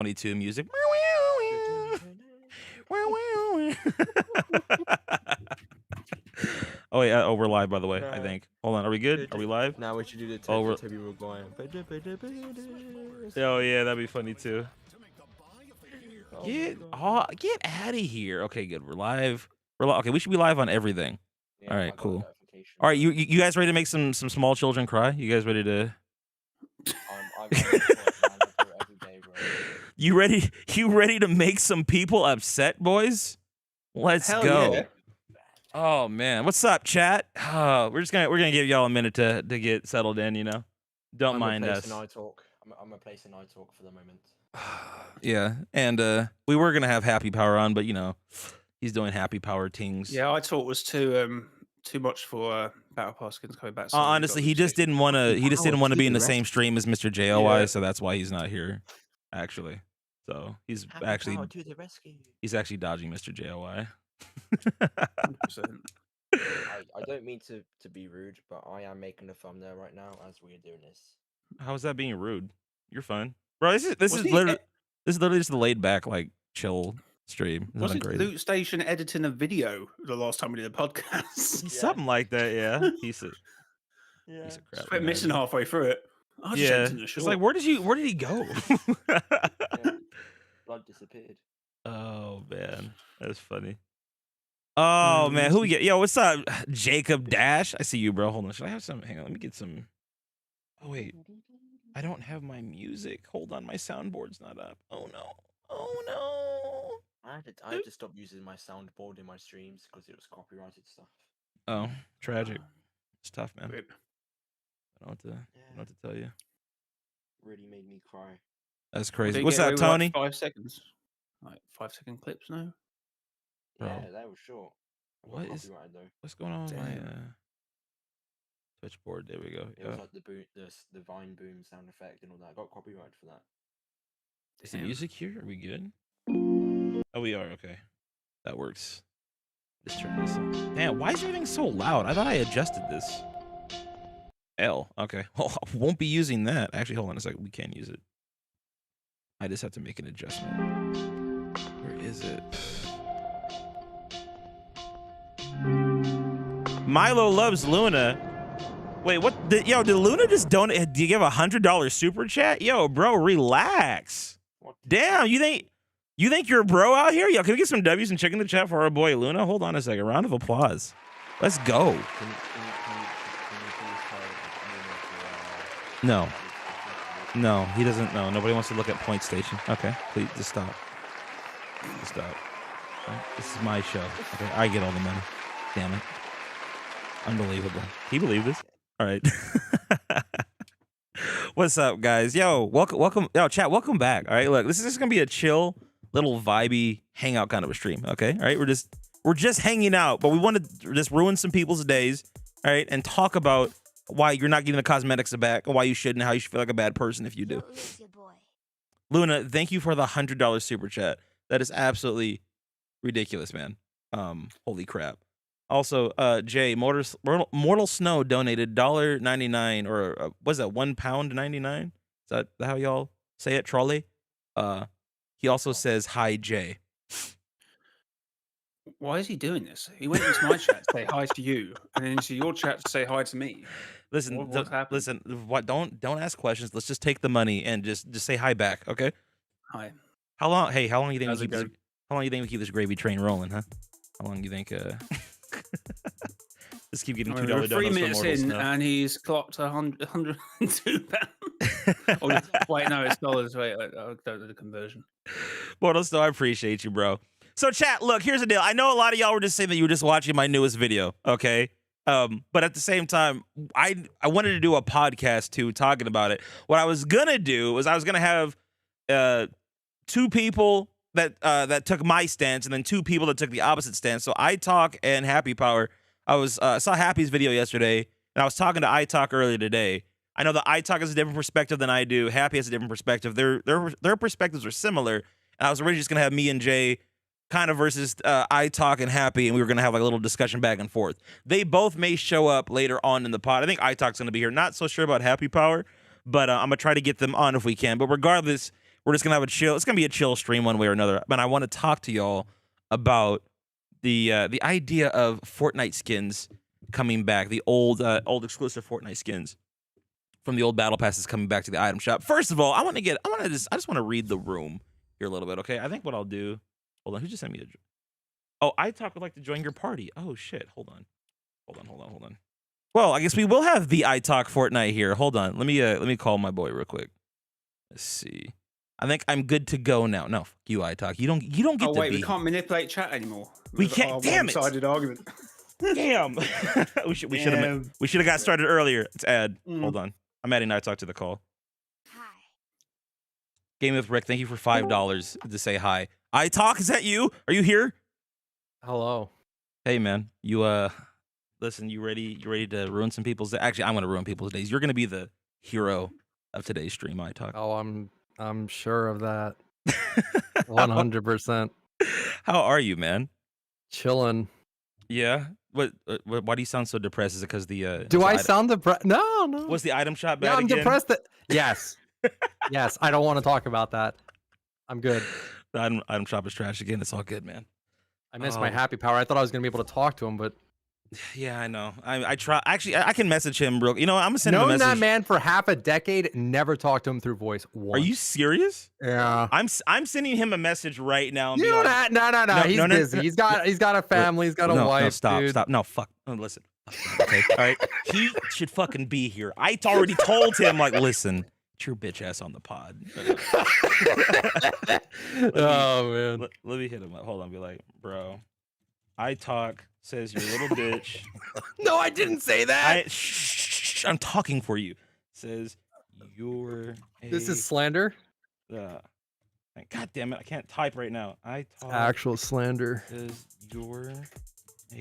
22 music. Oh yeah, oh, we're live by the way. I think. Hold on, are we good? Are we live? Now we should do the Toby Maguire. Oh yeah, that'd be funny too. Get out of here. Okay, good. We're live. Okay, we should be live on everything. Yeah, all right, cool. All right, you guys ready to make some small children cry? You guys ready to? I'm every day, bro. You ready to make some people upset, boys? Let's go. Yeah. Oh man, what's up, chat? We're gonna give y'all a minute to get settled in. You know, don't mind us. I'm replacing iTalk for the moment. Yeah, and we were gonna have Happy Power on, but you know, he's doing Happy Power things. Yeah, I thought it was too much for Battle Pass skins coming back. So honestly, he just didn't want to. He just didn't want to be in the same stream as Mr. JOY, so that's why he's not here. Actually, so he's actually dodging Mr. JOY. I don't mean to be rude, but I am making a thumbnail right now as we are doing this. How is that being rude? You're fine, bro. This is literally just the laid back, like, chill stream. Wasn't Loot Station editing a video the last time we did a podcast? Something like that, yeah. Piece of crap. We're missing halfway through it. Yeah, it's like where did he go? Blood disappeared. Oh man, that's funny. Oh man, who we get? Yo, what's up, Jacob Dash? I see you, bro. Hold on, should I have some? Hang on, let me get some. Oh wait, I don't have my music. Hold on, my soundboard's not up. Oh no. Oh no. I had to stop using my soundboard in my streams because it was copyrighted stuff. Oh, tragic. It's tough, man. I don't know what to tell you. Really made me cry. That's crazy. What's up, Tony? Like 5 seconds. Like 5-second clips now. Yeah, that was short. What's going on with my Twitch board? There we go. It was like the Vine boom sound effect and all that. I got copyrighted for that. Is the music here? Are we good? Oh, we are. Okay, that works. Let's turn this on. Damn, why is everything so loud? I thought I adjusted this. L. Okay. Well, I won't be using that. Actually, hold on a second. We can use it. I just have to make an adjustment. Where is it? Milo loves Luna. Wait, what? Did Luna just donate? Do you give $100 super chat? Yo, bro, relax. Damn, you think you're a bro out here? Yo, can we get some W's and check in the chat for our boy Luna? Hold on a second. Round of applause. Let's go. No. No, he doesn't know. Nobody wants to look at Point Station. Okay, please, just stop. Just stop. Right? This is my show. Okay, I get all the money. Damn it. Unbelievable. Can you believe this? All right. What's up, guys? Yo, welcome. Yo, chat, welcome back. All right, look, this is going to be a chill, little vibey hangout kind of a stream, okay? All right, we're just hanging out, but we want to just ruin some people's days, all right, and talk about why you're not getting the cosmetics back, and why you shouldn't, how you should feel like a bad person if you do. Luna, thank you for the $100 super chat. That is absolutely ridiculous, man. Holy crap. Also, Jay, Mortal Snow donated $1.99, or was that £1.99? Is that how y'all say it, trolley? He also says, hi, Jay. Why is he doing this? He went into my chat to say hi to you, and then into your chat to say hi to me. Listen, don't ask questions. Let's just take the money and just say hi back, okay? Hi. How long do you think we keep this gravy train rolling, huh? How long do you think just keep getting $2 donuts 3 minutes in, Snow. and he's clocked 102 pounds. Oh, wait, no, it's dollars. Wait, I don't know the conversion. Mortal Snow, I appreciate you, bro. So, chat, look, here's the deal. I know a lot of y'all were just saying that you were just watching my newest video, okay? But at the same time, I wanted to do a podcast too, talking about it. What I was gonna do was I was gonna have 2 people that took my stance, and then 2 people that took the opposite stance. So iTalk and Happy Power. I saw Happy's video yesterday, and I was talking to iTalk earlier today. I know that iTalk has a different perspective than I do. Happy has a different perspective. Their perspectives are similar. And I was originally just gonna have me and Jay kind of versus iTalk and Happy, and we were gonna have like a little discussion back and forth. They both may show up later on in the pod. I think iTalk's gonna be here. Not so sure about Happy Power, but I'm gonna try to get them on if we can. But regardless, We're just gonna have a chill. It's gonna be a chill stream one way or another. But I want to talk to y'all about the idea of Fortnite skins coming back. The old exclusive Fortnite skins from the old battle passes coming back to the item shop. First of all, I just want to read the room here a little bit. Okay, I think what I'll do. Hold on, who just sent me a? Oh, iTalk would like to join your party. Oh shit, hold on. Well, I guess we will have the iTalk Fortnite here. Hold on, let me call my boy real quick. Let's see. I think I'm good to go now. No, fuck you, iTalk. You don't get to wait, be. we can't manipulate chat anymore. We can't. Damn it! One-sided argument. Damn. we should have got started earlier. Let's add. Hold on. I'm adding iTalk to the call. Hi. Game with Rick. Thank you for $5 to say hi. iTalk, is that you? Are you here? Hello. Hey man, you listen. You ready to ruin some people's day? Actually, I'm gonna ruin people's days. You're gonna be the hero of today's stream. iTalk. Oh, I'm sure of that. 100%. How are you, man? Chilling. Yeah. What? Why do you sound so depressed? Is it because the? Do I sound depressed? No. Was the item shop bad Yeah, I'm again? depressed. Yes. Yes. I don't want to talk about that. I'm good. The item shop is trash again. It's all good, man. I missed my happy power. I thought I was gonna be able to talk to him, but Yeah, I know. I try. Actually, I can message him real. You know, I'm gonna send him a known message. that man for half a decade, never talked to him through voice once. Are you serious? Yeah. I'm sending him a message right now. And You be know like, that? No. He's busy. no. He's got a family. He's got a wife. No, stop, dude. stop. No, fuck. No, listen. Okay, all right. He should fucking be here. I already told him, like, listen, get your bitch ass on the pod. Oh man. Let me hit him up. Hold on. Be like, bro, iTalk says you're a little bitch. No, I didn't say that. Shh, I'm talking for you. Says you're. This is slander. God damn it! I can't type right now. iTalk Actual slander. says you're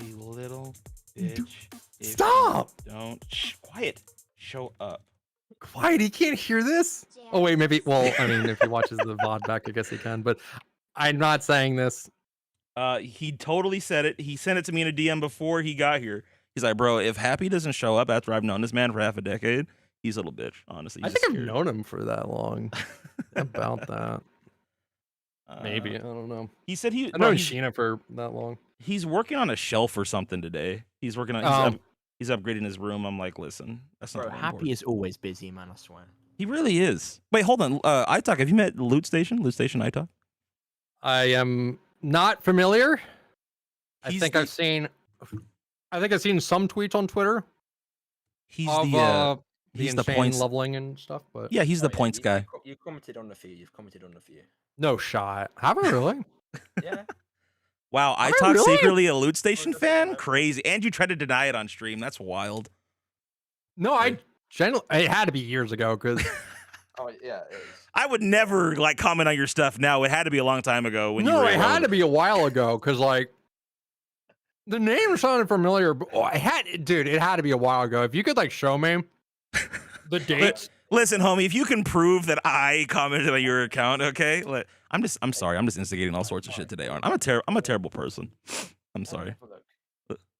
a little bitch. if Stop! you Don't. Quiet. Show up. Quiet. He can't hear this. Oh wait, maybe. Well, I mean, if he watches the VOD back, I guess he can. But I'm not saying this. He totally said it. He sent it to me in a DM before he got here. He's like, bro, if Happy doesn't show up after I've known this man for half a decade, he's a little bitch. Honestly, I think I've known him for that long. About that. Maybe I don't know. He said I've known Sheena for that long. He's working on a shelf or something today. He's working on. He's upgrading his room. I'm like, listen, that's not. Bro, Happy is always busy, man. I swear. He really is. Wait, hold on. iTalk, have you met Loot Station? Loot Station iTalk? I am not familiar. I He's think the- I've seen some tweets on Twitter. He's of, the the insane points leveling and stuff, but yeah, he's the Oh, yeah, points guy. You commented on a few. You've commented on a few. no shot. Have I really? Yeah. Wow, Am I iTalk really? secretly a Loot Station Oh, fan? no. Crazy. And you tried to deny it on stream. That's wild. No, I generally it had to be years ago because Oh yeah, it is. I would never like comment on your stuff now. It had to be a long time ago when you no, were it had to be a while ago because like the name sounded familiar. But it had to be a while ago. If you could like show me the dates. Listen, homie, if you can prove that I commented on your account, okay? I'm sorry. I'm just instigating all sorts of shit today, aren't I? I'm a terrible person. I'm sorry.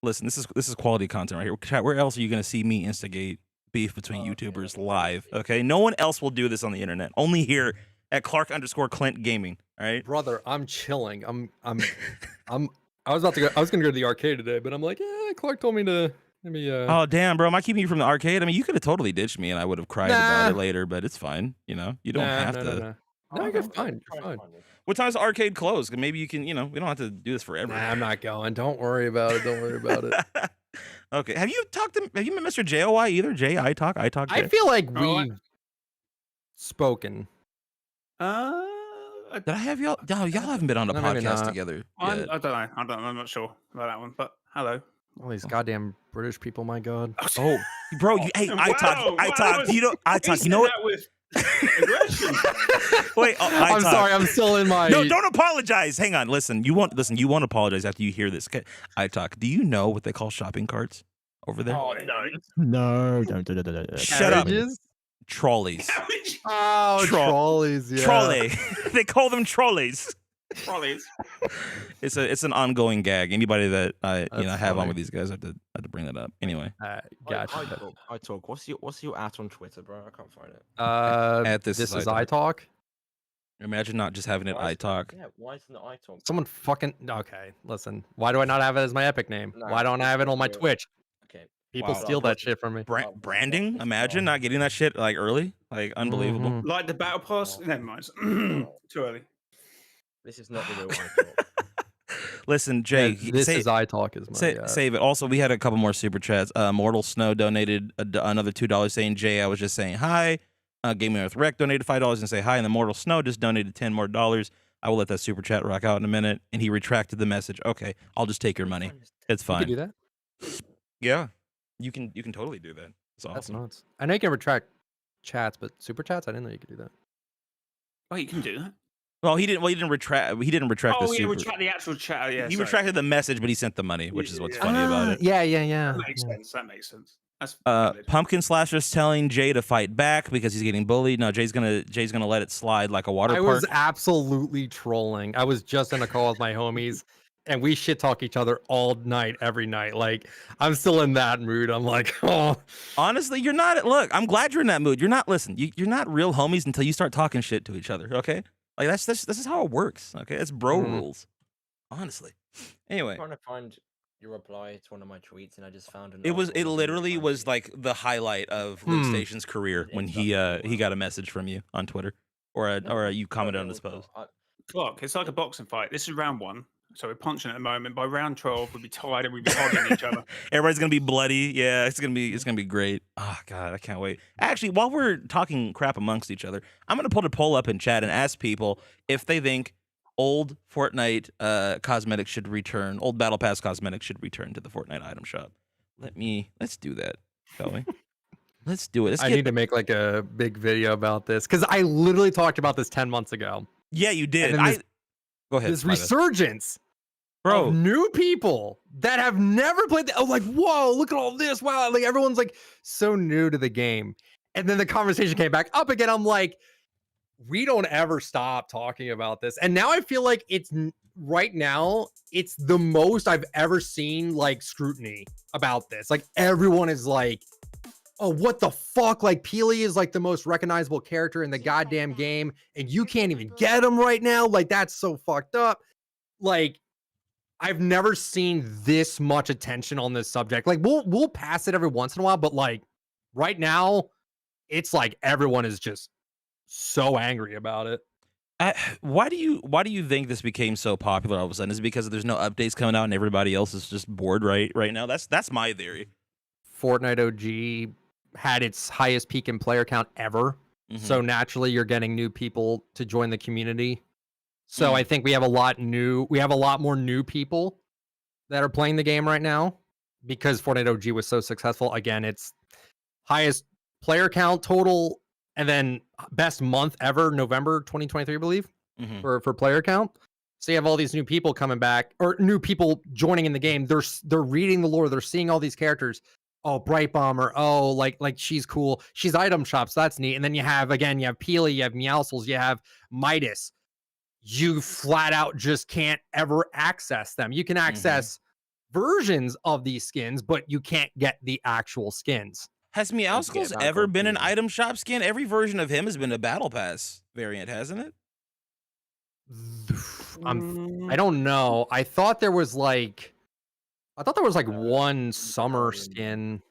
Listen, this is quality content right here. Chat, where else are you gonna see me instigate beef between YouTubers live? Okay, no one else will do this on the internet. Only here at Clark_Clint Gaming. All right, Brother, I'm chilling. I was gonna go to the arcade today, but I'm like, yeah, Clark told me to maybe. Oh damn, bro, am I keeping you from the arcade? I mean, you could have totally ditched me, and I would have cried about it later. But it's fine. You know, you don't have to. No, you're fine. You're fine. What time does the arcade close? Maybe you can. You know, we don't have to do this forever. Nah, I'm not going. Don't worry about it. Don't worry about it. Okay. Have you met Mr. JOY either? iTalk? I feel like Oh, we've spoken. Did I have y'all? No, y'all haven't been on a No, maybe podcast not. together. I yet. don't know. I'm not sure about that one. But hello. All these goddamn British people. My God. Oh, bro, hey, iTalk. Do you know iTalk? You know what? With aggression. Wait, I'm sorry. I'm still in my. No, don't apologize. Hang on. Listen. You won't apologize after you hear this. Okay. iTalk. Do you know what they call shopping carts over there? Oh no. No, don't. Shut up. Carriages? Trolleys. Oh, trolleys. Yeah. Trolley. They call them trolleys. Trolleys. It's an ongoing gag. Anybody that I That's have on funny. with these guys, I have to bring that up. Anyway, Gotcha. I talk. What's your at on Twitter, bro? I can't find it. At this This is is iTalk. Imagine not just having it Why I is- talk. Yeah, why isn't it iTalk? Someone fucking okay. Listen, why do I not have it as my Epic name? Nah, why don't I it's have it not on my real. Twitch? Okay. People Wow. steal that shit from me. Oh, Branding? it's Imagine not. not getting that shit like early. Like unbelievable. Mhm. Like the battle pass. Oh. Never mind. Oh. Too early. This is not the real iTalk. Listen, Jay, Yeah, this is iTalk is my save it. Also, we had a couple more super chats. Mortal Snow donated another $2 saying, Jay, I was just saying hi. Gaming with Rec donated $5 and say hi. And the Mortal Snow just donated $10 more. I will let that super chat rock out in a minute. And he retracted the message. Okay, I'll just take your money. It's You fine. can do that. Yeah, you can totally do that. It's awesome. That's nuts. I know you can retract chats, but super chats, I didn't know you could do that. Oh, you can do that. Well, he didn't. Well, he didn't retract. He didn't retract the Oh, yeah, super. retract the actual chat. Yeah, he sorry. retracted the message, but he sent the money, which is what's Yeah. funny about it. Yeah. That makes sense. That makes sense. That's valid. Pumpkin Slasher's telling Jay to fight back because he's getting bullied. No, Jay's gonna let it slide like a water I park. was absolutely trolling. I was just in a call with my homies, and we shit talk each other all night, every night. Like I'm still in that mood. I'm like, oh, Honestly, you're not. Look, I'm glad you're in that mood. You're not. Listen, you're not real homies until you start talking shit to each other. Okay, like this is how it works. Okay, it's bro rules. Honestly. Anyway, I'm trying to find your reply to one of my tweets, and I just found an. it old one of you literally replying was to- like the highlight of Loot Hmm. Station's career It when ends he up really got a well. message from you on Twitter or No, you commented no, on it his was not. post. Clock. It's like a boxing fight. This is round 1. So we're punching at the moment. By round 12, we'll be tired and we'll be hogging each other. Everybody's gonna be bloody. Yeah, it's gonna be great. Oh god, I can't wait. Actually, while we're talking crap amongst each other, I'm gonna put a poll up in chat and ask people if they think old Fortnite cosmetics should return, old Battle Pass cosmetics should return to the Fortnite item shop. Let's do that, shall we? Let's do it. I need to make like a big video about this because I literally talked about this 10 months ago. Yeah, you did. then this- Go ahead, This my bad. resurgence Bro. of new people that have never played the, oh, like, whoa, look at all this. Wow. Like everyone's like so new to the game. And then the conversation came back up again. I'm like, we don't ever stop talking about this. And now I feel like right now, it's the most I've ever seen like scrutiny about this. Like everyone is like, oh, what the fuck? Like Peely is like the most recognizable character in the goddamn game, and you can't even get him right now. Like that's so fucked up. Like I've never seen this much attention on this subject. Like we'll pass it every once in a while, but like right now, it's like everyone is just so angry about it. Why do you think this became so popular all of a sudden? Is it because there's no updates coming out and everybody else is just bored right now? That's my theory. Fortnite OG had its highest peak in player count ever. So naturally you're getting new people to join the community. So I think we have a lot more new people that are playing the game right now because Fortnite OG was so successful. Again, it's highest player count total and then best month ever, November 2023, I believe, for player count. So you have all these new people coming back or new people joining in the game. They're reading the lore, they're seeing all these characters. Oh, Bright Bomber. Oh, like she's cool. She's item shops. That's neat. And then you have Peely, you have Meowscles, you have Midas. You flat out just can't ever access them. You can access versions of these skins, but you can't get the actual skins. Has Meowscles that ever been an confusing. item shop skin? Every version of him has been a battle pass variant, hasn't it? I don't know. I thought there was like one summer skin.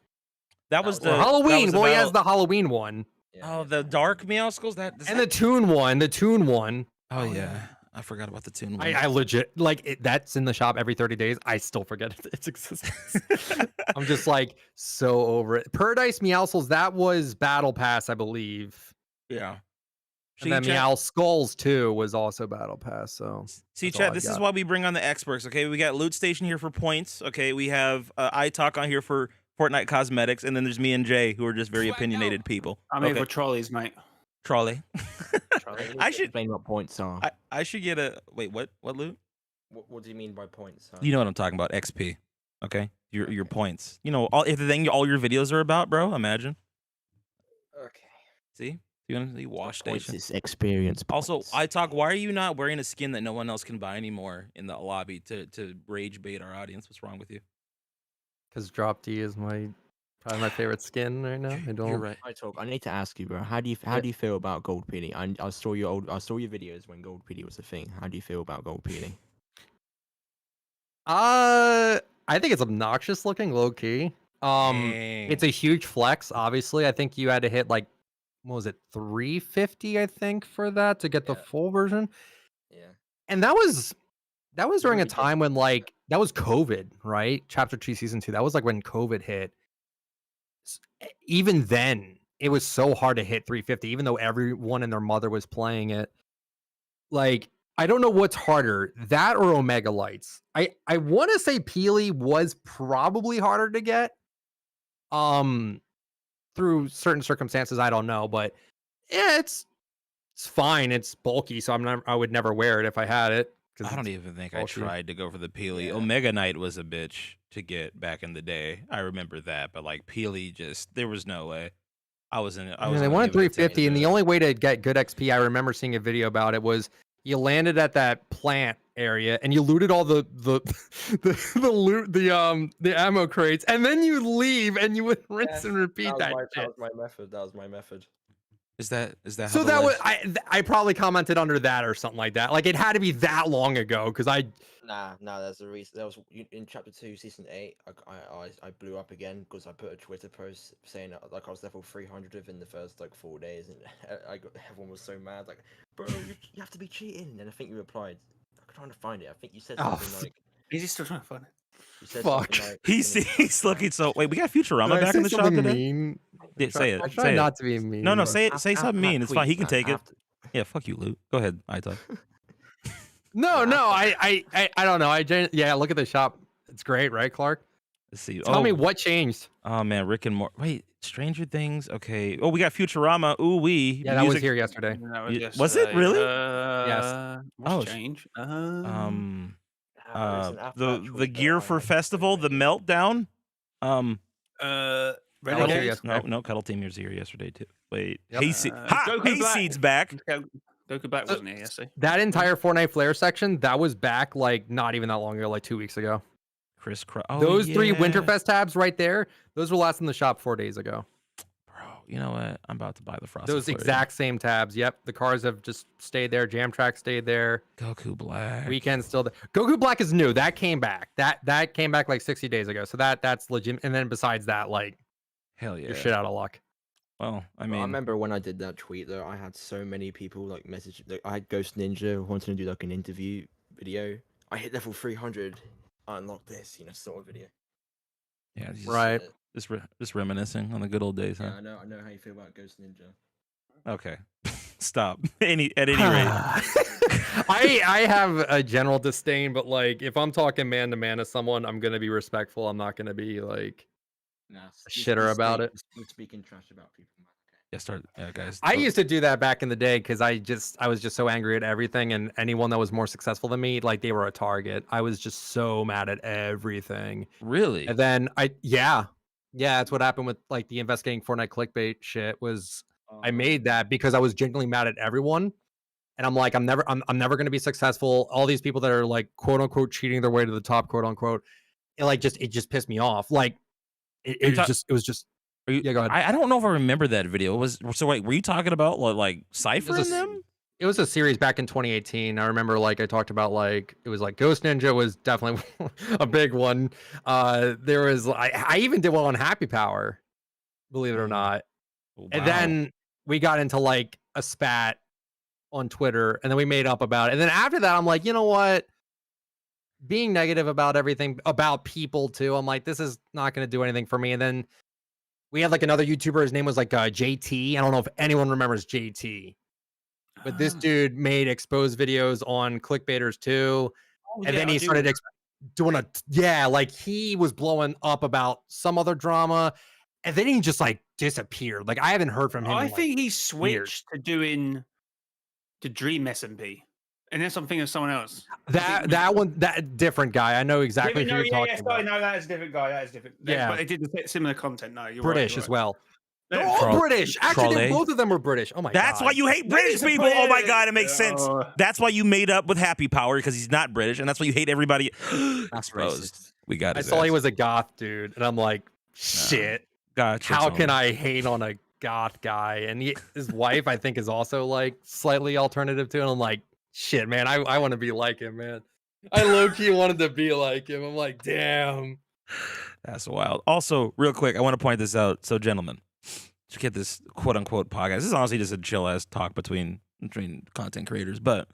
That was Or the Or Halloween. that was Well, he has about- the Halloween one. Yeah, Oh, the dark Meowscles. And the Toon one. The Toon one. Oh yeah, I forgot about the tune. I legit like that's in the shop every 30 days. I still forget its existence. I'm just like so over it. Paradise Meowscles, that was Battle Pass, I believe. Yeah. And then Meow Skulls too was also Battle Pass. So See, that's all chat, I this is got. why we bring on the experts, okay? We got Loot Station here for points, okay? We have iTalk on here for Fortnite cosmetics, and then there's me and Jay, who are just very opinionated people. I'm here Okay. for trolleys, mate. Trolley. I should explain what points are. I should get a wait. What Loot? What do you mean by points? You know what I'm talking about? XP. Okay, your points. You know, all your videos are about, bro. Imagine. Okay. See, you want to see wash Points station. is experience. Also, points. iTalk, why are you not wearing a skin that no one else can buy anymore in the lobby to rage bait our audience? What's wrong with you? Because Drop D is my Probably my favorite skin right now. I don't. You're right. I need to ask you, bro. How do you feel about gold peeling? I saw your videos when gold peeling was a thing. How do you feel about gold peeling? I think it's obnoxious looking, low key. Dang. It's a huge flex. Obviously, I think you had to hit like, what was it, 350? I think for that to get the Yeah. full version. Yeah. And that was during a Really time when like that was COVID, right? Chapter 2 season 2. That was like when COVID hit. Even then, it was so hard to hit 350, even though everyone and their mother was playing it. Like, I don't know what's harder, that or Omega Lights. I want to say Peely was probably harder to get. Through certain circumstances, I don't know, but yeah, it's fine. It's bulky, so I would never wear it if I had it. I don't even think I bulky. tried to go for the Peely. Yeah. Omega Knight was a bitch to get back in the day. I remember that, but like Peely, just there was no way. I wasn't. They wanted 350, and the only way to get good XP, I remember seeing a video about it, was you landed at that plant area and you looted all the loot, the ammo crates, and then you leave and you would rinse and repeat that shit. That was my method. Is that So how the that was legend- I probably commented under that or something like that. Like, it had to be that long ago, because Nah, there's a reason. There was in chapter 2, season 8. I blew up again because I put a Twitter post saying like I was level 300 within the first like 4 days, and everyone was so mad. Like, bro, you have to be cheating. And I think you replied. I'm trying to find it. I think you said something like. Is he still trying to find it? You said Fuck. something like. he's looking so. Wait, we got Futurama back in the shop today. Mean? Yeah, say it. I Say try it. not to be mean. No, bro. say something mean. It's fine. He can tweets, take man. it. Yeah, fuck you, Luke. Go ahead, Ita. No, I don't know. Yeah, look at the shop. It's great, right, Clark? Let's see. Tell me what changed. Oh man, Rick and Morty. Wait, Stranger Things. Okay. Oh, we got Futurama. Ooh wee. Yeah, that was here yesterday. Was it really? Yes. What's changed? The The gear for festival, the meltdown. Renegade? No, Cuddle Team was here yesterday too. Wait, Yep. Goku Black. Hayseed's back. Goku Black wasn't here yesterday. That entire Fortnite Flare section, that was back like not even that long ago, like 2 weeks ago. Chris Those 3 Winterfest tabs right there, those were last in the shop 4 days ago. Bro, you know what? I'm about to buy the Frosted Those Flare. exact same tabs. Yep, the cars have just stayed there. Jam Track stayed there. Goku Black. Weekend still there. Goku Black is new. That came back. That came back like 60 days ago. So that's legit. And then besides that, like, Hell yeah. you're shit out of luck. Well, I I mean, remember when I did that tweet though, I had so many people like message. Like, I had Ghost Ninja wanting to do like an interview video. I hit level 300. I unlocked this, sort of video. yeah, Right. Just reminiscing on the good old days, huh? Yeah, I know how you feel about Ghost Ninja. Okay. Stop. At any rate. I have a general disdain, but like if I'm talking man to man to someone, I'm gonna be respectful. I'm not gonna be like Nah, shitter about it. You're speaking trash about people, man. Yeah, guys. I used to do that back in the day because I was just so angry at everything, and anyone that was more successful than me, like, they were a target. I was just so mad at everything. Really? And then yeah, that's what happened with like the investigating Fortnite clickbait shit. Was I made that because I was genuinely mad at everyone, and I'm like, I'm never gonna be successful. All these people that are like quote unquote cheating their way to the top, quote unquote, it just pissed me off. Like it was just. Yeah, go ahead. I don't know if I remember that video. Wait, were you talking about like Cypher and It was a- them? It was a series back in 2018. I remember like I talked about like it was like Ghost Ninja was definitely a big one. There was I even did one on Happy Power, believe it or not. And then we got into like a spat on Twitter, and then we made up about it. And then after that, I'm like, you know what? Being negative about everything, about people too. I'm like, this is not going to do anything for me. And then we had like another YouTuber. His name was like JT. I don't know if anyone remembers JT. But this dude made exposed videos on clickbaiters too. And then he started doing like he was blowing up about some other drama. And then he just like disappeared. Like I haven't heard from him. I in, think he years. switched to doing to Dream SMP. And then something of someone else. That different guy. I know exactly who you're talking about. No, that is a different guy. That is different. Yeah. But they did similar content. No, you're British right, as well. Yeah. They're all Troll- British. Actually, Trolley. both of them were British. Oh my god. That's why you hate British British people. Oh my British. god, it makes sense. That's why you made up with Happy Power because he's not British, and that's why you hate everybody. That's Exposed. racist. We got it. I saw he was a goth dude, and I'm like, shit. Gotcha. how can Tony. I hate on a goth guy? And his wife, I think, is also like slightly alternative to him. I'm like, shit, man, I want to be like him, man. I low key wanted to be like him. I'm like, damn. That's wild. Also, real quick, I want to point this out. So, gentlemen, to get this quote unquote podcast. This is honestly just a chill ass talk between content creators, but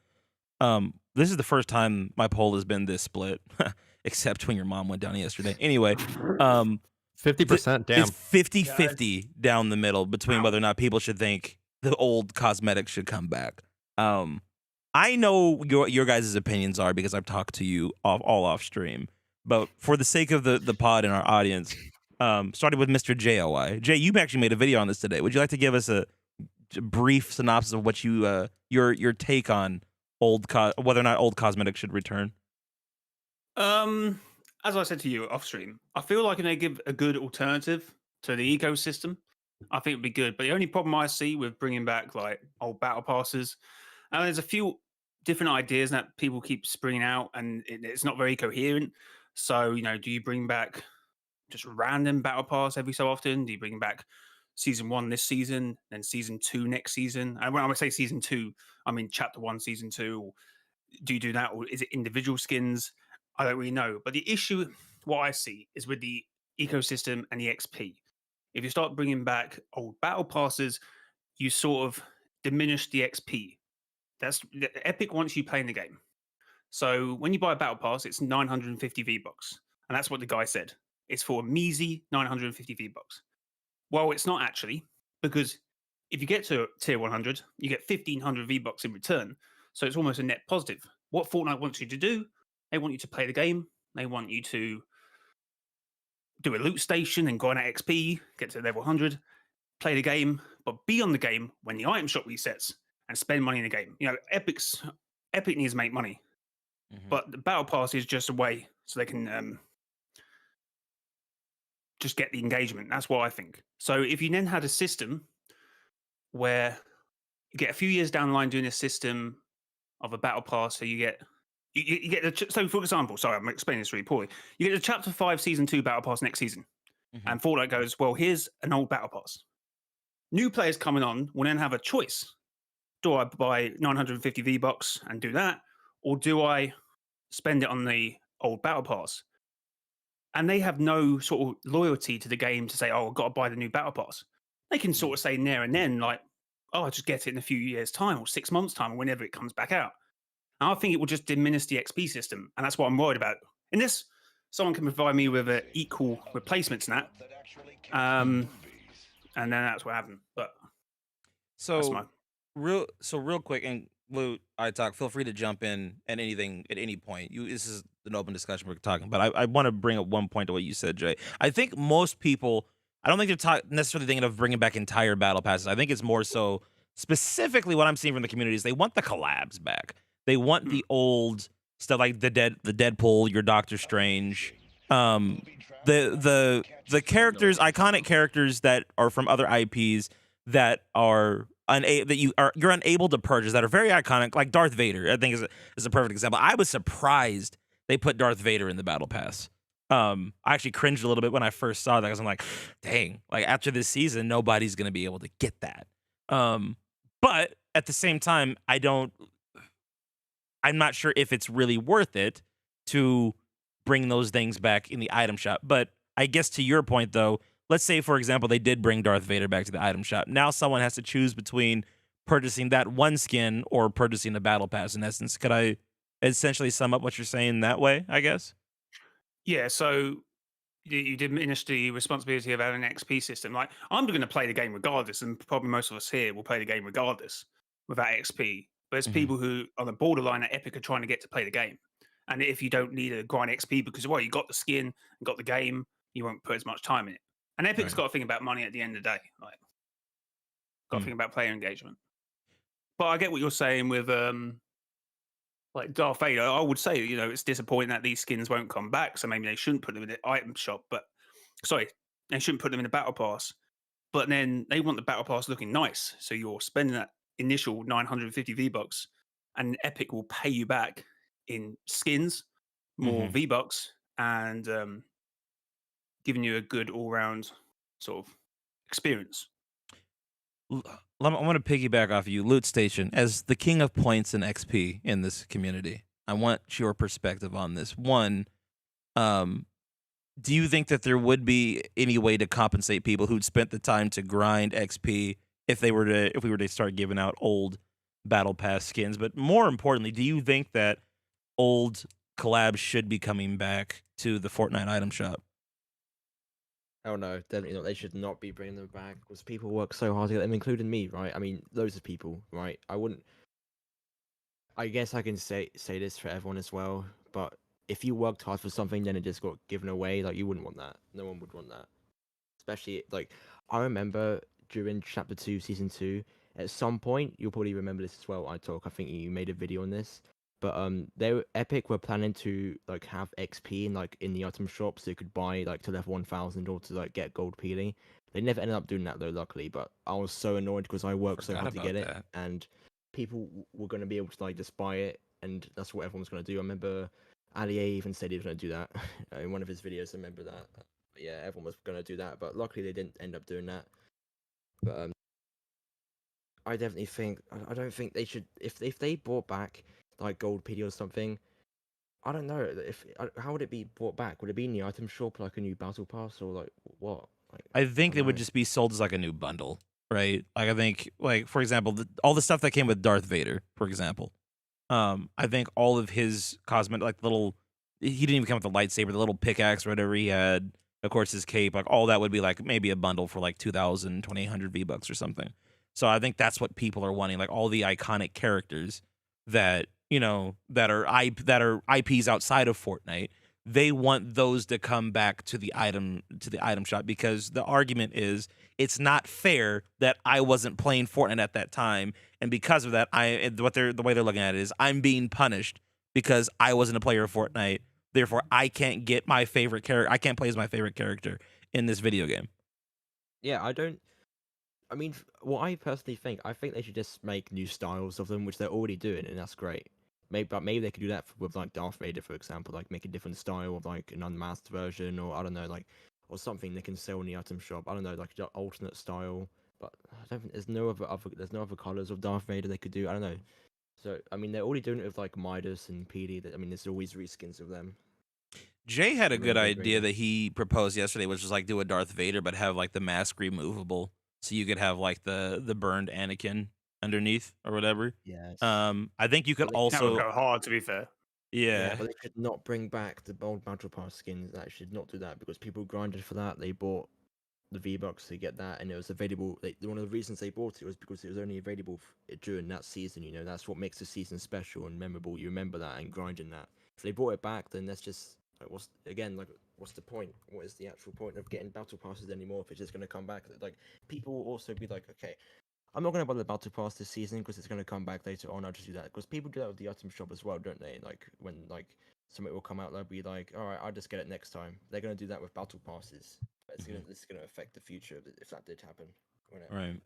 this is the first time my poll has been this split, except when your mom went down yesterday. Anyway, 50%, damn. it's 50-50 down the middle between whether or not people should think the old cosmetics should come back. I know your guys' opinions are because I've talked to you all off stream, but for the sake of the pod and our audience, starting with Mr. JOI. Jay, you actually made a video on this today. Would you like to give us a brief synopsis of what you your take on whether or not old cosmetics should return? As I said to you off stream, I feel like if they give a good alternative to the ecosystem, I think it'd be good. But the only problem I see with bringing back like old battle passes, and there's a few different ideas that people keep springing out, and it's not very coherent. So do you bring back just random battle pass every so often? Do you bring back season 1 this season, then season 2 next season? And when I say season 2, I mean chapter 1, season 2. Or do you do that, or is it individual skins? I don't really know. But the issue, what I see, is with the ecosystem and the XP. If you start bringing back old battle passes, you sort of diminish the XP. That's Epic wants you playing the game. So when you buy a battle pass, it's 950 V-Bucks. And that's what the guy said. It's for a measly 950 V-Bucks. Well, it's not actually, because if you get to tier 100, you get 1500 V-Bucks in return. So it's almost a net positive. What Fortnite wants you to do, they want you to play the game. They want you to do a loot station and grind out XP, get to level 100, play the game, but be on the game when the item shop resets and spend money in the game. Epic needs to make money, but the battle pass is just a way so they can just get the engagement. That's what I think. So if you then had a system where you get a few years down the line doing a system of a battle pass, so you get so for example, sorry, I'm explaining this really poorly. You get the chapter 5 season 2 battle pass next season, and Fortnite goes, well, here's an old battle pass. New players coming on will then have a choice. Do I buy 950 V-Bucks and do that, or do I spend it on the old battle pass? And they have no sort of loyalty to the game to say, oh, I've got to buy the new battle pass. They can sort of say there and then, like, oh, I'll just get it in a few years' time or 6 months' time or whenever it comes back out. And I think it will just diminish the XP system. And that's what I'm worried about. In this, someone can provide me with an equal replacement snap. And then that's what happened. But so real quick, and Lou, I talk. Feel free to jump in at anything at any point. This is an open discussion we're talking, but I want to bring up one point to what you said, Jay. I think most people, I don't think they're necessarily thinking of bringing back entire battle passes. I think it's more so specifically what I'm seeing from the community is they want the collabs back. They want the old stuff like the Deadpool, your Doctor Strange, the characters, iconic characters that are from other IPs that are you're unable to purchase, that are very iconic, like Darth Vader. I think is a perfect example. I was surprised they put Darth Vader in the battle pass. I actually cringed a little bit when I first saw that because I'm like, dang, like after this season, nobody's gonna be able to get that. But at the same time, I'm not sure if it's really worth it to bring those things back in the item shop. But I guess to your point, though, let's say, for example, they did bring Darth Vader back to the item shop. Now someone has to choose between purchasing that one skin or purchasing the battle pass, in essence. Could I essentially sum up what you're saying that way, I guess? yeah, so you diminish the responsibility of having an XP system. Like, I'm going to play the game regardless, and probably most of us here will play the game regardless without XP. But there's people who on the borderline at Epic are trying to get to play the game. And if you don't need a grind XP because, well, you got the skin and got the game, you won't put as much time in it. And Epic's got to think about money at the end of the day. Like, got to think about player engagement. But I get what you're saying with like Darth Vader. I would say, it's disappointing that these skins won't come back. So maybe they shouldn't put them in the item shop. But sorry, they shouldn't put them in the battle pass. But then they want the battle pass looking nice. So you're spending that initial 950 V-Bucks, and Epic will pay you back in skins, more V-Bucks, and giving you a good all-round sort of experience. I want to piggyback off you, Loot Station, as the king of points and XP in this community. I want your perspective on this. One, do you think that there would be any way to compensate people who'd spent the time to grind XP if we were to start giving out old battle pass skins? But more importantly, do you think that old collabs should be coming back to the Fortnite item shop? Oh no, definitely not. They should not be bringing them back because people work so hard to get them, including me, right? I mean, loads of people, right? I wouldn't. I guess I can say this for everyone as well, but if you worked hard for something, then it just got given away. Like you wouldn't want that. No one would want that. Especially like I remember during Chapter 2, Season 2. At some point, you'll probably remember this as well. I think you made a video on this. But Epic were planning to like have XP in the item shop, so you could buy like to level 1000 or to like get gold peeling. They never ended up doing that though, luckily. But I was so annoyed because I worked so hard to get it, and people were going to be able to like just buy it, and that's what everyone was going to do. I remember Ali even said he was going to do that in one of his videos. I remember that. But yeah, everyone was going to do that, but luckily they didn't end up doing that. But I definitely think I don't think they should if they brought back like gold PD or something. I don't know how would it be brought back? Would it be in the item shop like a new battle pass or like what? Like, I think they would just be sold as like a new bundle, right? Like I think, like for example, all the stuff that came with Darth Vader, for example. I think all of his cosmetic, like he didn't even come with the lightsaber, the little pickaxe or whatever he had. Of course, his cape, like all that would be like maybe a bundle for like 2,000, 2,800 V-Bucks or something. So I think that's what people are wanting, like all the iconic characters that that are IPs outside of Fortnite. They want those to come back to the item shop because the argument is it's not fair that I wasn't playing Fortnite at that time, and because of that, the way they're looking at it is I'm being punished because I wasn't a player of Fortnite. Therefore, I can't get my favorite character. I can't play as my favorite character in this video game. Yeah, I mean, what I personally think, I think they should just make new styles of them, which they're already doing, and that's great. Maybe they could do that with like Darth Vader, for example, like make a different style of like an unmasked version, or I don't know, like or something they can sell in the item shop. I don't know, like an alternate style. But I don't think there's no other colors of Darth Vader they could do. I don't know. So I mean, they're already doing it with like Midas and PD. I mean, there's always reskins of them. Jay had a Maybe good they bring idea it. that he proposed yesterday, which was like do a Darth Vader, but have like the mask removable, so you could have like the burned Anakin underneath or whatever. Yes. I think you could Well, That would also, go hard, to be fair. yeah, but they should not bring back the old Battle Pass skins. That should not do that because people grinded for that. They bought the V-Bucks to get that, and it was available. One of the reasons they bought it was because it was only available during that season. That's what makes the season special and memorable. You remember that and grinding that. If they brought it back, then that's just what's the point? What is the actual point of getting battle passes anymore if it's just going to come back? Like people will also be like, okay, I'm not going to buy the battle pass this season because it's going to come back later on. I'll just do that because people do that with the item shop as well, don't they? Like when something will come out, they'll be like, all right, I'll just get it next time. They're going to do that with battle passes. This is gonna affect the future if that did happen. right.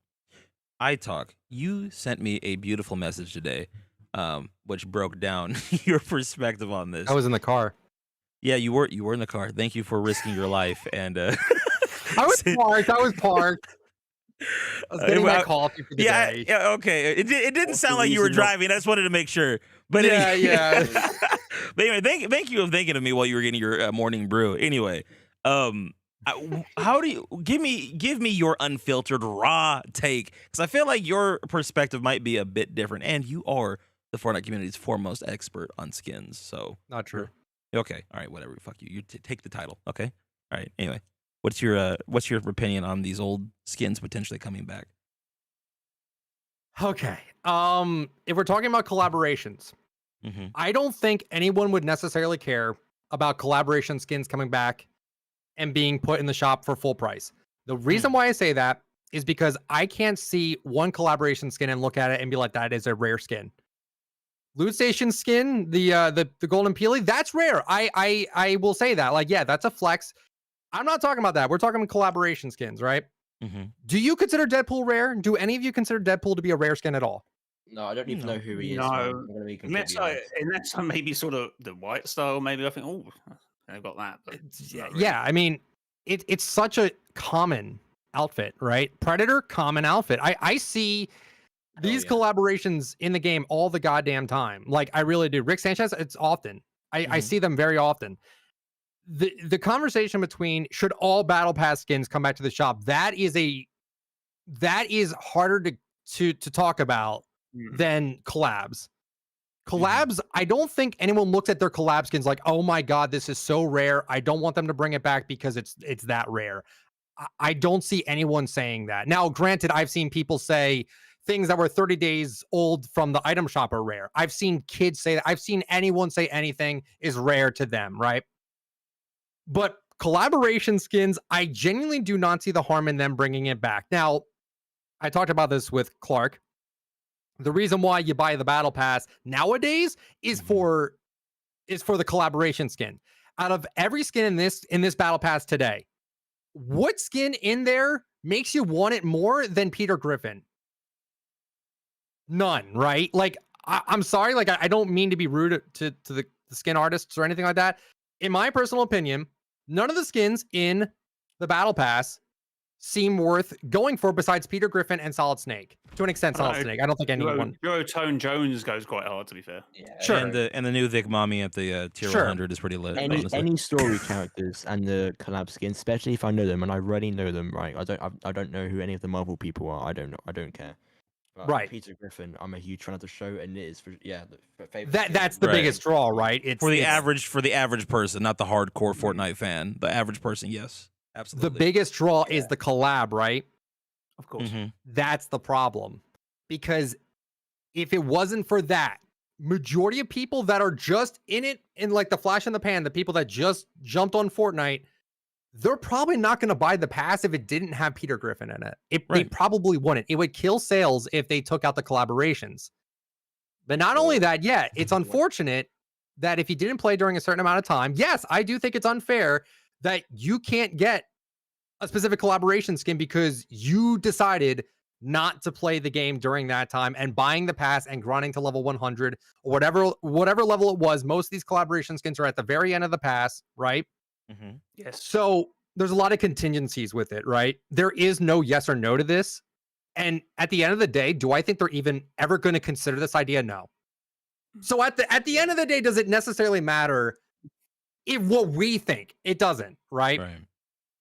iTalk, you sent me a beautiful message today, which broke down your perspective on this. I was in the car. Yeah, you were in the car. Thank you for risking your life. And I was parked. I was getting my coffee for the day. Yeah, okay. It didn't What's sound the like you were reason not- driving. I just wanted to make sure. But Yeah. But anyway, thank you for thinking of me while you were getting your morning brew. Anyway, how do you give me your unfiltered raw take? Because I feel like your perspective might be a bit different, and you are the Fortnite community's foremost expert on skins. So Not true. okay, all right, whatever. Fuck you. You take the title. Okay, all right. Anyway, what's your opinion on these old skins potentially coming back? Okay. If we're talking about collaborations, Mm-hmm. I don't think anyone would necessarily care about collaboration skins coming back and being put in the shop for full price. The reason why I say that is because I can't see one collaboration skin and look at it and be like, that is a rare skin. Loot Station skin, the golden peely, that's rare. I will say that. Like, yeah, that's a flex. I'm not talking about that. We're talking collaboration skins, right? Mm-hmm. Do you consider Deadpool rare? Do any of you consider Deadpool to be a rare skin at all? No, I don't even know who he is. No. Man. I'm gonna be completely honest. Unless I maybe sort of the white style, maybe I think, oh, I've got that. But not really. Yeah, I mean, it's such a common outfit, right? Predator, common outfit. I see these collaborations in the game all the goddamn time. Like, I really do. Rick Sanchez, it's often. I see them very often. The conversation between should all battle pass skins come back to the shop, that is harder to talk about than collabs. Collabs, I don't think anyone looks at their collab skins like, oh my god, this is so rare. I don't want them to bring it back because it's that rare. I don't see anyone saying that. Now, granted, I've seen people say things that were 30 days old from the item shop are rare. I've seen kids say that. I've seen anyone say anything is rare to them, right? But collaboration skins, I genuinely do not see the harm in them bringing it back. Now, I talked about this with Clark. The reason why you buy the battle pass nowadays is for the collaboration skin. Out of every skin in this battle pass today, what skin in there makes you want it more than Peter Griffin? None, right? Like, I'm sorry, like I don't mean to be rude to the skin artists or anything like that. In my personal opinion, none of the skins in the battle pass seem worth going for besides Peter Griffin and Solid Snake. To an extent, Solid Snake. I don't think anyone. Duotone Jones goes quite hard, to be fair. Yeah, Sure. And the new Vic Mommy at the tier 100 is pretty lit. Any story characters and the collab skins, especially if I know them, and I really know them, right? I don't know who any of the Marvel people are. I don't care. But Right. Peter Griffin, I'm a huge fan of the show, and it is for favorite. That's the biggest draw, right? It's for the average person, not the hardcore Fortnite fan. The average person, yes, absolutely. The biggest draw is the collab, right? Of course. That's the problem. Because if it wasn't for that, majority of people that are just in it, in like the flash in the pan, the people that just jumped on Fortnite, they're probably not going to buy the pass if it didn't have Peter Griffin in it. They probably wouldn't. It would kill sales if they took out the collaborations. But not only that, it's unfortunate that if you didn't play during a certain amount of time, yes, I do think it's unfair that you can't get a specific collaboration skin because you decided not to play the game during that time and buying the pass and grinding to level 100 or whatever level it was. Most of these collaboration skins are at the very end of the pass, right? Yes. So there's a lot of contingencies with it, right? There is no yes or no to this. And at the end of the day, do I think they're even ever going to consider this idea? No. So at the end of the day, does it necessarily matter if what we think? It doesn't, right?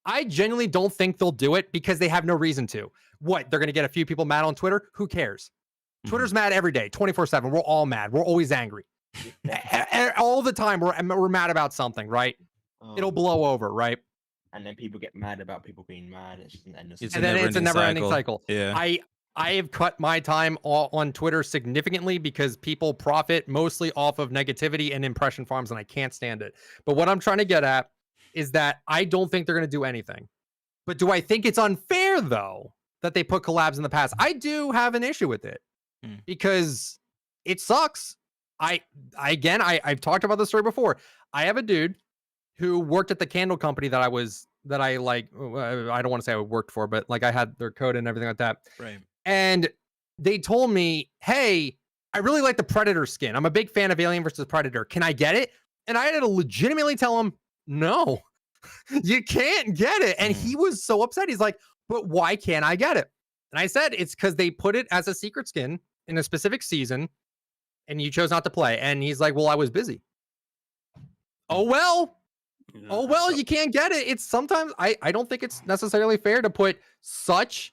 I genuinely don't think they'll do it because they have no reason to. What? They're going to get a few people mad on Twitter? Who cares? Twitter's mad every day, 24/7. We're all mad. We're always angry. All the time, we're mad about something, right? It'll blow over, right? And then people get mad about people being mad. It's just an endless. And then it's a never-ending cycle. Yeah. I have cut my time on Twitter significantly because people profit mostly off of negativity and impression farms, and I can't stand it. But what I'm trying to get at is that I don't think they're going to do anything. But do I think it's unfair, though, that they put collabs in the past? I do have an issue with it because it sucks. I've talked about this story before. I have a dude who worked at the candle company that I don't want to say I worked for, but like I had their code and everything like that. Right. And they told me, hey, I really like the Predator skin. I'm a big fan of Alien versus Predator. Can I get it? And I had to legitimately tell him, no, you can't get it. And he was so upset. He's like, but why can't I get it? And I said, it's because they put it as a secret skin in a specific season and you chose not to play. And he's like, well, I was busy. Oh, well, you can't get it. It's sometimes I don't think it's necessarily fair to put such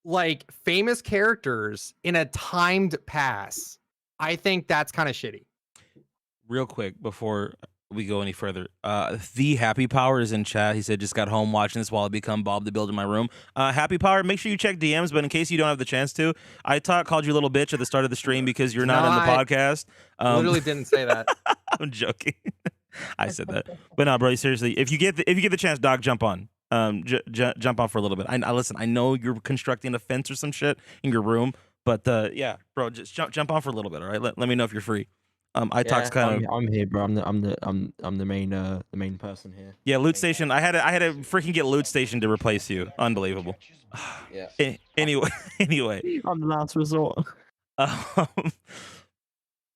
like famous characters in a timed pass. I think that's kind of shitty. Real quick before we go any further, the Happy Power is in chat. He said just got home watching this while I become Bob the Builder in my room. Happy Power, make sure you check DMs, but in case you don't have the chance to, I called you a little bitch at the start of the stream because you're not in the podcast. Literally didn't say that. I'm joking. I said that, but no, bro. Seriously, if you get the chance, dog, jump on. Jump on for a little bit. I listen. I know you're constructing a fence or some shit in your room, but yeah, bro, just jump on for a little bit. All right, let me know if you're free. Talk's kind of. I'm here, bro. I'm the main person here. Yeah, Loot Station. I had to freaking get Loot Station to replace you. Unbelievable. Yeah. Anyway. I'm the last resort.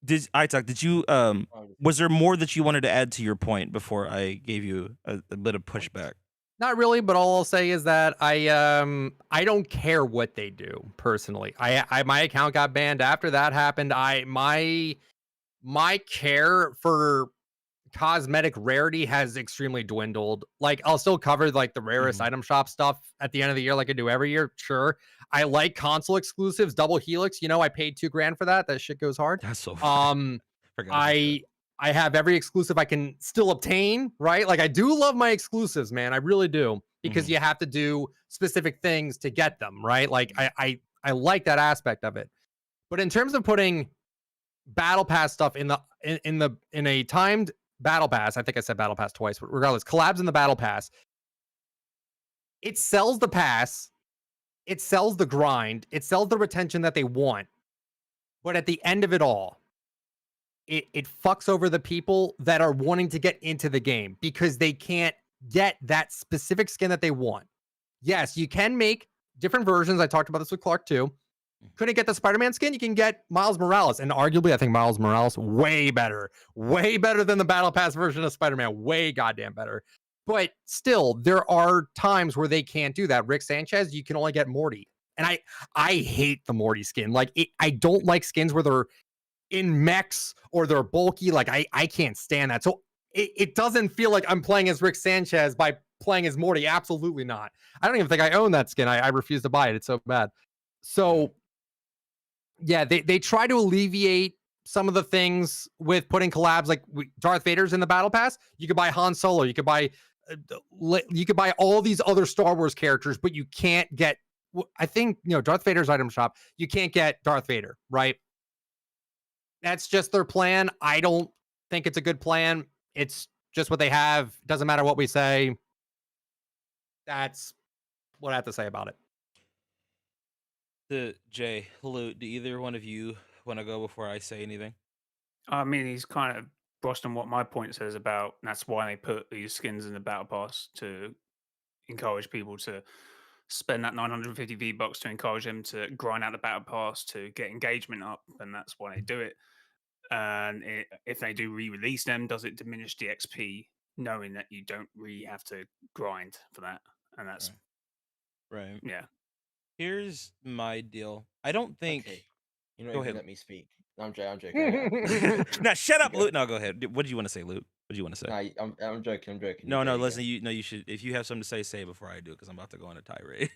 Did you was there more that you wanted to add to your point before I gave you a bit of pushback? Not really, but all I'll say is that I don't care what they do personally. My account got banned after that happened. My care for cosmetic rarity has extremely dwindled. Like, I'll still cover like the rarest item shop stuff at the end of the year, like I do every year. Sure. I like console exclusives, double helix. You know, I paid $2,000 for that. That shit goes hard. That's so funny. I have every exclusive I can still obtain, right? Like, I do love my exclusives, man. I really do, because you have to do specific things to get them, right? Like, I like that aspect of it. But in terms of putting battle pass stuff in a timed battle pass, I think I said battle pass twice, but regardless, collabs in the battle pass, it sells the pass, it sells the grind, it sells the retention that they want. But at the end of it all, it fucks over the people that are wanting to get into the game because they can't get that specific skin that they want. Yes, you can make different versions. I talked about this with Clark too. Couldn't get the Spider-Man skin, you can get Miles Morales. And arguably, I think Miles Morales, way better than the Battle Pass version of Spider-Man. Way goddamn better. But still, there are times where they can't do that. Rick Sanchez, you can only get Morty. And I hate the Morty skin. Like, I don't like skins where they're in mechs or they're bulky. Like, I can't stand that. So it doesn't feel like I'm playing as Rick Sanchez by playing as Morty. Absolutely not. I don't even think I own that skin. I refuse to buy it. It's so bad. So yeah, they try to alleviate some of the things with putting collabs, like Darth Vader's in the battle pass. You could buy Han Solo, you could buy all these other Star Wars characters, but you can't get, I think, Darth Vader's item shop, you can't get Darth Vader, right? That's just their plan. I don't think it's a good plan. It's just what they have. Doesn't matter what we say. That's what I have to say about it. Jay, Loot, do either one of you want to go before I say anything? I mean, he's kind of brushed on what my point says about that's why they put these skins in the battle pass, to encourage people to spend that 950 V-Bucks to encourage them to grind out the battle pass to get engagement up, and that's why they do it. And if they do re-release them, does it diminish the XP, knowing that you don't really have to grind for that? And that's right. Yeah. Here's my deal. I don't think. Okay. You know, Go even ahead. let me speak. No, I'm joking. Now shut up, Okay. Loot. No, go ahead. What do you want to say, Loot? What do you want to say? Nah, I'm joking. No, You listen. go. You should. If you have something to say it before I do, because I'm about to go on a tirade.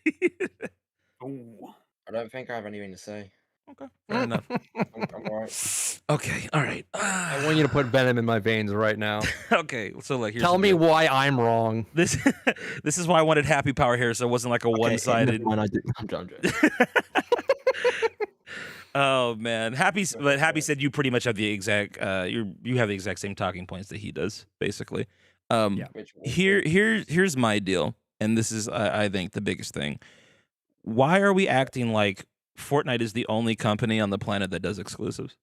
Ooh. I don't think I have anything to say. Okay, fair enough. I'm all right. Okay, all right. I want you to put venom in my veins right now. Okay, so like, here's tell the me deal. why I'm wrong. This is why I wanted happy power here, so it wasn't like a one-sided. When I do, I'm joking. Oh man, Happy said you pretty much have the exact you have the exact same talking points that he does, basically. Yeah. Here's my deal, and this is I think the biggest thing. Why are we acting like Fortnite is the only company on the planet that does exclusives?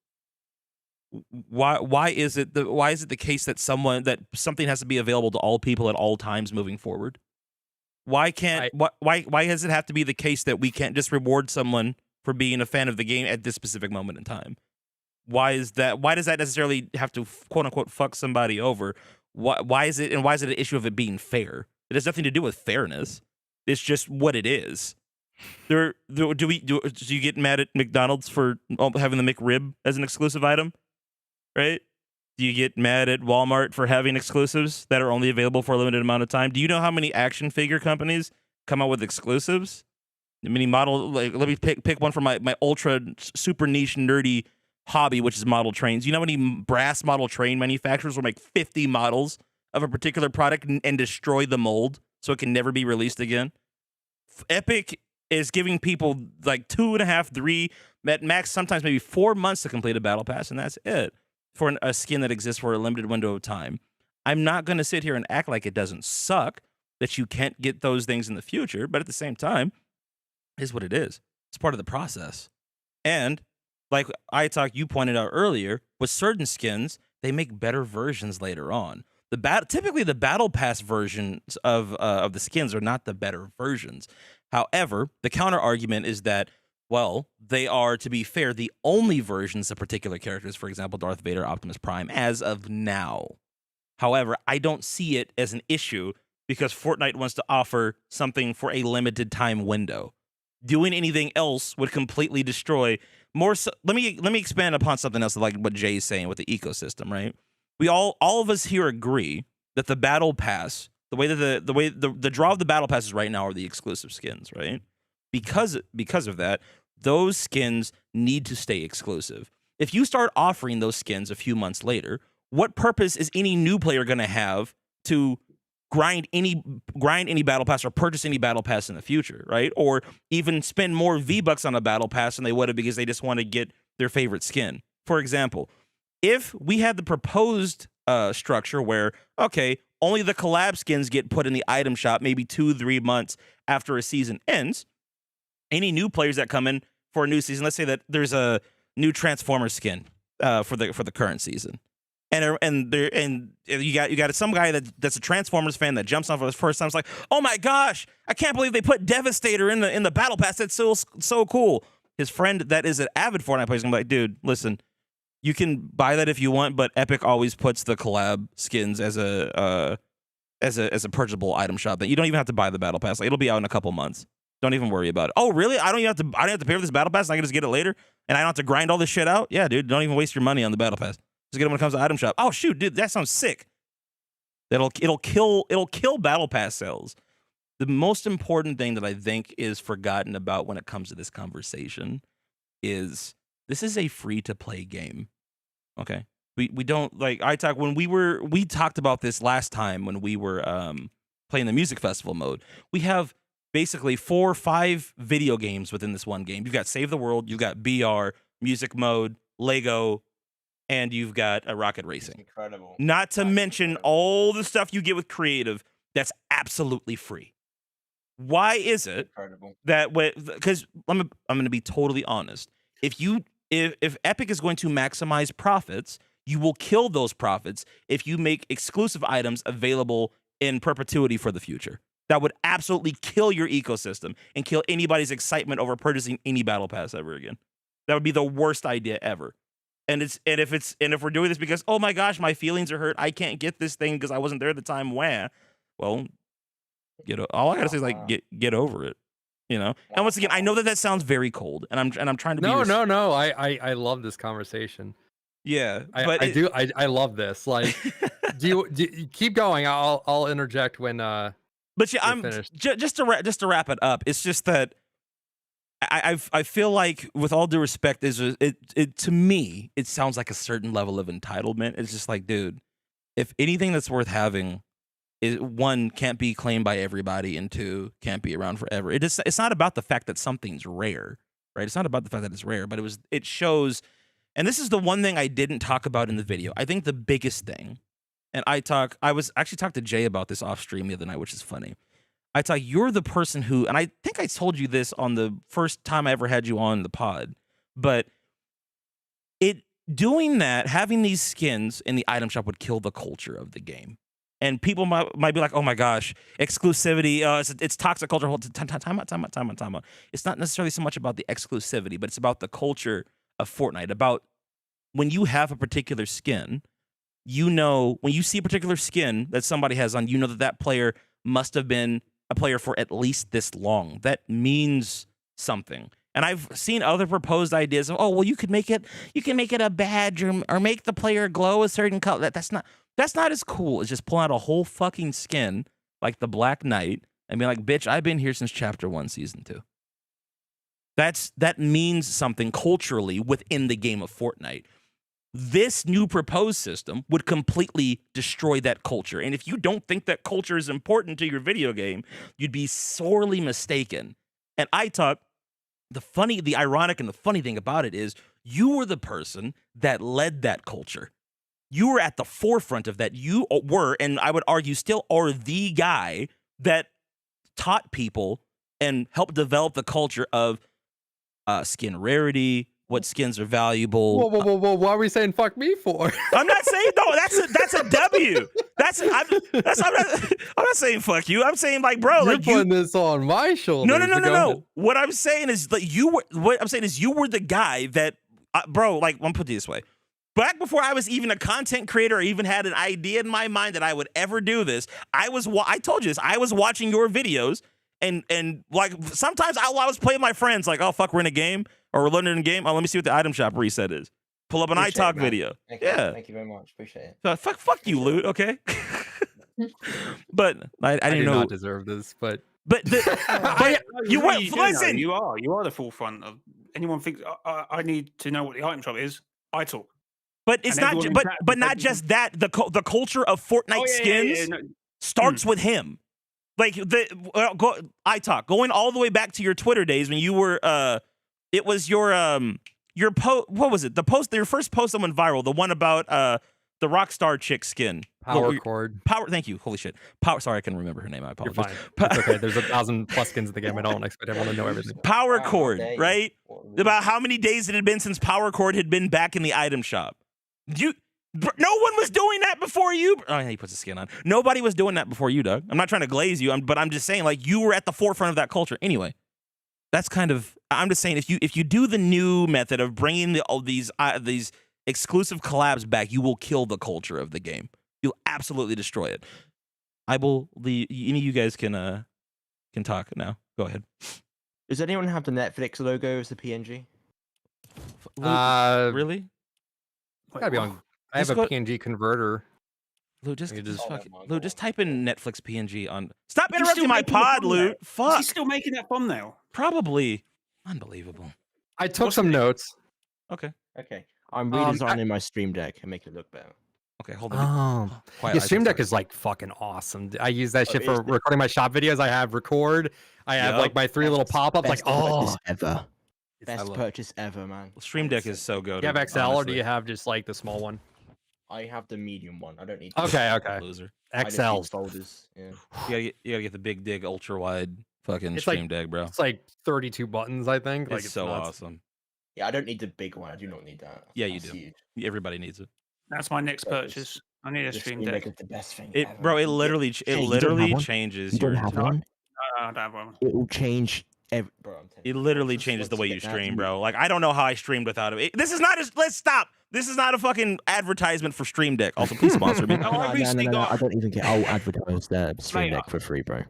Why is it the case that something has to be available to all people at all times moving forward? Why does it have to be the case that we can't just reward someone for being a fan of the game at this specific moment in time? Why is that? Why does that necessarily have to quote unquote fuck somebody over? Why is it an issue of it being fair? It has nothing to do with fairness. It's just what it is. Do you get mad at McDonald's for having the McRib as an exclusive item? Right? Do you get mad at Walmart for having exclusives that are only available for a limited amount of time? Do you know how many action figure companies come out with exclusives? Many model, like, let me pick one from my ultra super niche nerdy hobby, which is model trains. You know how many brass model train manufacturers will make 50 models of a particular product and destroy the mold so it can never be released again? Epic is giving people like 2.5, 3, at max, sometimes maybe 4 months to complete a battle pass, and that's it for a skin that exists for a limited window of time. I'm not going to sit here and act like it doesn't suck that you can't get those things in the future, but at the same time, it is what it is. It's part of the process. And like you pointed out earlier, with certain skins, they make better versions later on. Typically the battle pass versions of the skins are not the better versions. However, the counter argument is that, well, they are, to be fair, the only versions of particular characters, for example, Darth Vader, Optimus Prime, as of now. However, I don't see it as an issue because Fortnite wants to offer something for a limited time window. Doing anything else would completely destroy more. So, let me expand upon something else, like what Jay's saying with the ecosystem, right? We all of us here agree that the battle pass, the way that the draw of the battle passes right now are the exclusive skins, right? Because of that, those skins need to stay exclusive. If you start offering those skins a few months later, what purpose is any new player going to have to grind any battle pass or purchase any battle pass in the future, right? Or even spend more V-Bucks on a battle pass than they would have because they just want to get their favorite skin. For example, if we had the proposed structure where, okay, only the collab skins get put in the item shop maybe 2-3 months after a season ends, any new players that come in for a new season, let's say that there's a new Transformer skin for the current season, and you got some guy that's a Transformers fan that jumps on for the first time. It's like, oh my gosh, I can't believe they put Devastator in the battle pass. That's so cool. His friend that is an avid Fortnite player is gonna be like, dude, listen, you can buy that if you want, but Epic always puts the collab skins as a purchasable item shop that you don't even have to buy the battle pass. Like, it'll be out in a couple months. Don't even worry about it. Oh, really? I don't have to pay for this battle pass. I can just get it later, and I don't have to grind all this shit out. Yeah, dude. Don't even waste your money on the battle pass. Just get it when it comes to item shop. Oh shoot, dude, that sounds sick. It'll kill battle pass sales. The most important thing that I think is forgotten about when it comes to this conversation is this is a free to play game. Okay, we don't like we talked about this last time when we were playing the music festival mode. We have basically 4 or 5 video games within this one game. You've got Save the World, you've got BR, music mode, Lego, and you've got a Rocket Racing. Incredible. Not to That's mention incredible. all the stuff you get with creative that's absolutely free. Why is it Incredible. that because I'm going to be totally honest. If Epic is going to maximize profits, you will kill those profits if you make exclusive items available in perpetuity for the future. That would absolutely kill your ecosystem and kill anybody's excitement over purchasing any battle pass ever again. That would be the worst idea ever. And if we're doing this because, oh my gosh, my feelings are hurt, I can't get this thing because I wasn't there at the time. Well, all I gotta say is like get over it, you know. And once again, I know that sounds very cold, and I'm trying to be no. I love this conversation. Yeah, but I love this. Like, do you keep going? I'll interject when But yeah, I'm finished. Just to wrap it up. It's just that I feel like, with all due respect, it to me it sounds like a certain level of entitlement. It's just like, dude, if anything that's worth having is, 1, can't be claimed by everybody, and 2, can't be around forever. It's not about the fact that something's rare, right? It's not about the fact that it's rare, but it shows. And this is the one thing I didn't talk about in the video. I think the biggest thing. And I was actually talking to Jay about this off stream the other night, which is funny. You're the person who, and I think I told you this on the first time I ever had you on the pod, but doing that, having these skins in the item shop would kill the culture of the game. And people might be like, oh my gosh, exclusivity, it's toxic culture. Time out. It's not necessarily so much about the exclusivity, but it's about the culture of Fortnite, about when you have a particular skin. You know, when you see a particular skin that somebody has on, you know that player must have been a player for at least this long. That means something. And I've seen other proposed ideas of, oh, well, you can make it a badge or make the player glow a certain color. That's not as cool as just pulling out a whole fucking skin like the Black Knight and be like, bitch, I've been here since chapter 1, season 2. That means something culturally within the game of Fortnite. This new proposed system would completely destroy that culture. And if you don't think that culture is important to your video game, you'd be sorely mistaken. And the ironic and the funny thing about it is you were the person that led that culture. You were at the forefront of that. You were, and I would argue still are, the guy that taught people and helped develop the culture of skin rarity, what skins are valuable. Whoa! What are we saying fuck me for? I'm not saying no. That's a W. I'm not saying fuck you. I'm saying, like, bro, You're like, putting this on my shoulders. No. What I'm saying is that you were the guy that, bro. Like, I'm put it this way. back before I was even a content creator or even had an idea in my mind that I would ever do this, I told you this, I was watching your videos and like sometimes I was playing with my friends like, oh fuck, we're in a game or we're learning a game. Oh, let me see what the item shop reset is. Pull up an iTalk video. Thank you. Yeah. Thank you very much. Appreciate it. So, fuck you, Loot, okay? But I I didn't do know. not deserve this, but But you really went. do know. Listen, You are the forefront of anyone thinks I need to know what the item shop is. I talk. but it's And not. everyone in But chat but not said- just that. The culture of Fortnite Oh, skins no. starts with him. Like iTalk, going all the way back to your Twitter days when you were it was your post. What was it? Your first post that went viral. The one about the Rockstar chick skin. power cord. Power. Thank you. Holy shit. Power. Sorry, I couldn't remember her name. I You're apologize. fine. It's okay. There's 1,000+ skins in the game. I don't expect everyone to know everything. Power Wow, cord, dang. right? What About how many days it had been since Power cord had been back in the item shop. No one was doing that before you. Oh, yeah, he puts the skin on. Nobody was doing that before you, Doug. I'm not trying to glaze you, but I'm just saying, like, you were at the forefront of that culture. Anyway, that's kind of. I'm just saying, if you do the new method of bringing all these exclusive collabs back, you will kill the culture of the game. You'll absolutely destroy it. I will. Any of you guys can talk now. Go ahead. Does anyone have the Netflix logo as the PNG? Really? Gotta be on. I have Just a go- PNG converter. Lou, just You just- Lou, just type in Netflix PNG on. Stop You're interrupting still my making the pod, thumbnail. Lou. Is Fuck. he still making that thumbnail? Probably. Unbelievable. I took What's some the name? notes. Okay. Okay. I'm I- redesigning my Stream Deck and make it look better. Okay. Hold on. Oh, Quiet, yeah, Stream iTalk, Deck sorry. is like fucking awesome. I use that Oh, shit it for is. recording my shop videos. I have record. I have Yup. like my 3 little pop-ups. Like, Best purchase oh, ever. I Best love- purchase ever, man. Stream Deck is so good. do you have XL or do you have just like the small one? I have the medium one. I don't need. Okay. Loser. I just need XL. folders. Yeah. You gotta get the big dig ultra wide fucking It's like- Stream Deck, bro. It's like 32 buttons, I think. Like It's so nuts. awesome. Yeah, I don't need the big one. I do not need that. Yeah, you That's do. huge. Everybody needs it. That's my next But it's- purchase. I need a The Stream Stream Deck. Deck is the best thing. It, ever. bro. It You literally, Hey, you don't have one? changes You don't your. have No, one. I don't have one. It will change. Bro, I'm telling It you, literally once changes the way you you get that stream, to- bro. Like I don't know how I streamed without it. This is not. Let's stop. This is not a fucking advertisement for Stream Deck. Also, please sponsor me. No, I recently got. I don't even get. I'll advertise the Stream Mate, Deck for free, bro.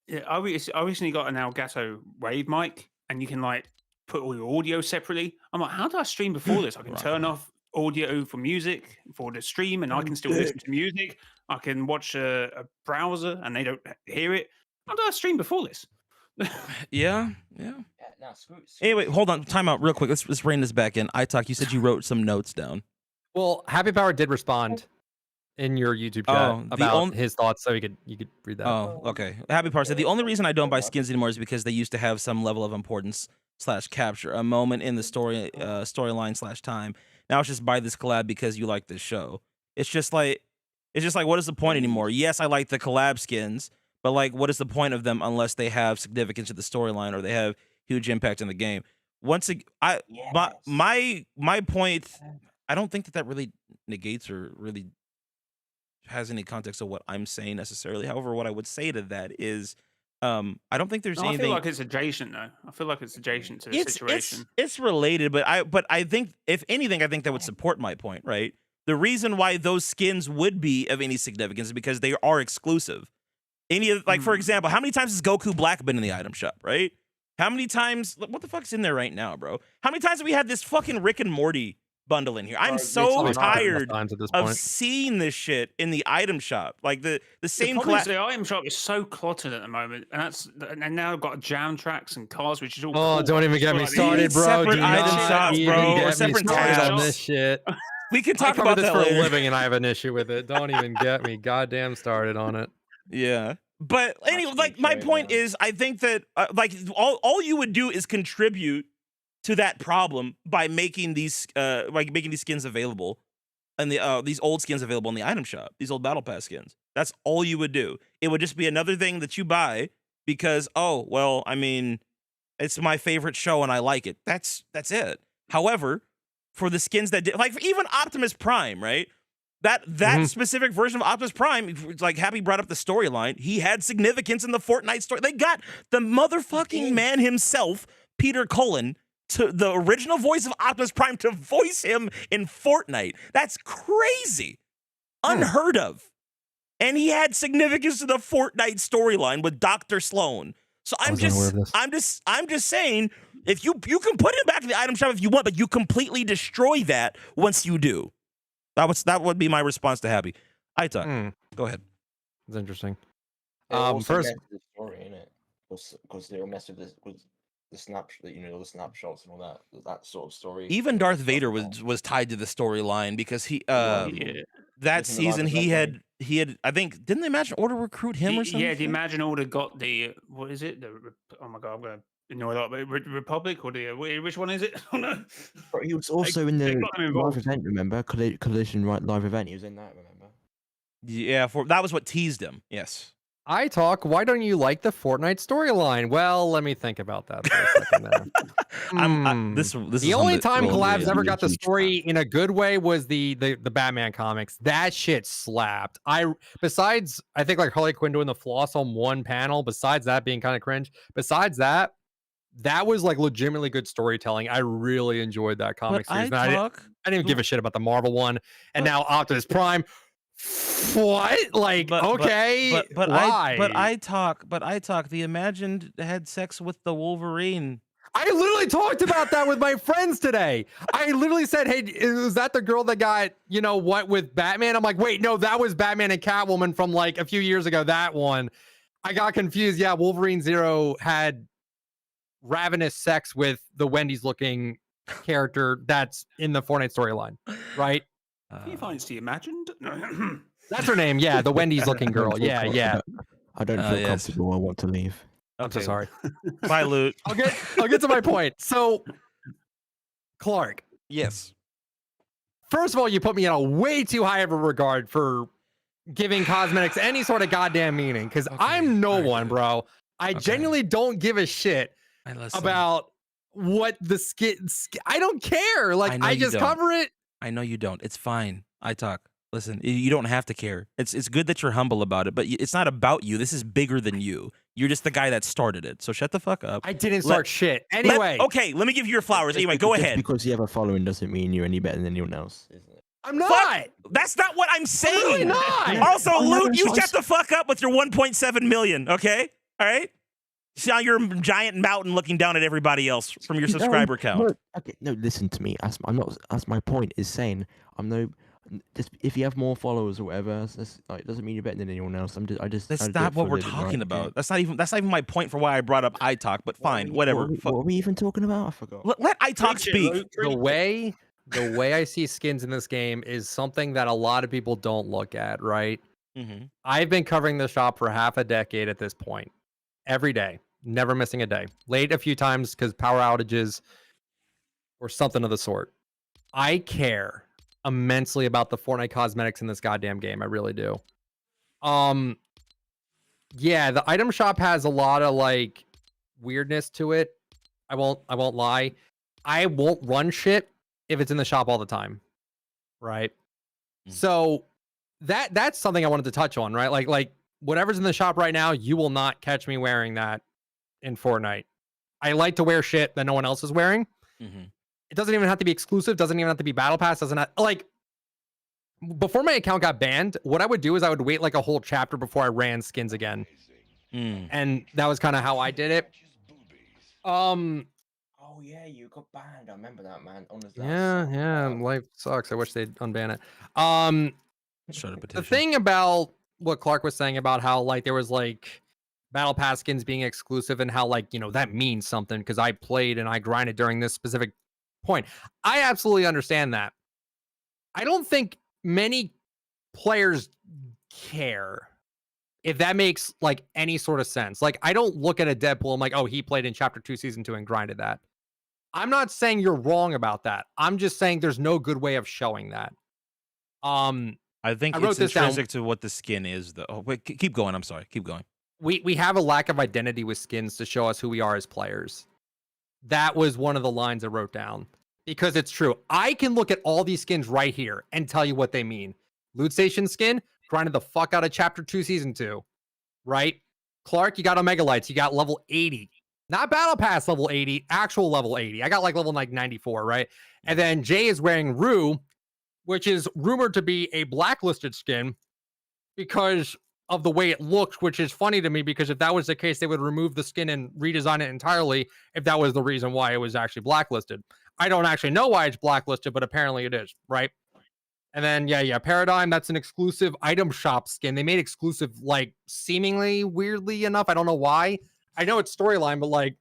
Yeah, I recently got an Elgato Wave mic, and you can like put all your audio separately. I'm like, how do I stream before this? I can Right. turn off audio for music for the stream, and I can still listen to music. I can watch a browser, and they don't hear it. How do I stream before this? Yeah. Yeah, nah, screw. Anyway, hold on. Time out real quick. Let's rein this back in. iTalk, you said you wrote some notes down. Well, Happy Power did respond in your YouTube chat Oh, the about his thoughts, so you could read that. Oh, okay. Happy Part said the only reason I don't buy skins anymore is because they used to have some level of importance / capture, a moment in the storyline / time. Now it's just buy this collab because you like this show. It's just like what is the point anymore? Yes, I like the collab skins, but like what is the point of them unless they have significance to the storyline or they have huge impact in the game? Once again, my point, I don't think that really negates or really has any context of what I'm saying necessarily. However, what I would say to that is, I don't think there's No, I anything. feel like it's adjacent though. I feel like it's adjacent to the situation. It's related, but I think if anything, I think that would support my point, right? The reason why those skins would be of any significance is because they are exclusive. Any of for example, how many times has Goku Black been in the item shop, right? How many times? What the fuck's in there right now, bro? How many times have we had this fucking Rick and Morty bundle in here? I'm so It's tired times at this of point. seeing this shit in the item shop. Like the same The problem is class. the item shop is so cluttered at the moment, and now I've got jam tracks and cars, which is all. Oh, cool. don't even get me Like, started, bro. separate Do item not shops, even bro, or get me separate started tabs. on this shit. We can I talk cover about this that for later. a living, and I have an issue with it. Don't even get me goddamn started on it. Yeah. But anyway, Actually, like my sure, point yeah. is, I think that like all you would do is contribute to that problem by making these skins available and these old skins available in the item shop, these old battle pass skins. That's all you would do. It would just be another thing that you buy because I mean, it's my favorite show and I like it. That's it. However, for the skins that did, like even Optimus Prime, right? That specific version of Optimus Prime, like Happy brought up the storyline, he had significance in the Fortnite story. They got the motherfucking man himself, Peter Cullen, to the original voice of Optimus Prime to voice him in Fortnite. That's crazy. Unheard of. And he had significance to the Fortnite storyline with Dr. Sloan. So I'm just saying, if you can put him back in the item shop if you want, but you completely destroy that once you do. That would be my response to Happy. Go ahead. That's interesting. First, the story in it, because they'll mess with this with the snapshot, the snapshots and all that sort of story. Even Darth Vader was tied to the storyline because he that season he had I think, didn't the Imagine Order recruit him or something? Yeah, the Imagine Order got the, what is it? Oh my god, I'm gonna annoy a lot. Republic or which one is it? Oh no. He was also in the live event. Remember, Collision live event. He was in that. Remember? Yeah, that was what teased him. Yes. Why don't you like the Fortnite storyline? Well, let me think about that for a second there. This the only time Collabs ever got the story in a good way was the Batman comics. That shit slapped. Besides, I think like Harley Quinn doing the floss on one panel, besides that being kind of cringe, besides that was like legitimately good storytelling. I really enjoyed that comic series. I didn't even give a shit about the Marvel one. And now Optimus Prime. What? Like, okay, but why? I talk. The Imagined had sex with the Wolverine. I literally talked about that with my friends today. I literally said, "Hey, is that the girl that got what with Batman?" I'm like, "Wait, no, that was Batman and Catwoman from like a few years ago." That one, I got confused. Yeah, Wolverine Zero had ravenous sex with the Wendy's-looking character that's in the Fortnite storyline, right? Can you find it's the Imagined? That's her name. Yeah, the Wendy's-looking girl. Yeah. I don't feel comfortable. I want to leave. Okay. I'm so sorry. Bye, Loot. I'll get to my point. So, Clark. Yes. First of all, you put me in a way too high of a regard for giving cosmetics any sort of goddamn meaning, because I'm no one, bro. I genuinely don't give a shit about what the skin. I don't care. Like, I just cover it. I know you don't. It's fine. I talk. Listen, you don't have to care. It's good that you're humble about it, but it's not about you. This is bigger than you. You're just the guy that started it. So shut the fuck up. I didn't start shit. Anyway. Let me give you your flowers. Anyway, go ahead. Because you have a following doesn't mean you're any better than anyone else, isn't it? I'm not. Fuck, that's not what I'm saying. I'm really not. Also, Loot, you shut the fuck up with your 1.7 million, okay? All right? See how you're a giant mountain looking down at everybody else from your subscriber count. No, listen to me. That's my point. Is saying just if you have more followers or whatever, it doesn't mean you're better than anyone else. That's not what we're talking about. That's not even my point for why I brought up iTalk. But fine, whatever. What were we even talking about? I forgot. Let iTalk speak. The way I see skins in this game is something that a lot of people don't look at. Right. Mm-hmm. I've been covering the shop for half a decade at this point. Every day. Never missing a day. Late a few times because power outages or something of the sort. I care immensely about the Fortnite cosmetics in this goddamn game. I really do. Yeah, the item shop has a lot of like weirdness to it. I won't lie. I won't run shit if it's in the shop all the time. Right? So that's something I wanted to touch on, right? Like whatever's in the shop right now, you will not catch me wearing that in Fortnite. I like to wear shit that no one else is wearing. Mm-hmm. It doesn't even have to be exclusive. Doesn't even have to be battle pass. Doesn't have, like, before my account got banned, what I would do is I would wait like a whole chapter before I ran skins again. And that was kind of how I did it. Oh yeah, you got banned. I remember that, man. Honestly, yeah. Life sucks. I wish they'd unban it. The thing about what Clark was saying about how like there was like battle pass skins being exclusive and how like that means something because I played and I grinded during this specific point. I absolutely understand that. I don't think many players care if that makes like any sort of sense. Like I don't look at a Deadpool and like, oh, he played in chapter 2 season 2 and grinded that. I'm not saying you're wrong about that. I'm just saying there's no good way of showing that. I think it's intrinsic to what the skin is though. Oh, wait, keep going. I'm sorry. Keep going. We have a lack of identity with skins to show us who we are as players. That was one of the lines I wrote down because it's true. I can look at all these skins right here and tell you what they mean. Loot Station skin, grinded the fuck out of chapter 2 season 2, right? Clark, you got Omega Lights, you got level 80. Not battle pass level 80, actual level 80. I got like level like 94, right? And then Jay is wearing Rue, which is rumored to be a blacklisted skin because of the way it looks, which is funny to me because if that was the case, they would remove the skin and redesign it entirely if that was the reason why it was actually blacklisted. I don't actually know why it's blacklisted, but apparently it is, right? And then, Paradigm, that's an exclusive item shop skin. They made exclusive, like, seemingly weirdly enough. I don't know why. I know it's storyline, but, like,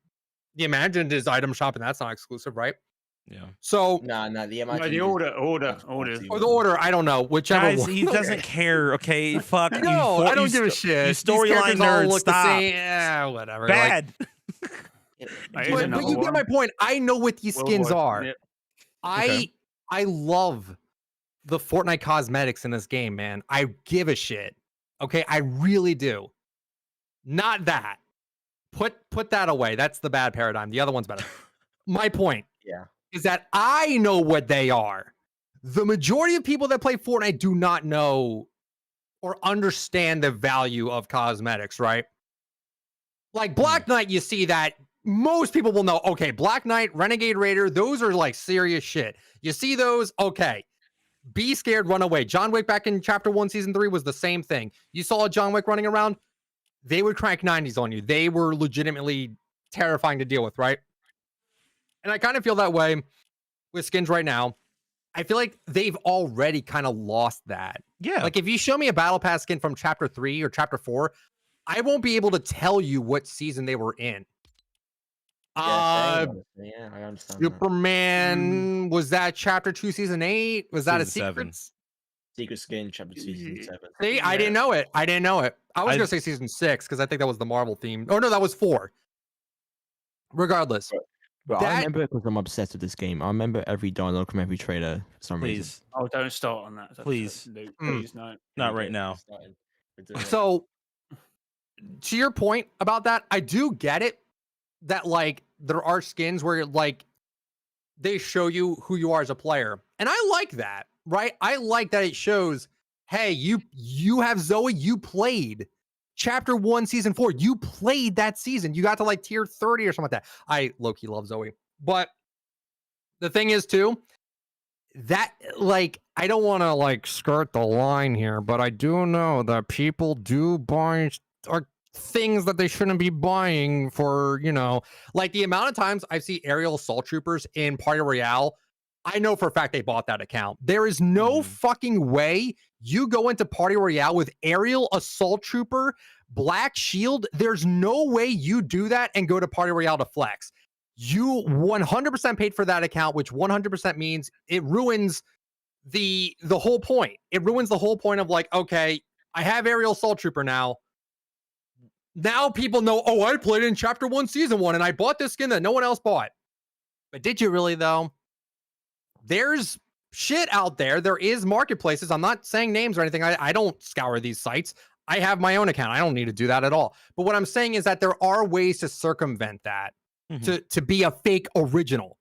the Imagined is item shop, and that's not exclusive, right? Yeah. So, No, the No, Imagined the order. or the order, I don't know. Whichever Guys, one. he doesn't care, okay? Fuck you. No, I don't give a shit. You These storyline characters all nerds, look the stop. same. Yeah, whatever. Like, Bad. but you get my point. I know what these skins are. Yep. I love the Fortnite cosmetics in this game, man. I give a shit. Okay, I really do. Not that. Put that away. That's the bad paradigm. The other one's better. My point is that I know what they are. The majority of people that play Fortnite do not know or understand the value of cosmetics, right? Like Black Knight, you see that most people will know, okay, Black Knight, Renegade Raider, those are like serious shit. You see those, okay. Be scared, run away. John Wick back in chapter 1, season 3 was the same thing. You saw a John Wick running around, they would crank 90s on you. They were legitimately terrifying to deal with, right? And I kind of feel that way with skins right now. I feel like they've already kind of lost that. Yeah. Like if you show me a battle pass skin from chapter 3 or chapter 4, I won't be able to tell you what season they were in. I understand. Superman, was that chapter 2, season 8? Was that a Season 7. Secret skin, chapter 2, season 7. See, I didn't know it. I was going to say season 6 because I think that was the Marvel theme. Oh, no, that was 4. Regardless. But I remember because I'm obsessed with this game. I remember every dialogue from every trailer for some reason. Please. Oh, don't start on that. Please. Luke, please, no. Not right now. So, to your point about that, I do get it that, like, there are skins where, like, they show you who you are as a player. And I like that, right? I like that it shows, hey, you have Zoe, you played chapter 1, season 4. You played that season. You got to like tier 30 or something like that. I low-key love Zoe. But the thing is too, that like, I don't want to like skirt the line here, but I do know that people do buy things that they shouldn't be buying for, you know, like the amount of times I see aerial assault troopers in Party Royale. I know for a fact they bought that account. There is no fucking way you go into Party Royale with aerial assault trooper, black shield. There's no way you do that and go to Party Royale to flex. You 100% paid for that account, which 100% means it ruins the whole point. It ruins the whole point of like, okay, I have aerial assault trooper now. Now people know, oh, I played in chapter 1, season 1, and I bought this skin that no one else bought. But did you really though? There's shit out there. There is marketplaces. I'm not saying names or anything. I don't scour these sites. I have my own account. I don't need to do that at all. But what I'm saying is that there are ways to circumvent that, to be a fake original.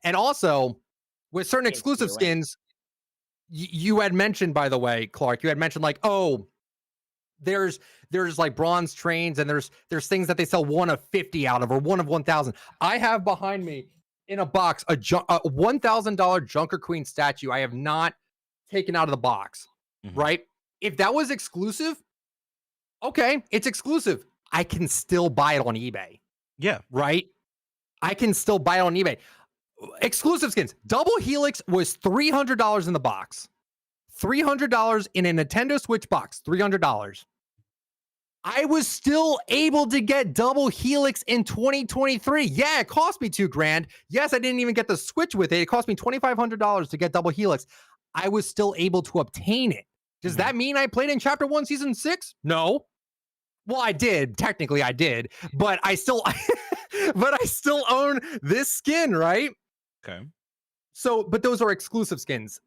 And also, with certain exclusive skins, you had mentioned, by the way, Clark, you had mentioned like, oh, there's like bronze trains and there's things that they sell 1 of 50 out of or 1 of 1,000. I have behind me in a box a $1,000 Junker Queen statue I have not taken out of the box, right? If that was exclusive, okay, it's exclusive. I can still buy it on eBay. Yeah. Right? I can still buy it on eBay. Exclusive skins. Double Helix was $300 in the box. $300 in a Nintendo Switch box. $300. I was still able to get Double Helix in 2023. Yeah, it cost me $2,000. Yes, I didn't even get the Switch with it. It cost me $2,500 to get Double Helix. I was still able to obtain it. Does that mean I played in chapter 1, season 6? No. Well, I did. Technically, I did. But I still, but I still own this skin, right? Okay. So, but those are exclusive skins.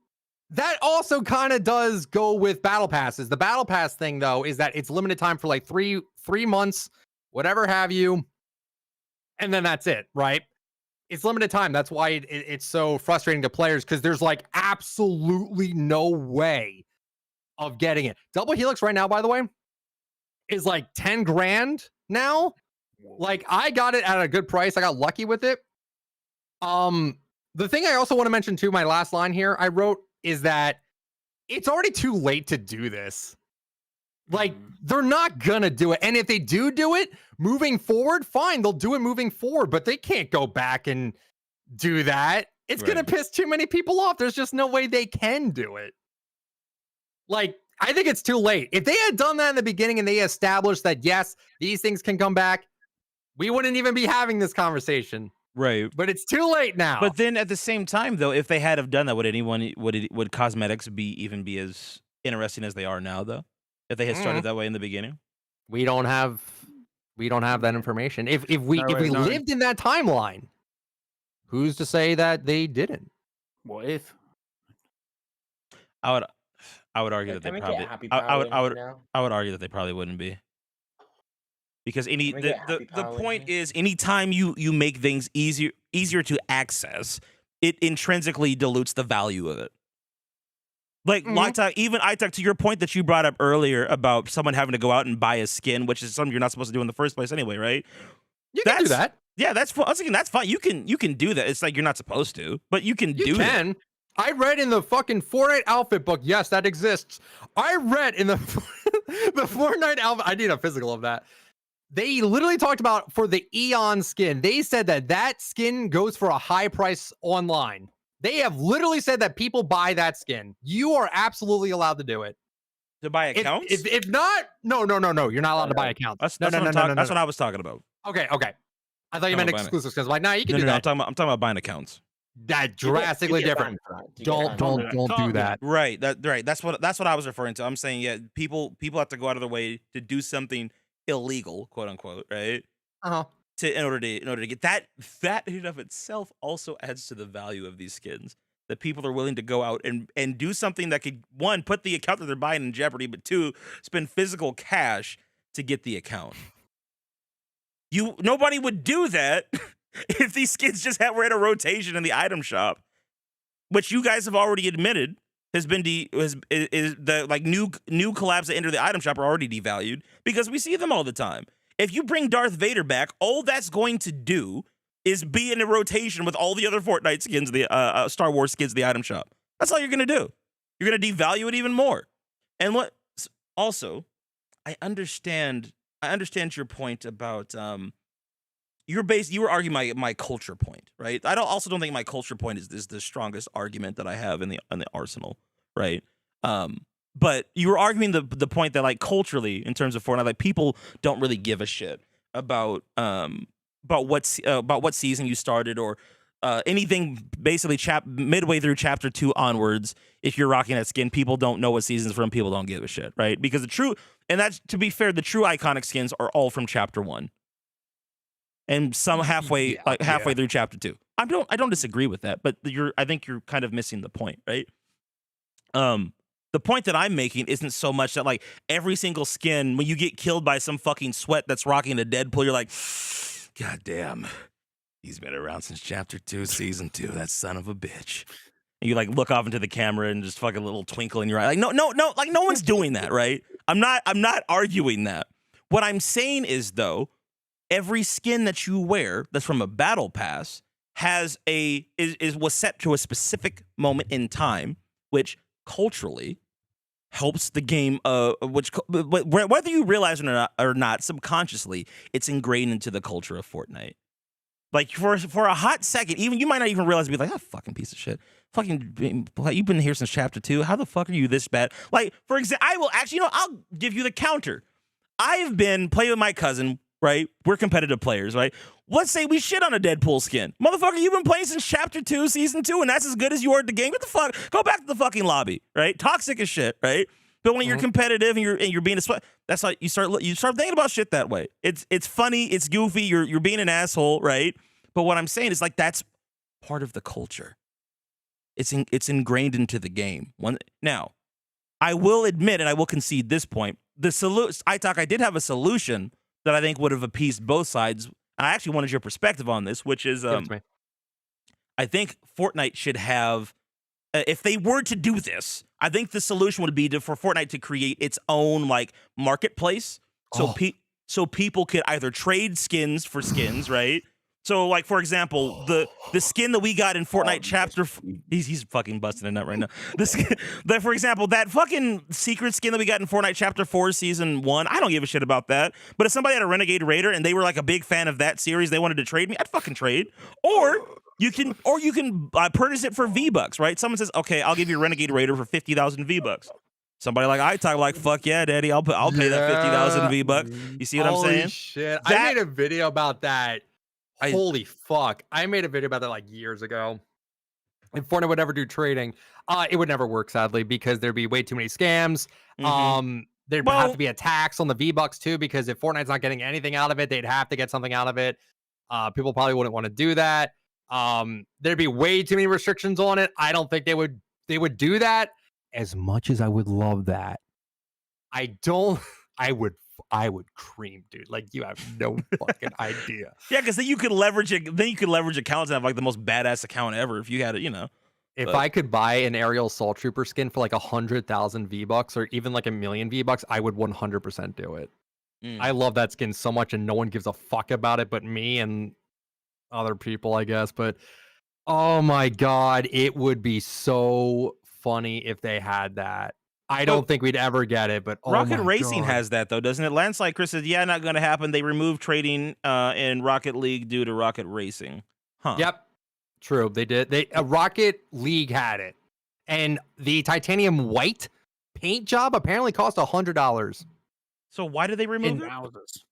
That also kind of does go with battle passes. The battle pass thing, though, is that it's limited time for like three months, whatever have you, and then that's it, right? It's limited time. That's why it's so frustrating to players, because there's like absolutely no way of getting it. Double Helix right now, by the way, is like $10,000 now, Like, I got it at a good price. I got lucky with it. The thing I also want to mention too, my last line here I wrote is that it's already too late to do this. Like, they're not gonna do it. And if they do it moving forward, fine, they'll do it moving forward, but they can't go back and do that. It's gonna piss too many people off. There's just no way they can do it. Like, I think it's too late. If they had done that in the beginning and they established that, yes, these things can come back, we wouldn't even be having this conversation. Right. But it's too late now. But then at the same time, though, if they had have done that, would cosmetics even be as interesting as they are now, though? If they had started that way in the beginning? We don't have that information. If we No. lived in that timeline, who's to say that they didn't? What if? I would argue that they Can we probably get Happy Power now? I would argue that they probably wouldn't be. Because Can we get Happy the Power in point here? is anytime you make things easier to access, it intrinsically dilutes the value of it. Like Itek, to your point that you brought up earlier about someone having to go out and buy a skin, which is something you're not supposed to do in the first place anyway, right? You can do that. Yeah, that's fine. I was thinking that's fine. You can do that. It's like you're not supposed to, but you can do that. I read in the fucking Fortnite outfit book. Yes, that exists. I read in the the Fortnite outfit. I need a physical of that. They literally talked about for the Eon skin. They said that skin goes for a high price online. They have literally said that people buy that skin. You are absolutely allowed to do it. To buy accounts? If not, no. You're not allowed to buy accounts. That's no. That's what I was talking about. Okay. I thought you meant exclusive skins. Like, nah, you can do No, that. I'm talking about buying accounts. That drastically different. Don't do that. Right. That's what I was referring to. I'm saying, yeah, people have to go out of their way to do something illegal, quote unquote, right? In order to get that in and of itself also adds to the value of these skins. That people are willing to go out and do something that could, one, put the account that they're buying in jeopardy, but two, spend physical cash to get the account. Nobody would do that if these skins just were in a rotation in the item shop, which you guys have already admitted has been new collabs that enter the item shop are already devalued because we see them all the time. If you bring Darth Vader back, all that's going to do is be in a rotation with all the other Fortnite skins, the Star Wars skins, the item shop. That's all you're gonna do. You're gonna devalue it even more. And also, I understand your point about you were arguing my culture point, right? I also don't think my culture point is the strongest argument that I have in the arsenal, right? But you were arguing the point that, like, culturally, in terms of Fortnite, like, people don't really give a shit about what season you started or anything basically midway through chapter 2 onwards. If you're rocking that skin, people don't know what season's from. People don't give a shit, right? Because that's, to be fair, the true iconic skins are all from chapter 1. And some halfway through chapter 2. I don't disagree with that, but I think you're kind of missing the point, right? The point that I'm making isn't so much that, like, every single skin, when you get killed by some fucking sweat that's rocking a Deadpool, you're like, God damn, he's been around since chapter 2, season 2, that son of a bitch. And you, like, look off into the camera and just fucking little twinkle in your eye. Like, no, like, no one's doing that, right? I'm not arguing that. What I'm saying is, though, every skin that you wear that's from a battle pass was set to a specific moment in time, which culturally helps the game. Whether you realize it or not, subconsciously, it's ingrained into the culture of Fortnite. Like, for a hot second, even you might not even realize, be like, fucking piece of shit. Fucking, you've been here since chapter 2. How the fuck are you this bad? Like, for example, I'll give you the counter. I've been playing with my cousin, right? We're competitive players, right? Let's say we shit on a Deadpool skin. Motherfucker, you've been playing since chapter 2, season 2, and that's as good as you are at the game. What the fuck? Go back to the fucking lobby, right? Toxic as shit, right? But when you're competitive and you're being a sweat, that's how you start thinking about shit that way. It's funny, it's goofy, you're being an asshole, right? But what I'm saying is, like, that's part of the culture. It's ingrained into the game. Now, I will admit, and I will concede this point, I did have a solution that I think would have appeased both sides. And I actually wanted your perspective on this, which is, I think Fortnite should have, if they were to do this, I think the solution would be for Fortnite to create its own, like, marketplace. So so people could either trade skins for skins, right? So, like, for example, the skin that we got in Fortnite Chapter... He's fucking busting a nut right now. For example, that fucking secret skin that we got in Fortnite Chapter 4 Season 1, I don't give a shit about that. But if somebody had a Renegade Raider and they were, like, a big fan of that series, they wanted to trade me, I'd fucking trade. Or you can purchase it for V-Bucks, right? Someone says, okay, I'll give you a Renegade Raider for 50,000 V-Bucks. Somebody like I talk like, fuck yeah, daddy, I'll pay that 50,000 V-Bucks. You see what I'm saying? Holy shit. I made a video about that. Holy fuck. I made a video about that like years ago. If Fortnite would ever do trading, it would never work, sadly, because there'd be way too many scams. There'd have to be a tax on the V-Bucks too, because if Fortnite's not getting anything out of it, they'd have to get something out of it. People probably wouldn't want to do that. There'd be way too many restrictions on it. I don't think they would do that. As much as I would love that, I would cream, dude. Like, you have no fucking idea. Yeah, because then you could leverage it. Then you could leverage accounts and have like the most badass account ever if you had it. You know, if I could buy an Aerial Assault Trooper skin for like 100,000 V-Bucks or even like 1,000,000 V-Bucks, I would 100% do it. I love that skin so much, and no one gives a fuck about it but me and other people, I guess. But oh my god, it would be so funny if they had that. I don't think we'd ever get it, but Rocket Racing has that though, doesn't it? Landslide Chris says, yeah, not going to happen. They removed trading in Rocket League due to Rocket Racing. Huh. Yep. True. They did. Rocket League had it. And the titanium white paint job apparently cost $100. So why did they remove it?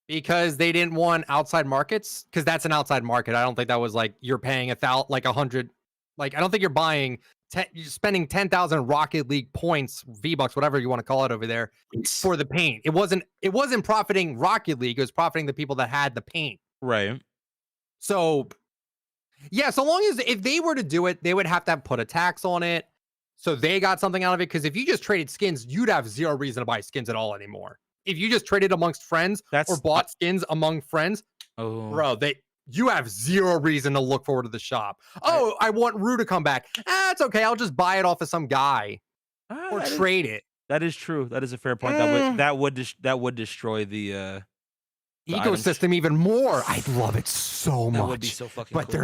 Because they didn't want outside markets, because that's an outside market. I don't think that was like you're paying $100. Like, I don't think you're spending 10,000 Rocket League points, V-Bucks, whatever you want to call it over there, for the paint. It wasn't profiting Rocket League. It was profiting the people that had the paint. Right. So, yeah, so long as if they were to do it, they would have to put a tax on it. So they got something out of it. Because if you just traded skins, you'd have zero reason to buy skins at all anymore. If you just traded amongst friends or bought skins among friends, bro, you have zero reason to look forward to the shop. Oh, I want Rue to come back. It's okay. I'll just buy it off of some guy or trade it. That is true. That is a fair point. That would destroy the ecosystem even more. I'd love it so much. That would be so fucking but cool.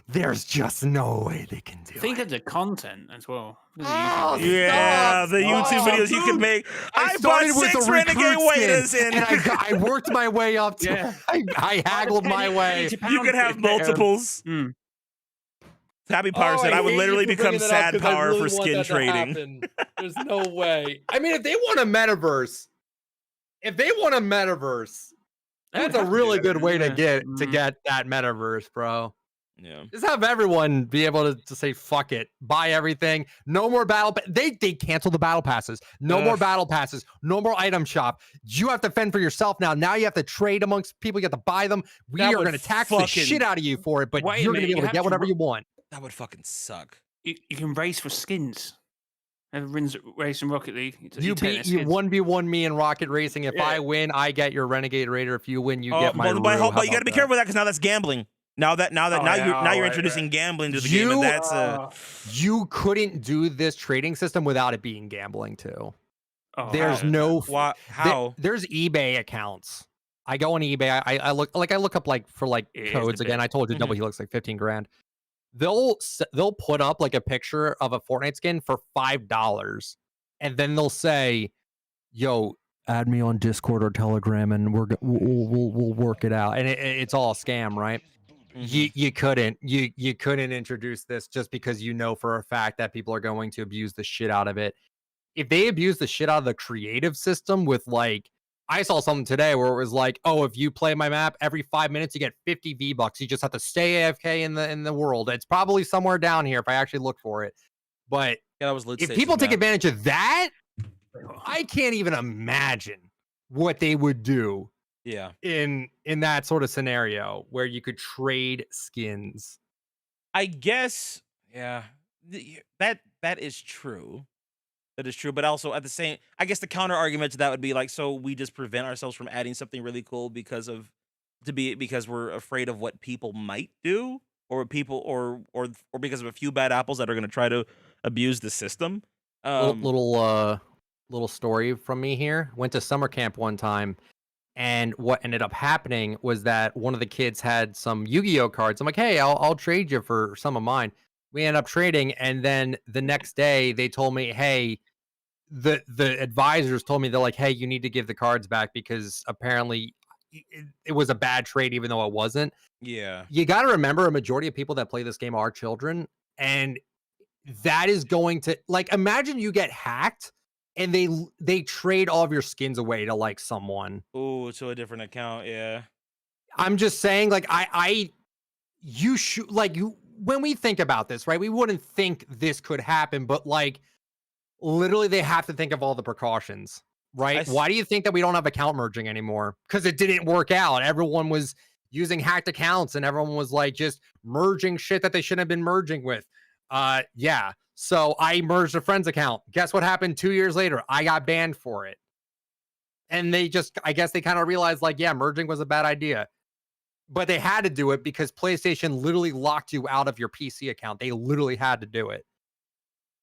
There's just no way they can do it. Think of the content as well. Yeah, the YouTube videos you can make. I bought 6 Renegade Waiters and I worked my way up to I haggled my way. You could have multiples. Happy Power said, I would literally become Sad Power for skin trading. There's no way. I mean, if they want a metaverse, that's a really good way to get that metaverse, bro. Yeah. Just have everyone be able to say, fuck it, buy everything. No more they canceled the battle passes. No more battle passes. No more item shop. You have to fend for yourself now. Now you have to trade amongst people. You have to buy them. We are going to tax the shit out of you for it, but you're going to be able to get whatever you want. That would fucking suck. You can race for skins. Race in Rocket League. You 1v1 me in Rocket Racing. If I win, I get your Renegade Raider. If you win, you get my. But you got to be careful with that, because now that's gambling. Now you're introducing gambling to the game, and that's you couldn't do this trading system without it being gambling too. There's there's eBay accounts. I go on eBay. I look up for codes again. I told you Double Helix like 15 grand. They'll put up like a picture of a Fortnite skin for $5, and then they'll say, "Yo, add me on Discord or Telegram, and we'll work it out." And it's all a scam, right? You couldn't introduce this just because you know for a fact that people are going to abuse the shit out of it. If they abuse the shit out of the creative system with I saw something today where it was like, oh, if you play my map every 5 minutes, you get 50 V-Bucks. You just have to stay AFK in the world. It's probably somewhere down here if I actually look for it. But that was if people take advantage of that, I can't even imagine what they would do. Yeah. In that sort of scenario where you could trade skins. I guess, yeah. That is true. That is true, but also at the same, I guess the counter argument to that would be so we just prevent ourselves from adding something really cool because we're afraid of what people might do, or because of a few bad apples that are going to try to abuse the system. Little story from me here. Went to summer camp one time, And what ended up happening was that one of the kids had some Yu-Gi-Oh cards. I'm like, hey, I'll trade you for some of mine. We ended up trading, and then the next day they told me, hey, the advisors told me, they're like, hey, you need to give the cards back because apparently it was a bad trade, even though it wasn't. Yeah. You got to remember, a majority of people that play this game are children, and that is going to, like, imagine you get hacked and they trade all of your skins away to like someone. Ooh, to a different account. Yeah. I'm just saying, like, you should, like, you, when we think about this, right? We wouldn't think this could happen, but like, literally, they have to think of all the precautions, right? Why do you think that we don't have account merging anymore? Because it didn't work out. Everyone was using hacked accounts, and everyone was like just merging shit that they shouldn't have been merging with. Yeah. So I merged a friend's account. Guess what happened 2 years later? I got banned for it. And they just, I guess they kind of realized, like, yeah, merging was a bad idea. But they had to do it because PlayStation literally locked you out of your PC account. They literally had to do it.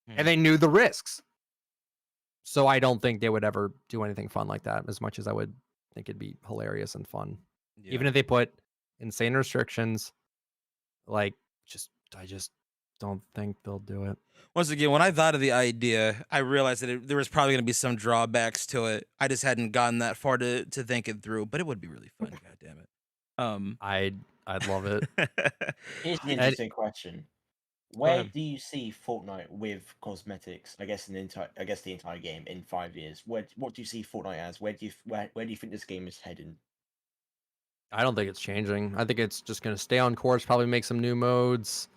And they knew the risks. So I don't think they would ever do anything fun like that, as much as I would think it'd be hilarious and fun. Yeah. Even if they put insane restrictions, like, I just don't think they'll do it. Once again, when I thought of the idea, I realized that there was probably going to be some drawbacks to it. I just hadn't gotten that far to think it through, but it would be really fun. God damn it. I'd love it. Here's an interesting question. Where do you see Fortnite with cosmetics? I guess the entire game in 5 years. What do you see Fortnite as? Where do you think this game is heading? I don't think it's changing. I think it's just going to stay on course, probably make some new modes.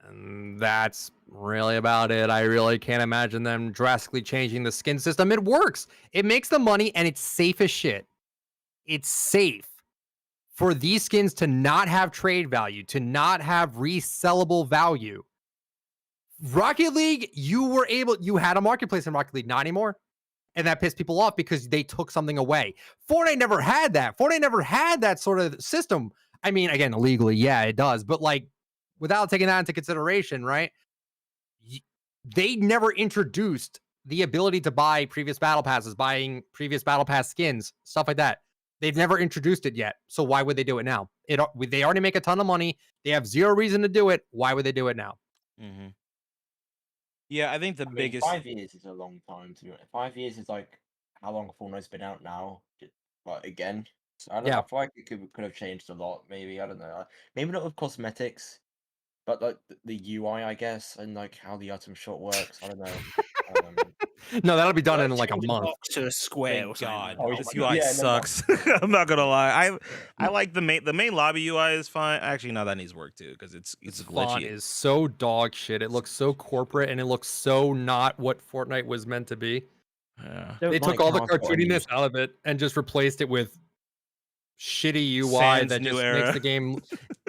And that's really about it. I really can't imagine them drastically changing the skin system. It works. It makes the money, and it's safe as shit. It's safe for these skins to not have trade value, to not have resellable value. Rocket League, you had a marketplace in Rocket League, not anymore. And that pissed people off because they took something away. Fortnite never had that. Fortnite never had that sort of system. I mean, again, illegally, yeah, it does. But like, without taking that into consideration, right? They never introduced the ability to buy previous battle passes, buying previous battle pass skins, stuff like that. They've never introduced it yet. So why would they do it now? They already make a ton of money. They have zero reason to do it. Why would they do it now? Mm-hmm. Yeah, I think the biggest 5 years is a long time to do it. 5 years is like how long Fortnite's been out now. But again, so I don't know. I feel like it could have changed a lot. Maybe, I don't know. Maybe not with cosmetics, but like the UI, I guess, and like how the item shot works. I don't know. No, that'll be done in like a month. Box to a square or Thank something. God. Like This that. UI Yeah, no, sucks. I'm not gonna lie. I like the main lobby UI is fine. Actually, no, that needs work too because it's Font glitchy. is so dog shit. It looks so corporate, and it looks so not what Fortnite was meant to be. Yeah. They took all the cartooniness out of it and just replaced it with shitty UI Sans that new just era. makes the game.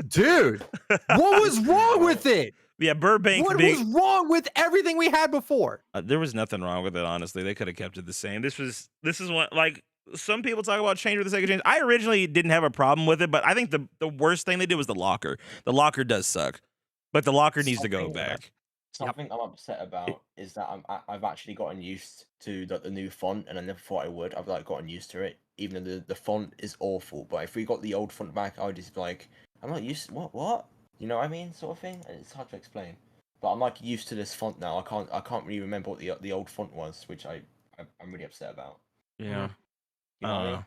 Dude, what was wrong with it? Yeah, Burbank. What was wrong with everything we had before? There was nothing wrong with it, honestly. They could have kept it the same. This is what, like, some people talk about change for the sake of change. I originally didn't have a problem with it, but I think the worst thing they did was the locker. The locker does suck, but the locker needs to go back. Something I'm upset about is that I've actually gotten used to the new font, and I never thought I would. I've like gotten used to it, even though the font is awful. But if we got the old font back, I would just be like, I'm not used to what? You know what I mean, sort of thing. And it's hard to explain. But I'm like used to this font now. I can't really remember what the old font was, which I'm really upset about. Yeah. You know what I mean?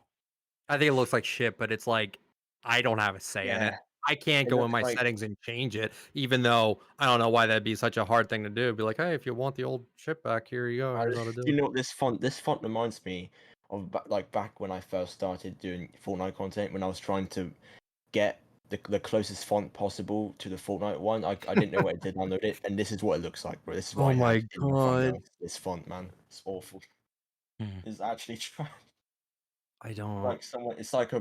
I think it looks like shit, but it's like I don't have a say in it. I can't go in my settings and change it, even though I don't know why that'd be such a hard thing to do. Be like, hey, if you want the old shit back, here you go. Here's how to do it. You know what this font reminds me of, like back when I first started doing Fortnite content, when I was trying to get the closest font possible to the Fortnite one. I didn't know where to download it, and this is what it looks like, bro. This is what Oh my god, this font, man, it's awful. It's actually trash. I don't Like someone, it's like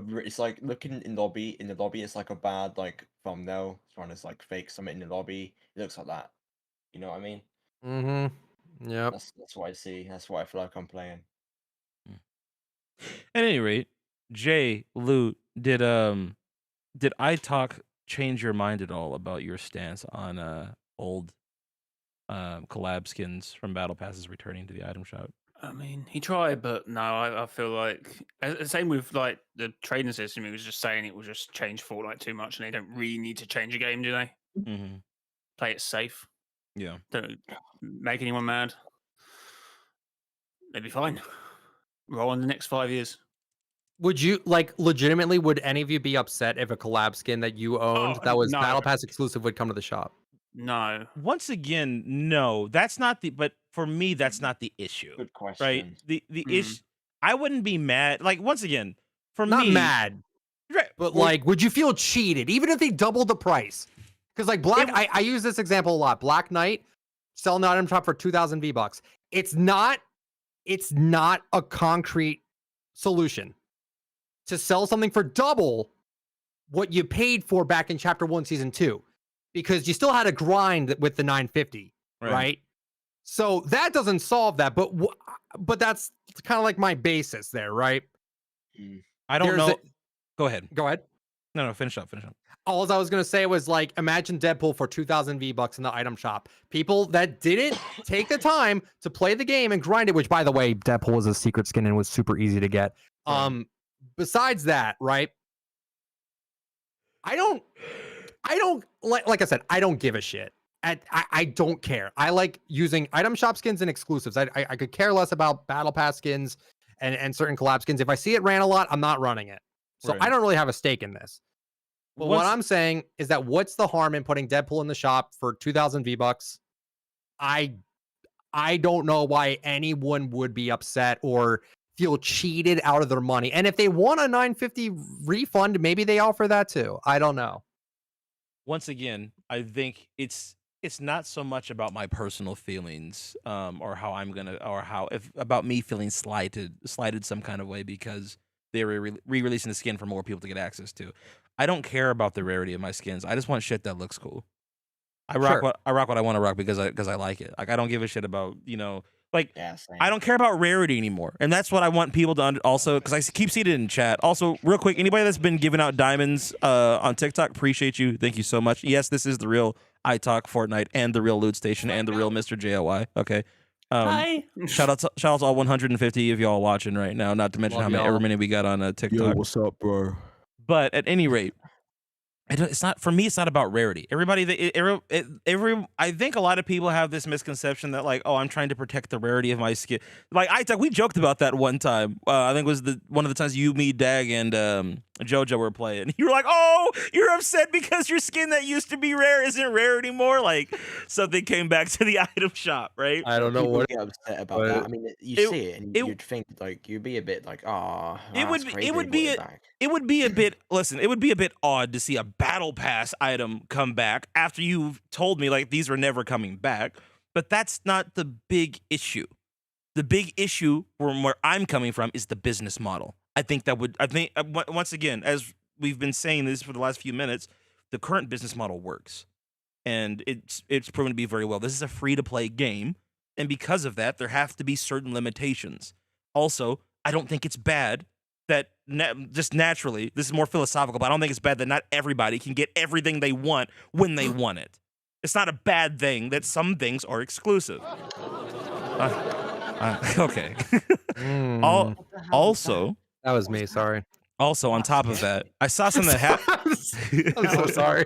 looking in the lobby. It's like a bad like thumbnail trying to like fake something in the lobby. It looks like that. You know what I mean? Mm-hmm. Yep. That's what I see. That's what I feel like I'm playing. At any rate, Jay, Loot, did I talk change your mind at all about your stance on old collab skins from battle passes returning to the item shop? I mean, he tried, but no, I feel like same with like the trading system. He was just saying it will just change Fortnite too much, and they don't really need to change a game, do they? Mm-hmm. Play it safe. Yeah. Don't make anyone mad. They'd be fine. Roll in the next 5 years. Would you like legitimately? Would any of you be upset if a collab skin that you owned that was no. Battle Pass exclusive would come to the shop? No. Once again, no. That's not the. But for me, that's not the issue. Good question. Right. The issue. I wouldn't be mad. Like once again, for Not me, mad, right, but well, like, would you feel cheated even if they doubled the price? Because like I use this example a lot. Black Knight selling the item shop for 2,000 V-Bucks. It's not a concrete solution to sell something for double what you paid for back in Chapter 1, Season 2, because you still had to grind with the 950, right? So that doesn't solve that, but that's kind of like my basis there, right? I don't know. Go ahead. Go ahead. No, finish up. All I was going to say was like, imagine Deadpool for 2,000 V-Bucks in the item shop. People that didn't take the time to play the game and grind it, which by the way, Deadpool was a secret skin and was super easy to get. Besides that, right? I don't like I said, I don't give a shit. I don't care. I like using item shop skins and exclusives. I could care less about battle pass skins and certain collab skins. If I see it ran a lot, I'm not running it. So I don't really have a stake in this. But what I'm saying is that what's the harm in putting Deadpool in the shop for 2,000 V-Bucks? I don't know why anyone would be upset or feel cheated out of their money. And if they want a 950 refund, maybe they offer that too. I don't know. Once again, I think it's not so much about my personal feelings, or how I'm gonna, or how if about me feeling slighted some kind of way because they were re-releasing the skin for more people to get access to. I don't care about the rarity of my skins. I just want shit that looks cool. I rock what I want to rock because I like it. Like I don't give a shit about, like I don't care about rarity anymore. And that's what I want people to also, because I keep seeing it in chat. Also, real quick, anybody that's been giving out diamonds on TikTok, appreciate you. Thank you so much. Yes, this is the real I Talk Fortnite and the real Loot Station and the real Mr. JLY. Okay. Hi. Shout out to all 150 of y'all watching right now. Not to mention how many we got on TikTok. Yo, what's up, bro? But at any rate, it's not for me. It's not about rarity. I think a lot of people have this misconception that like, oh, I'm trying to protect the rarity of my skin. Like we joked about that one time. I think it was one of the times you, me, Dag, and JoJo were playing. You were like, oh, you're upset because your skin that used to be rare isn't rare anymore. Like something came back to the item shop, right? I don't know People what get upset about that. I mean, you see it and you'd think like you'd be a bit like, oh, it would be a bit. Listen, it would be a bit odd to see a battle pass item come back after you've told me like these were never coming back. But that's not the big issue. The big issue from where I'm coming from is the business model. I think once again, as we've been saying this for the last few minutes, the current business model works, and it's proven to be very well. This is a free to play game, and because of that, there have to be certain limitations. Also, I don't think it's bad that just naturally, this is more philosophical, but I don't think it's bad that not everybody can get everything they want when they want it. It's not a bad thing that some things are exclusive. Okay. Also, that was me. Sorry. Also, on top of that, I saw something that happened. I'm so sorry.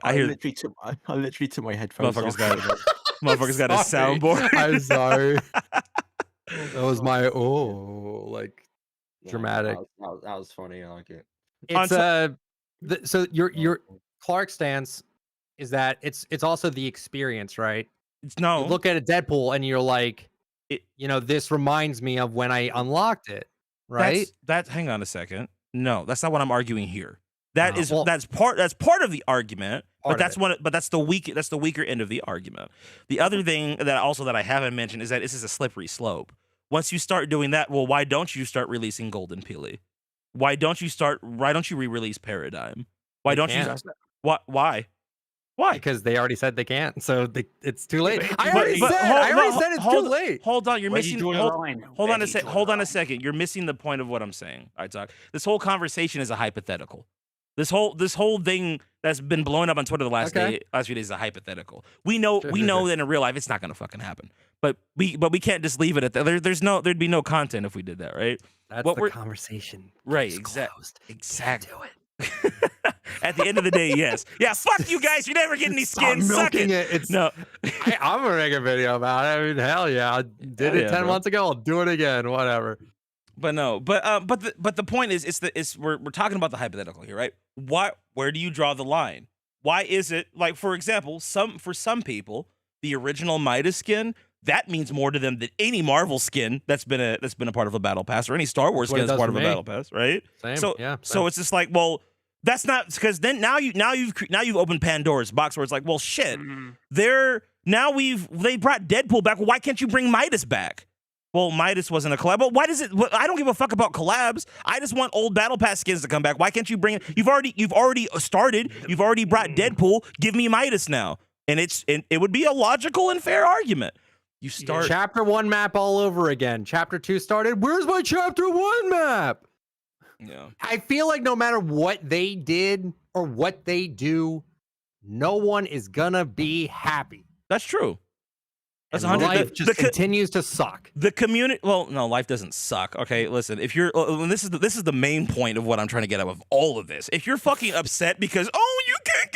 I literally took my headphones off. Motherfucker's got a soundboard. I'm sorry. That was my dramatic. That was funny. I like it. It's so your Clark stance is that it's also the experience, right? No. You look at a Deadpool and you're like, this reminds me of when I unlocked it, right? Hang on a second. No, that's not what I'm arguing here. That's part of the argument, but that's the weaker end of the argument. The other thing that I haven't mentioned is that this is a slippery slope. Once you start doing that, well, why don't you start releasing Golden Peely? Why don't you re-release Paradigm? Why don't you? Why? Why? Because they already said they can't, so it's too late. I already said it's too late. Hold on, you're missing. Hold on a second. You're missing the point of what I'm saying. I talk. This whole conversation is a hypothetical. This whole thing that's been blowing up on Twitter the last few days is a hypothetical. We know that in real life it's not gonna fucking happen. But we can't just leave it at that. There'd be no content if we did that, right? That's What the we're- conversation. Right, Case exact- closed. exactly. Can't do it. At the end of the day, yes. Yeah, fuck you guys. You're never getting any Stop skins. Suck milking it. It's No. I'm gonna make a video about it. I mean, hell yeah, I did Hell it yeah, 10 bro. months ago. I'll do it again. Whatever. But no, but the point is we're talking about the hypothetical here, right? Where do you draw the line? Why is it like, for example, for some people, the original Midas skin, that means more to them than any Marvel skin that's been a part of a battle pass, or any Star Wars What it skin that's does part for of a me. battle pass, right? Same. So yeah. so it's just like, well, that's not, because then now you've opened Pandora's box where it's like, well, shit, they brought Deadpool back. Well, why can't you bring Midas back? Well, Midas wasn't a collab. But why does it? I don't give a fuck about collabs. I just want old Battle Pass skins to come back. Why can't you bring it? You've already started. You've already brought Deadpool. Give me Midas now, and it would be a logical and fair argument. You start Chapter 1 map all over again. Chapter 2 started. Where's my Chapter 1 map? Yeah. I feel like no matter what they did or what they do, no one is gonna be happy. That's true. That's And 100. life just continues to suck. The community. Well, no, life doesn't suck. Okay, listen. If you're, this is the main point of what I'm trying to get out of all of this. If you're fucking upset because you can't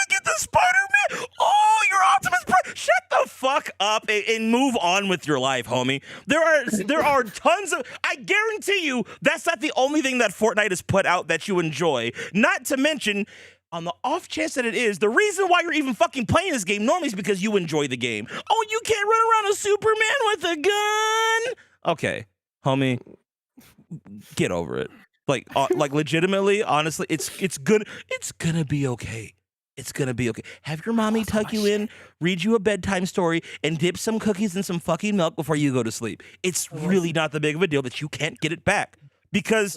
get the Spider-Man. Oh, you're Optimus Prime. Shut the fuck up and move on with your life, homie. There are tons of. I guarantee you that's not the only thing that Fortnite has put out that you enjoy. Not to mention, on the off chance that it is, the reason why you're even fucking playing this game normally is because you enjoy the game. Oh, you can't run around a Superman with a gun? Okay, homie, get over it. Like legitimately, honestly, it's good. It's gonna be okay. It's gonna be okay. Have your mommy tuck you in, read you a bedtime story, and dip some cookies in some fucking milk before you go to sleep. It's really not that big of a deal that you can't get it back. Because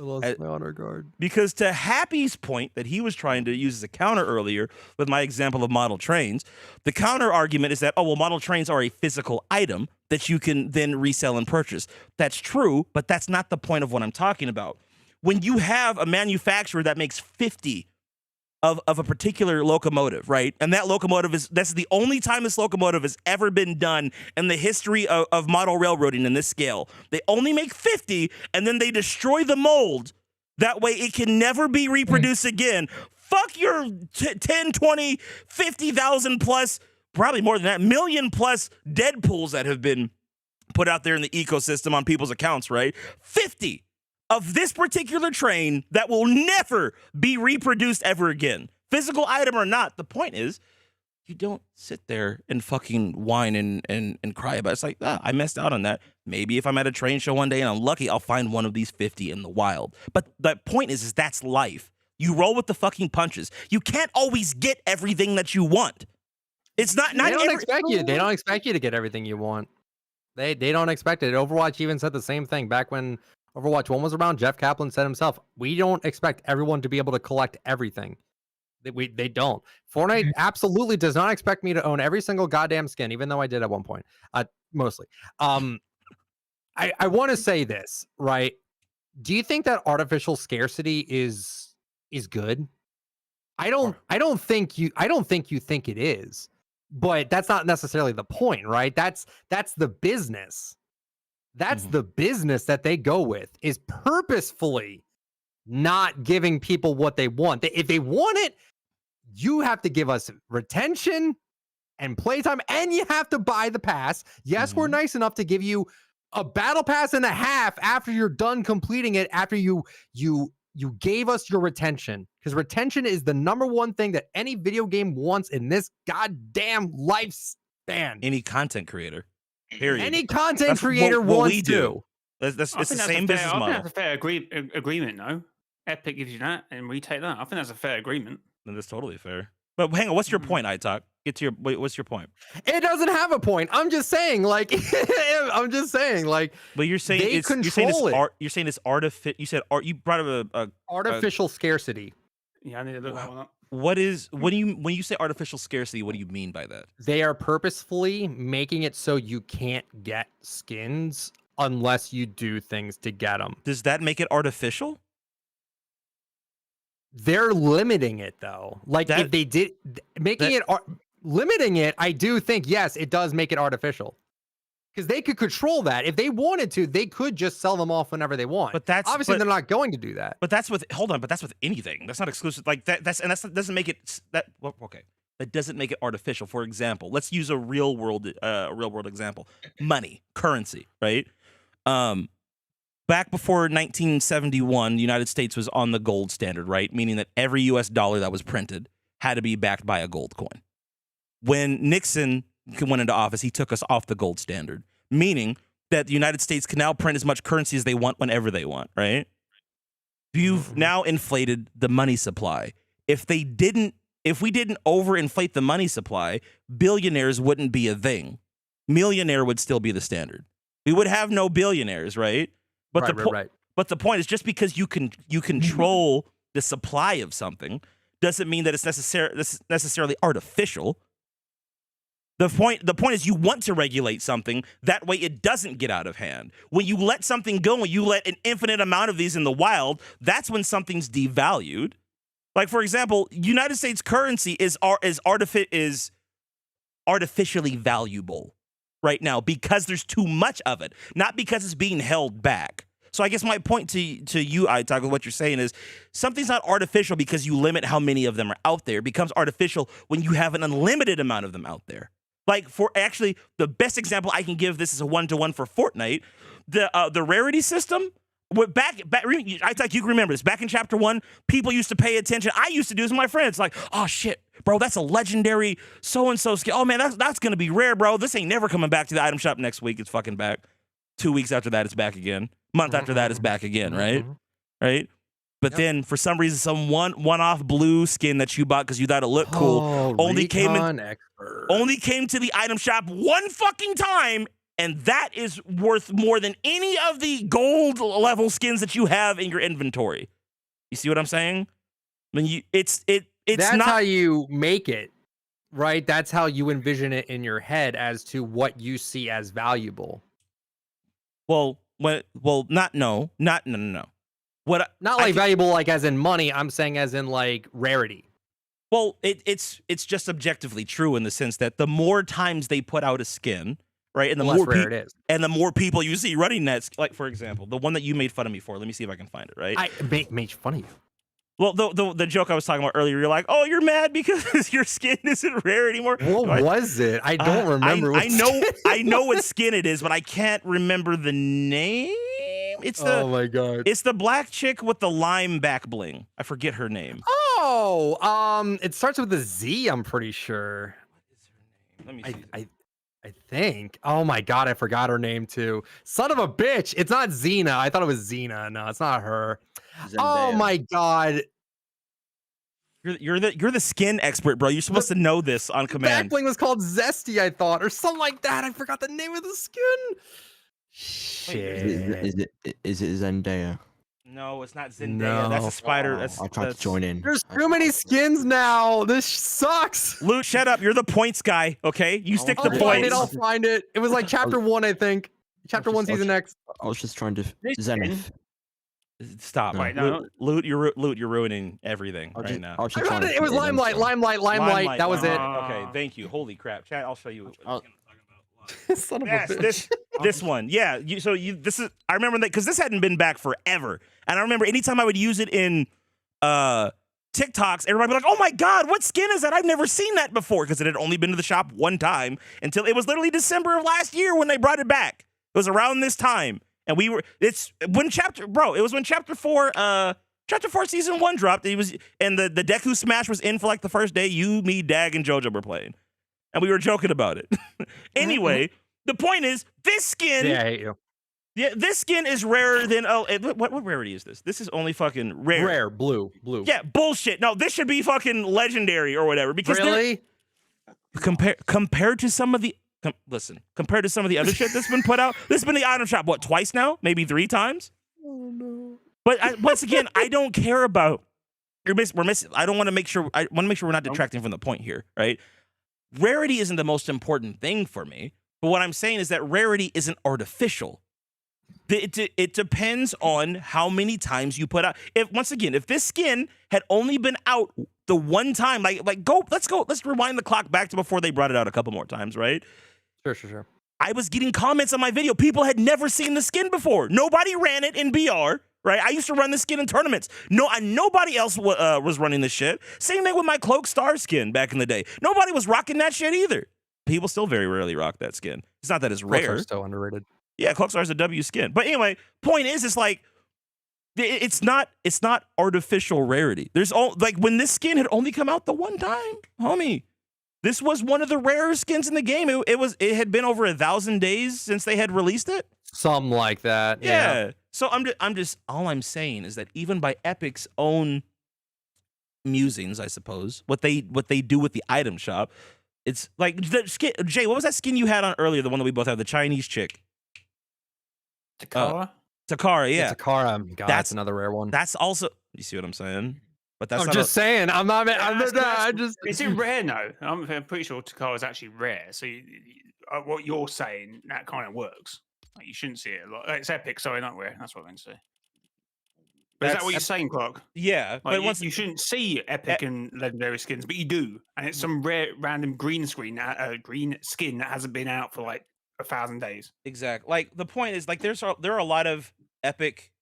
to Happy's point that he was trying to use as a counter earlier with my example of model trains, the counter argument is that, oh, well, model trains are a physical item that you can then resell and purchase. That's true, but that's not the point of what I'm talking about. When you have a manufacturer that makes 50 of a particular locomotive, right? And that locomotive that's the only time this locomotive has ever been done in the history of model railroading in this scale. They only make 50 and then they destroy the mold. That way it can never be reproduced again. Fuck your 10, 20, 50,000 plus, probably more than that, million plus Deadpools that have been put out there in the ecosystem on people's accounts, right? 50 of this particular train that will never be reproduced ever again. Physical item or not, the point is, you don't sit there and fucking whine and cry about it. It's like, I messed out on that. Maybe if I'm at a train show one day and I'm lucky, I'll find one of these 50 in the wild. But the point is that's life. You roll with the fucking punches. You can't always get everything that you want. It's not They don't expect you to get everything you want. They don't expect it. Overwatch even said the same thing back when Overwatch 1 was around. Jeff Kaplan said himself, we don't expect everyone to be able to collect everything. They don't. Fortnite absolutely does not expect me to own every single goddamn skin, even though I did at one point. Mostly. I want to say this, right? Do you think that artificial scarcity is good? I don't think you think it is. But that's not necessarily the point, right? That's the business. That's the business that they go with, is purposefully not giving people what they want. If they want it, you have to give us retention and playtime, and you have to buy the pass. Yes, we're nice enough to give you a battle pass and a half after you're done completing it, after you gave us your retention, because retention is the number one thing that any video game wants in this goddamn lifespan. Any content creator. Period. Any content creator wants to. It's the same business model. I think that's a fair agreement, though. Epic gives you that, and we take that. I think that's a fair agreement. And that's totally fair. But hang on, what's your point, iTalk? What's your point? It doesn't have a point. I'm just saying, like, But you're saying they control it. You're saying it's artificial. You said you brought up a artificial scarcity. Yeah, I need to look that one up. When you say artificial scarcity, what do you mean by that? They are purposefully making it so you can't get skins unless you do things to get them. Does that make it artificial? They're limiting it though. Like if they did limiting it, I do think yes, it does make it artificial. because they could control that. If they wanted to, they could just sell them off whenever they want. But that's obviously they're not going to do that. But that's with but that's with anything. That's not exclusive. Like that doesn't make it okay. That doesn't make it artificial. For example, let's use a real world example. Money, currency, right? Back before 1971, the United States was on the gold standard, right? Meaning that every US dollar that was printed had to be backed by a gold coin. When Nixon went into office, he took us off the gold standard, meaning that the United States can now print as much currency as they want whenever they want, right? You've now inflated the money supply. If we didn't overinflate the money supply, billionaires wouldn't be a thing. Millionaire would still be the standard. We would have no billionaires, right? But But the point is, just because you control the supply of something doesn't mean that it's necessarily artificial. The point is you want to regulate something, that way it doesn't get out of hand. When you let something go, when you let an infinite amount of these in the wild, that's when something's devalued. Like, for example, United States currency is artificially valuable right now because there's too much of it, not because it's being held back. So I guess my point to you, iTalk, with what you're saying is something's not artificial because you limit how many of them are out there. It becomes artificial when you have an unlimited amount of them out there. Like, for actually, the best example I can give this is a 1-to-1 for Fortnite. The rarity system, back I thought you can remember this. Back in chapter 1, people used to pay attention. I used to do this with my friends. Like, oh shit, bro, that's a legendary so-and-so skin. Oh man, that's gonna be rare, bro. This ain't never coming back to the item shop next week. It's fucking back. 2 weeks after that, it's back again. Month after that, it's back again, right? Right? But then, for some reason, some one-off blue skin that you bought because you thought it looked cool only came to the item shop one fucking time, and that is worth more than any of the gold level skins that you have in your inventory. You see what I'm saying? I mean, it's that's not how you make it, right? That's how you envision it in your head as to what you see as valuable. No. What not like valuable, like as in money. I'm saying as in like rarity. Well, it's just objectively true in the sense that the more times they put out a skin, right, and the more rare it is, and the more people you see running that, like for example, the one that you made fun of me for. Let me see if I can find it. Right, I made fun of you. Well, the joke I was talking about earlier, you're like, oh, you're mad because your skin isn't rare anymore. What was it? I don't remember. I know what skin it is, but I can't remember the name. It's oh my god! It's the black chick with the lime back bling. I forget her name. Oh, it starts with a Z. I'm pretty sure. What is her name? Let me see. I think. Oh my god, I forgot her name too. Son of a bitch! It's not Xena. I thought it was Xena. No, it's not her. Zendaya. Oh my god! You're the skin expert, bro. You're supposed to know this on command. Backbling was called Zesty, I thought, or something like that. I forgot the name of the skin. Shit. Is it Zendaya? No, it's not Zendaya. No. That's a spider. I tried to join in. There's too many skins now. This sucks. Loot, shut up. You're the points guy, okay? You stick to points. I'll find it. It was like chapter 1, I think. Chapter 1, season X. I was just trying to Zenith. Stop. Wait, no. Loot, you're ruining everying right now. It was Limelight. That was it. Okay, thank you. Holy crap. Chat, I'll show you. Son of a bitch. This one. Yeah. This is, I remember that because this hadn't been back forever. And I remember anytime I would use it in TikToks, everybody would be like, oh my God, what skin is that? I've never seen that before, because it had only been to the shop one time until it was literally December of last year when they brought it back. It was around this time. And it was when chapter 4 season 1 dropped. And the Deku Smash was in for like the first day. You, me, Dag, and JoJo were playing. And we were joking about it. Anyway, the point is, this skin. Yeah, I hate you. Yeah, this skin is rarer than what rarity is this? This is only fucking rare. Rare, blue. Yeah, bullshit. No, this should be fucking legendary or whatever. Because really, compared to some of the compared to some of the other shit that's been put out, this has been the item shop twice now, maybe 3 times. Oh no! But once again, I don't care about. We're missing. I want to make sure we're not detracting from the point here, right? Rarity isn't the most important thing for me, but what I'm saying is that rarity isn't artificial. It depends on how many times you put out. If this skin had only been out the one time, let's rewind the clock back to before they brought it out a couple more times, right? Sure. I was getting comments on my video. People had never seen the skin before. Nobody ran it in BR, right? I used to run the skin in tournaments. Nobody else was running this shit. Same thing with my Cloak Star skin back in the day. Nobody was rocking that shit either. People still very rarely rock that skin. It's not that it's rare. Cloak Star's so underrated. Yeah, Cloak Star's a W skin. But anyway, point is, it's like, it's not artificial rarity. There's like when this skin had only come out the one time, homie. This was one of the rarer skins in the game. It had been over 1,000 days since they had released it. Something like that. Yeah. So I'm just all I'm saying is that even by Epic's own musings, I suppose, what they do with the item shop, it's like the skin. Jay, what was that skin you had on earlier? The one that we both have, the Chinese chick. Takara? Takara, yeah. Takara. God, that's another rare one. That's also, you see what I'm saying? But that's I'm just saying. I'm not. Is it rare? No, I'm pretty sure Takara is actually rare. So what you're saying, that kind of works. Like, you shouldn't see it a lot. It's epic. Sorry, not rare. That's what I meant to say. But is that what you're saying, Clark? Yeah, like, but once you shouldn't see epic and legendary skins, but you do, and it's some rare, random green skin that hasn't been out for like 1,000 days. Exactly. Like the point is, like there are a lot of epic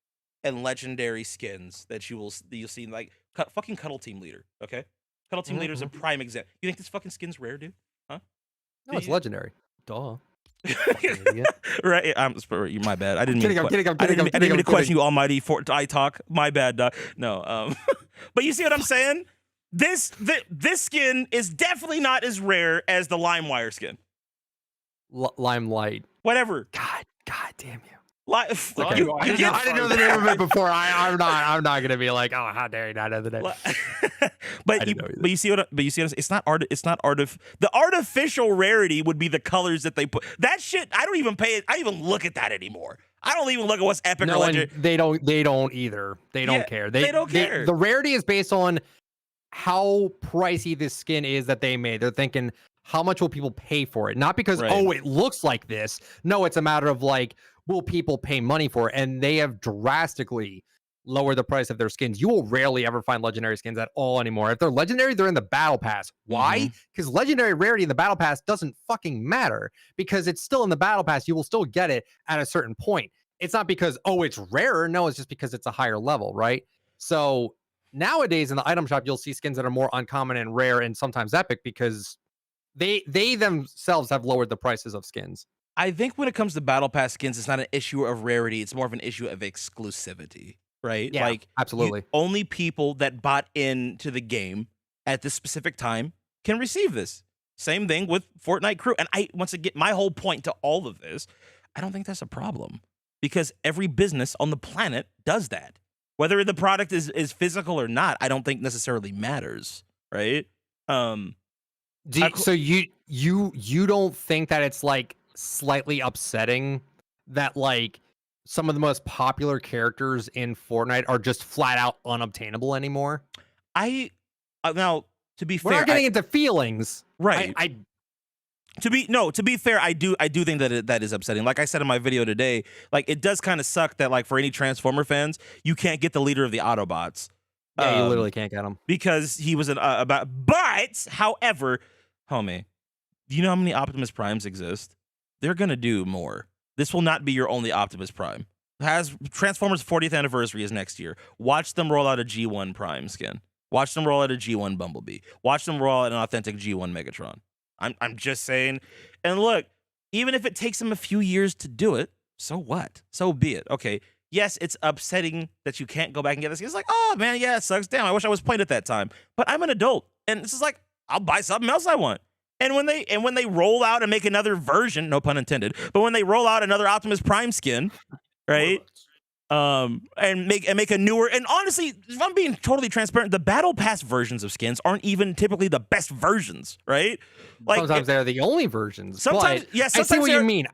and legendary skins that you'll see, like fucking Cuddle Team Leader. Okay, Cuddle Team Leader is a prime example. You think this fucking skin's rare, dude? Huh? No, it's legendary. Duh. Right, my bad. I didn't mean. I'm kidding. I didn't mean to question you, Almighty Fortnite talk. My bad, dog. No, but you see what I'm saying? This skin is definitely not as rare as the LimeWire skin. Limelight. Whatever. God damn you. I didn't know the name of it before. I'm not gonna be like, oh, how dare you not know the name. but you see what it's not art. It's not the artificial rarity would be the colors that they put. That shit, I don't even pay it. I don't even look at that anymore. I don't even look at what's epic or legendary. They don't either. They don't care. They don't care. The rarity is based on how pricey this skin is that they made. They're thinking, how much will people pay for it? Not because, oh, it looks like this. No, it's a matter of like, will people pay money for it? And they have drastically lowered the price of their skins. You will rarely ever find legendary skins at all anymore. If they're legendary, they're in the battle pass. Why? Because legendary rarity in the battle pass doesn't fucking matter, because it's still in the battle pass. You will still get it at a certain point. It's not because, oh, it's rarer. No, it's just because it's a higher level, right? So nowadays in the item shop, you'll see skins that are more uncommon and rare and sometimes epic because they themselves have lowered the prices of skins. I think when it comes to battle pass skins, it's not an issue of rarity. It's more of an issue of exclusivity, right? Yeah, like absolutely. Only people that bought into the game at this specific time can receive this. Same thing with Fortnite Crew. And once again, my whole point to all of this, I don't think that's a problem, because every business on the planet does that. Whether the product is physical or not, I don't think necessarily matters, right? So you don't think that it's like slightly upsetting that like some of the most popular characters in Fortnite are just flat out unobtainable anymore? Now, to be fair, we're not getting into feelings, right? To be fair, I do think that that is upsetting. Like I said in my video today, like it does kind of suck that like for any Transformer fans, you can't get the leader of the Autobots. Yeah, you literally can't get him because he was But however, homie, do you know how many Optimus Primes exist? They're gonna do more. This will not be your only Optimus Prime. Transformers 40th anniversary is next year. Watch them roll out a G1 Prime skin. Watch them roll out a G1 Bumblebee. Watch them roll out an authentic G1 Megatron. I'm just saying. And look, even if it takes them a few years to do it, so what? So be it. Okay. Yes, it's upsetting that you can't go back and get this. It's like, oh man, yeah, it sucks. Damn, I wish I was playing at that time. But I'm an adult, and this is like, I'll buy something else I want. And when they roll out and make another version, no pun intended, but when they roll out another Optimus Prime skin, right? And make a newer, and honestly, if I'm being totally transparent, the Battle Pass versions of skins aren't even typically the best versions, right? Like sometimes they're the only versions. Sometimes, yeah, sometimes I see what you mean.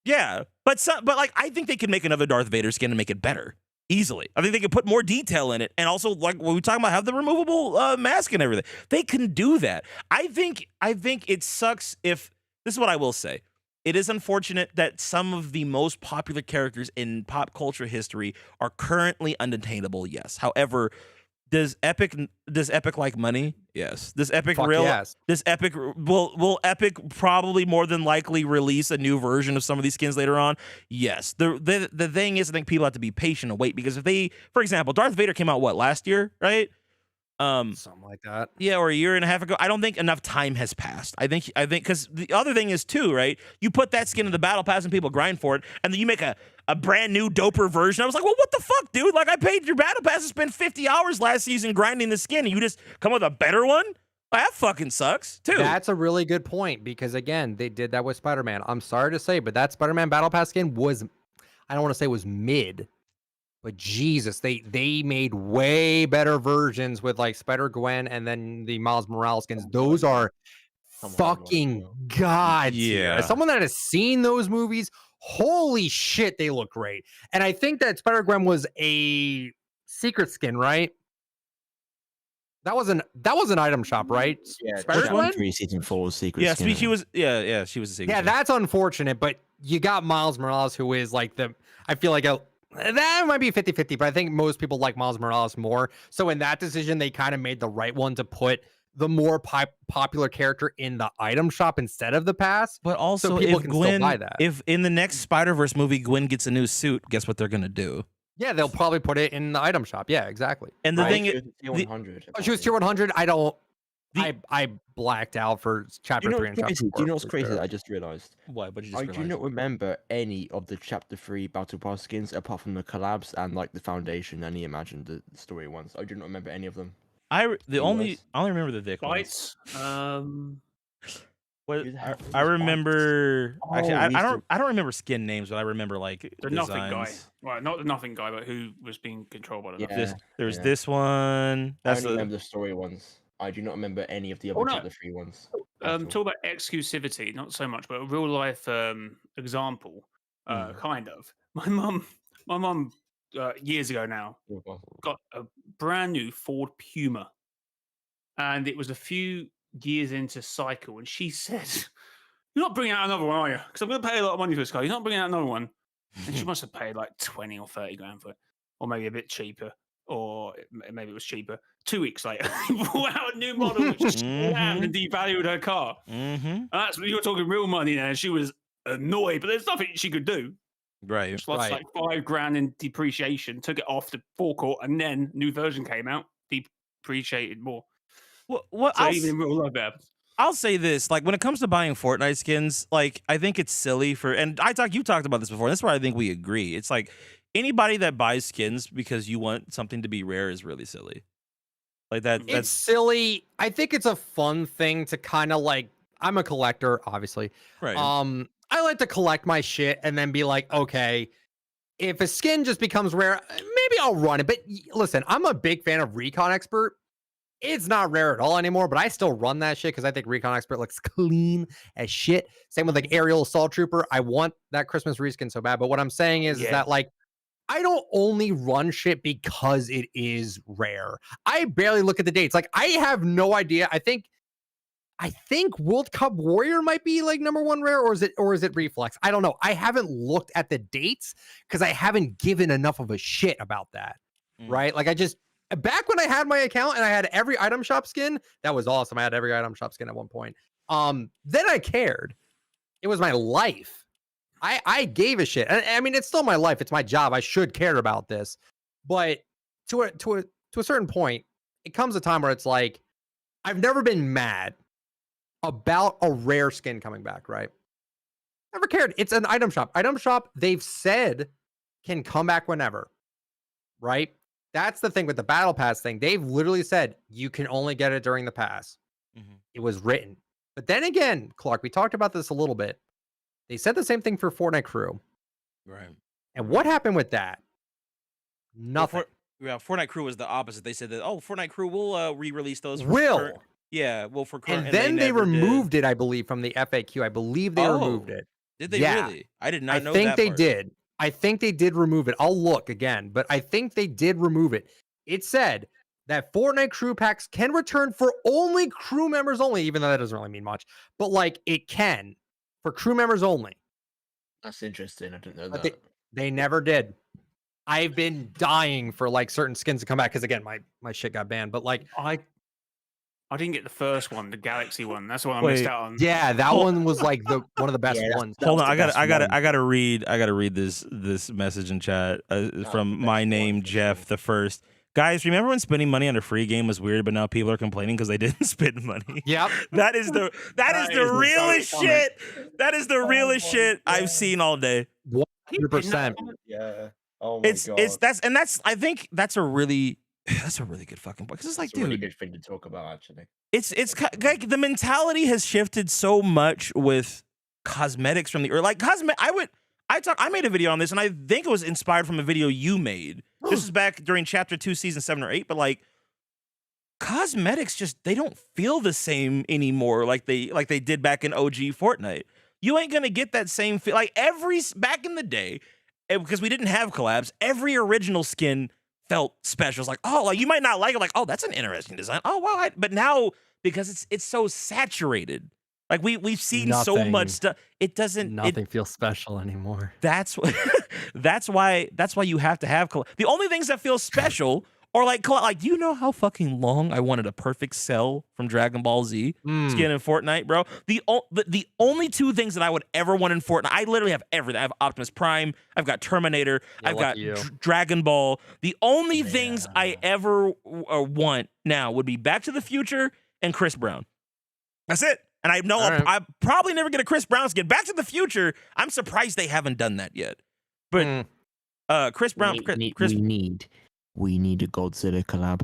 Yeah, but like I think they could make another Darth Vader skin and make it better easily. I think they could put more detail in it, and also like what we talking about, have the removable mask and everything. They can do that. I think it sucks if this is what I will say. It is unfortunate that some of the most popular characters in pop culture history are currently unattainable, yes. However, Does Epic like money? Yes. Does Epic Fuck yes. Does Epic will Epic probably more than likely release a new version of some of these skins later on? Yes. The thing is, I think people have to be patient and wait, because if they, for example, Darth Vader came out last year, right? Something like that. Yeah, or a year and a half ago. I don't think enough time has passed. I think because the other thing is too, right? You put that skin in the battle pass and people grind for it, and then you make a brand new doper version. I was like, well, what the fuck, dude? Like, I paid your battle pass to spend 50 hours last season grinding the skin, and you just come with a better one? Well, that fucking sucks too. That's a really good point, because again, they did that with Spider-Man. I'm sorry to say, but that Spider-Man battle pass skin was, I don't want to say was mid, but Jesus, they made way better versions with like Spider-Gwen and then the Miles Morales skins. Those are fucking god tier. Yeah. As someone that has seen those movies, holy shit, they look great. And I think that Spider-Gwen was a secret skin, right? That was an item shop, right? Yeah, Spider-Gwen? Chapter 3 Season 4 secret Yeah, skin. she was a secret. Yeah, skin. that's unfortunate, but you got Miles Morales, who is like I feel like that might be 50-50, but I think most people like Miles Morales more. So in that decision, they kind of made the right one to put the more popular character in the item shop instead of the pass. But also, so people if can Gwen, still buy that. if in the next Spider-Verse movie Gwen gets a new suit, guess what they're gonna do? Yeah, they'll probably put it in the item shop. Yeah, exactly. And the thing is, Tier 100. Oh, she was tier 100. I blacked out for chapter 3 and chapter 4. Do you know what's for crazy? sure. That I just realized. what? But you just I do not remember any of the chapter 3 battle pass skins apart from the collabs and like the foundation and the imagined the story ones. I do not remember any of them. I guys? only remember the Vic ones. Bites. What Who the hell I was remember actually Oh, I don't remember skin names, but I remember like the designs. nothing guy. Well, not the nothing guy, but who was being controlled by the Yeah. nothing. There's yeah. this one. I That's only the remember the story ones. I do not remember any of the other Oh, no. chapter 3 ones. at all. Talk about exclusivity, not so much, but a real life example, kind of. My mum, years ago now, got a brand new Ford Puma, and it was a few years into cycle, and she said, "You're not bringing out another one, are you? Because I'm going to pay a lot of money for this car. You're not bringing out another one." And she must have paid like 20 or 30 grand for it, or maybe a bit cheaper, or maybe it was cheaper. 2 weeks later, brought out a new model which slammed and devalued her car. Mm-hmm. That's you're talking real money now. She was annoyed, but there's nothing she could do. Right. She lost like 5 grand in depreciation, took it off the forecourt, and then new version came out, depreciated more. What So even in real life, it happens. I'll say this, like when it comes to buying Fortnite skins, like I think it's silly and you talked about this before, and that's where I think we agree. It's like anybody that buys skins because you want something to be rare is really silly. Like that's It's silly. I think it's a fun thing to kind of like, I'm a collector, obviously. right. I like to collect my shit and then be like, okay, if a skin just becomes rare, maybe I'll run it. But listen, I'm a big fan of Recon Expert. It's not rare at all anymore, but I still run that shit because I think Recon Expert looks clean as shit. Same with like Aerial Assault Trooper. I want that Christmas reskin so bad. But what I'm saying is that like, I don't only run shit because it is rare. I barely look at the dates. Like I have no idea. I think World Cup Warrior might be like #1 rare, or is it Reflex? I don't know. I haven't looked at the dates because I haven't given enough of a shit about that. Right? Like back when I had my account and I had every item shop skin, that was awesome. I had every item shop skin at one point. Then I cared. It was my life. I gave a shit. And I mean, it's still my life. It's my job. I should care about this. But to a certain point, it comes a time where it's like, I've never been mad about a rare skin coming back, right? Never cared. It's an item shop. Item shop, they've said, can come back whenever, right? That's the thing with the battle pass thing. They've literally said you can only get it during the pass. It was written. But then again, Clark, we talked about this a little bit. They said the same thing for Fortnite Crew. Right. And what happened with that? Nothing. Fortnite Crew was the opposite. They said that, Fortnite Crew will re-release those. For current. And then they removed it, I believe, from the FAQ. I believe they removed it. Did they really? I did not know that. I think they did. I think they did remove it. I'll look again, but I think they did remove it. It said that Fortnite crew packs can return for only crew members only, even though that doesn't really mean much. But like it can for crew members only. That's interesting. I didn't know But that. they never did. I've been dying for like certain skins to come back because again, my shit got banned. But like, I didn't get the first one, the Galaxy one. That's the one I Wait. missed out on. yeah, that Hold- one was like one of the best Yeah, ones. that Hold was on, the best one. I gotta read this message in chat the from best my one name for Jeff sure. the first. Guys, remember when spending money on a free game was weird, but now people are complaining because they didn't spend money? Yep. That is the That is the realest goat comment. shit. That is the realest my shit I've God. seen all day. 100%. Yeah. Oh my god. It's I think that's a really good fucking point. Because it's like, It's a really dude, good thing to talk about, actually. it's like the mentality has shifted so much with cosmetics from the or like I made a video on this and I think it was inspired from a video you made. This is back during chapter 2 season 7 or 8, but like cosmetics just they don't feel the same anymore like they did back in OG Fortnite. You ain't gonna get that same feel like back in the day because we didn't have collabs. Every original skin felt special. It's like, oh, like you might not like it, like, oh, that's an interesting design. Oh, wow. But now because it's so saturated, like we've seen so much Nothing. stuff. It doesn't. Nothing feels special anymore. That's why you have to have the only things that feel special or like do you know how fucking long I wanted a perfect cell from Dragon Ball Z skin in Fortnite, bro? The only two things that I would ever want in Fortnite, I literally have everything. I have Optimus Prime, I've got Terminator, Yeah, I've got lucky you. Dragon Ball. The only things I ever want now would be Back to the Future and Chris Brown. That's it. And I know I'll probably never get a Chris Brown skin. Back to the Future, I'm surprised they haven't done that yet. But Chris Brown, We need a Godzilla collab.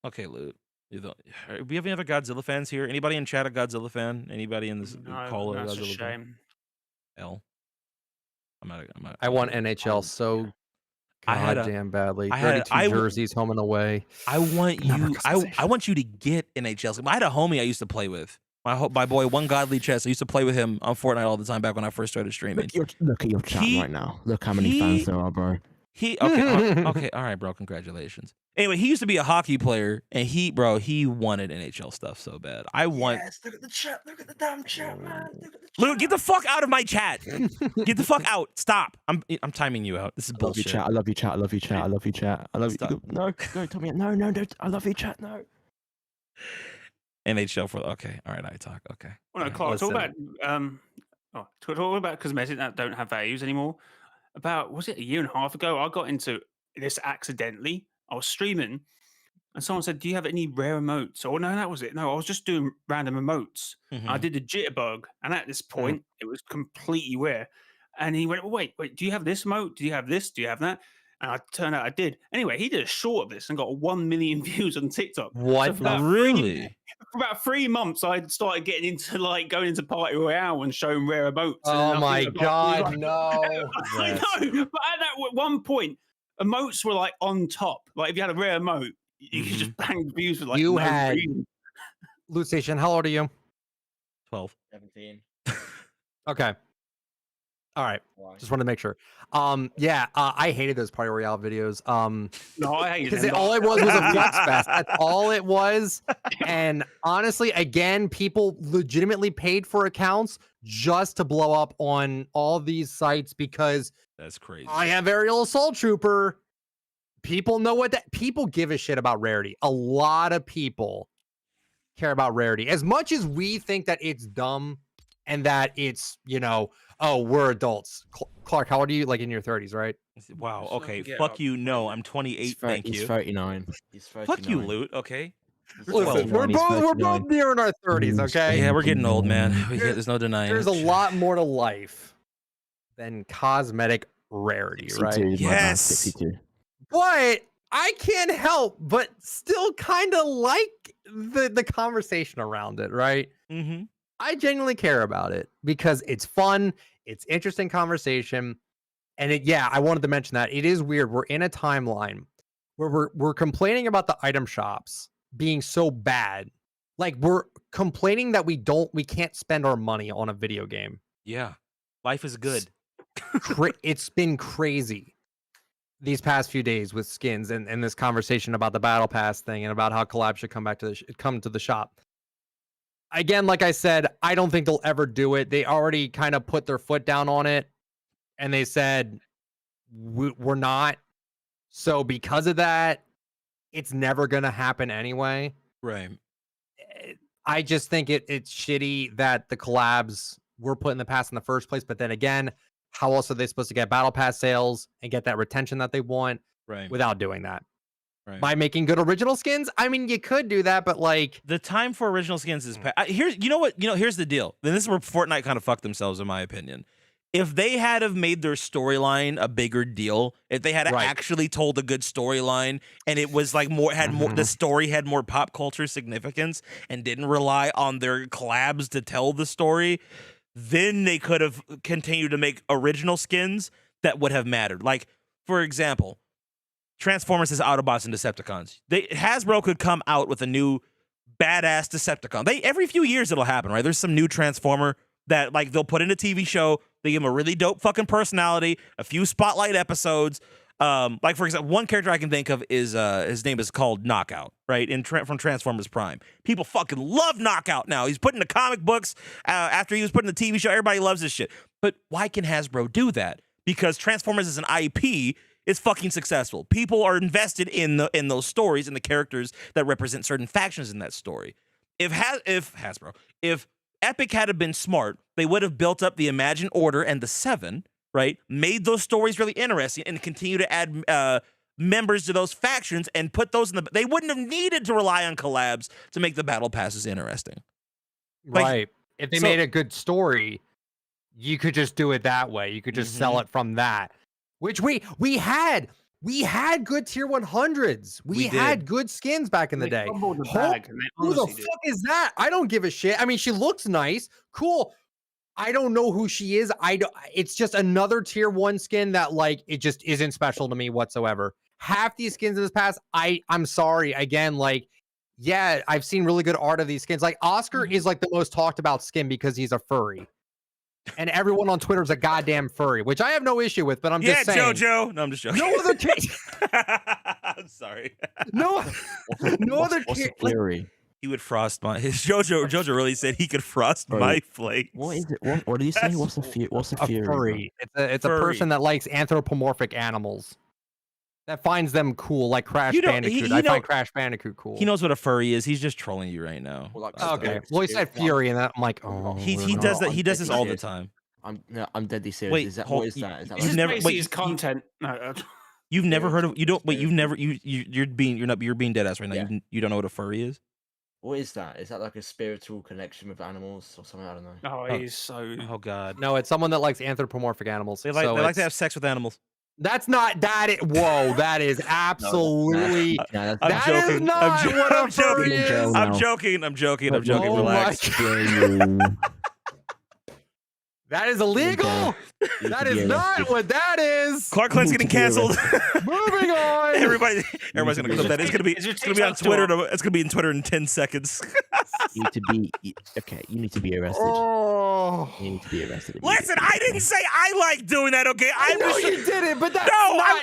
Okay, Loot. We have any other Godzilla fans here? Anybody in chat a Godzilla fan? Anybody in this call a that's a Godzilla fan? shame. L. I want NHL so goddamn badly. 32 jerseys home and away. I want you. I want you to get NHL. I had a homie I used to play with. My boy, One Godly Chess. I used to play with him on Fortnite all the time back when I first started streaming. Look at your chat right now. Look how many fans there are, bro. Okay, all right, bro. Congratulations. Anyway, he used to be a hockey player, and he wanted NHL stuff so bad. Yes, look at the chat. Look at the damn chat, man. Look at the chat. Luke, get the fuck out of my chat. Get the fuck out. Stop. I'm timing you out. This is bullshit. I love you, chat. I love you, chat. I love you, chat. I love Stop. you. No, don't tell me. No. I love you, chat. No. NHL for okay. All right, I talk. Okay. Well, no, Clark, talk about cosmetics that don't have values anymore. About was it a year and a half ago? I got into this accidentally. I was streaming, and someone said, "Do you have any rare emotes?" Oh no, that was it. No, I was just doing random emotes. I did a jitterbug, and at this point, it was completely rare. And he went, "Wait, do you have this emote? Do you have this? Do you have that?" And I turned out I did. Anyway, he did a short of this and got 1 million views on TikTok. What? So Really? for about 3 months, I started getting into going into Party Royale and showing rare emotes. Oh my god, no! I know, but at one point, emotes were like on top. Like if you had a rare emote, you could just bang views with like You no had reason. Loot Station. How old are you? 12. 17. Okay. All right. Why? Just wanted to make sure. I hated those Party Royale videos. No, I hated Because them. all it was a flex fest. That's all it was. And honestly, again, people legitimately paid for accounts just to blow up on all these sites because That's crazy. I have Aerial Assault Trooper. People know people give a shit about rarity. A lot of people care about rarity. As much as we think that it's dumb and that it's, oh, we're adults. Clark, how old are you? Like in your 30s, right? Wow. So Okay. get Fuck up. you. No, I'm 28. Thank He's you. 39. He's 39. Fuck you, Loot. Okay. Listen, 39, we're he's both 39. near in our 30s, okay? Yeah, we're getting old, man. There's no denying. There's a lot more to life than cosmetic rarity, 62, right? my bad, Yes. 62. But I can't help but still kind of like the conversation around it, right? Mm-hmm. I genuinely care about it because it's fun, it's interesting conversation, and I wanted to mention that it is weird. We're in a timeline where we're complaining about the item shops being so bad. Like we're complaining that we can't spend our money on a video game. Yeah. Life is good. It's been crazy these past few days with skins and this conversation about the battle pass thing and about how collabs should come to the shop. Again, like I said, I don't think they'll ever do it. They already kind of put their foot down on it, and they said we're not So because of that, it's never gonna happen anyway. Right. I just think it's shitty that the collabs were put in the past in the first place. But then again, how else are they supposed to get battle pass sales and get that retention that they want Right. without doing that? Right. By making good original skins? I mean, you could do that, but like The time for original skins is here's you know what here's the deal. Then this is where Fortnite kind of fucked themselves, in my opinion. If they had have made their storyline a bigger deal, if they had actually told a good storyline, and it was like more the story had more pop culture significance and didn't rely on their collabs to tell the story, then they could have continued to make original skins that would have mattered. Like, for example, Transformers has Autobots and Decepticons. Hasbro could come out with a new badass Decepticon. Every few years it'll happen, right? There's some new Transformer that like they'll put in a TV show. They give him a really dope fucking personality, a few spotlight episodes. Like for example, one character I can think of is his name is called Knockout, right? From Transformers Prime. People fucking love Knockout now. He's put in the comic books after he was put in the TV show. Everybody loves this shit. But why can Hasbro do that? Because Transformers as an IP is fucking successful. People are invested in those stories and the characters that represent certain factions in that story. If Epic had been smart, they would have built up the Imagined Order and the Seven, right? Made those stories really interesting and continue to add members to those factions and put those in the. They wouldn't have needed to rely on collabs to make the battle passes interesting. Right. If they made a good story, you could just do it that way. You could just sell it from that. Which we had good tier 100s. We had good skins back in the day. Who the fuck is that? I don't give a shit. I mean, she looks nice, cool. I don't know who she is. It's just another tier 1 skin that like it just isn't special to me whatsoever. Half these skins in this past, I'm sorry again. Like, yeah, I've seen really good art of these skins. Like Oscar is like the most talked about skin because he's a furry. And everyone on Twitter is a goddamn furry, which I have no issue with, but I'm just saying. Yeah, JoJo. No, I'm just joking. No other case. I'm sorry. No other theory. He would frost my JoJo really said he could frost my flakes. What is it? What did you say? What's the theory? A furry. It's a person that likes anthropomorphic animals. That finds them cool, like Crash Bandicoot. I find Crash Bandicoot cool. He knows what a furry is. He's just trolling you right now. Okay. Well, he said Fury, and I'm like, oh. He does that. He does this all the time. I'm deadly serious. Wait, what is that? Is that You've never his content. No. You've never heard of you don't. Wait, you've never you're being dead ass right now. Yeah. You don't know what a furry is. What is that? Is that like a spiritual connection with animals or something? I don't know. Oh, he's so. Oh God. No, it's someone that likes anthropomorphic animals. They like to have sex with animals. That's not that. Whoa, that is absolutely. I'm that joking. is not what a furry is. I'm joking. Oh Relax. That is illegal. That is not what that is. Clark Clint's getting canceled. Moving on. Everybody's gonna clip that. It's gonna be on Twitter. It's gonna be on Twitter in 10 seconds. You need to be okay. You need to be arrested. Oh. You need to be arrested. Listen, I didn't say I like doing that. Okay, I know you didn't, but that's not.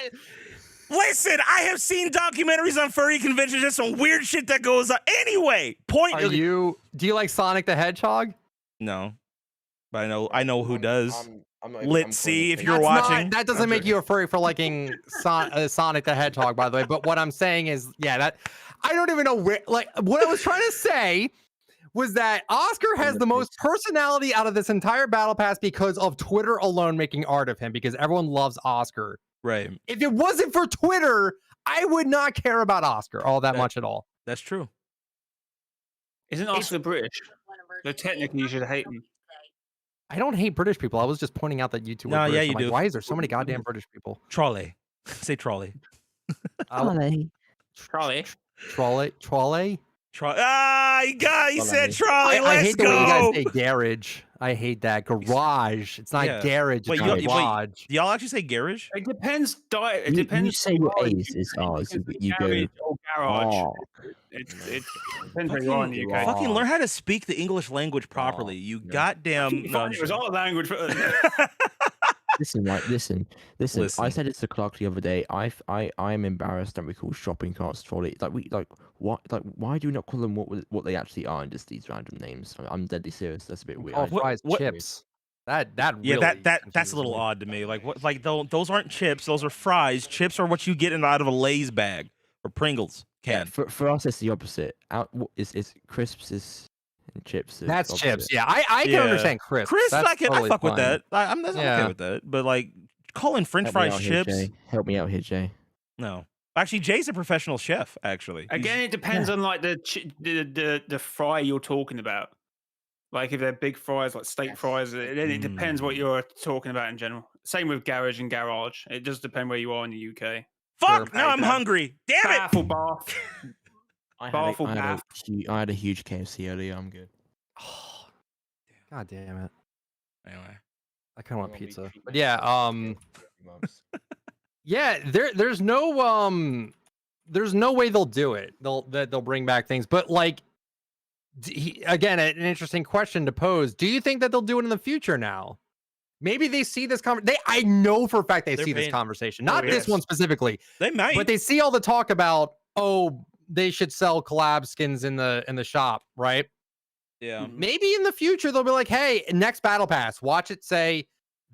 Listen, I have seen documentaries on furry conventions. There's some weird shit that goes on. Anyway, do you like Sonic the Hedgehog? No. But I know who does. Let's see if you're watching. That doesn't make you a furry for liking Sonic the Hedgehog, by the way. But what I'm saying is, yeah, that I don't even know where. Like, what I was trying to say was that Oscar has the most personality out of this entire battle pass because of Twitter alone making art of him, because everyone loves Oscar. Right. If it wasn't for Twitter, I would not care about Oscar all that much at all. That's true. Isn't Oscar British? So technically, you should hate him. I don't hate British people. I was just pointing out that you two are British. Yeah, you do. Why is there so many goddamn British people? Trolley. Say trolley. Trolley. Trolley. He said trolley. I hate the way you guys say garage. I hate that. Garage. It's not garage. Wait, it's garage. Do y'all actually say garage? It depends. It depends. You say what A's is ours. You go garage. Oh. It depends where you are in the UK. Fucking learn how to speak the English language properly. You goddamn. It was our language. Listen. I said it to Clark the other day. I am embarrassed that we call shopping carts trolley. Why do we not call them what they actually are and just these random names? I'm deadly serious. That's a bit weird. Fries, chips. That Yeah, really that's a confuses little me. odd to me. Like what? Like those aren't chips. Those are fries. Chips are what you get out of a Lay's bag or Pringles Yeah, can. for us it's the opposite. Is crisps is and chips. Is That's opposite. chips. Yeah, I can Yeah. understand crisps. Crisps, That's I totally fuck with fine. that. I'm okay Yeah. with that. But like calling French Help me fries out here, chips, Jay. Help me out here, Jay. no. Actually, Jay's a professional chef. Actually, Again, it depends on like the fry you're talking about. Like if they're big fries, like steak Yes. fries, then it depends what Mm. you're talking about in general. Same with garage and garage. It does depend where you are in the UK. fuck. Sure. Now I'm hungry. Damn it. Bath or bath. Bath or bath. I had a huge KFC earlier. I'm good. Oh, God damn it! Anyway, I kind of want I'll be pizza. treating But yeah, myself for 3 months. yeah. There's no way they'll do it. They'll bring back things. But like, again, an interesting question to pose. Do you think that they'll do it in the future now? Maybe they see this I know for a fact They're see this paying- conversation, not Oh, this yes. one specifically, they might. but they see all the talk about, oh, they should sell collab skins in the shop, right? yeah. Maybe in the future they'll be like, hey, next battle pass, watch it say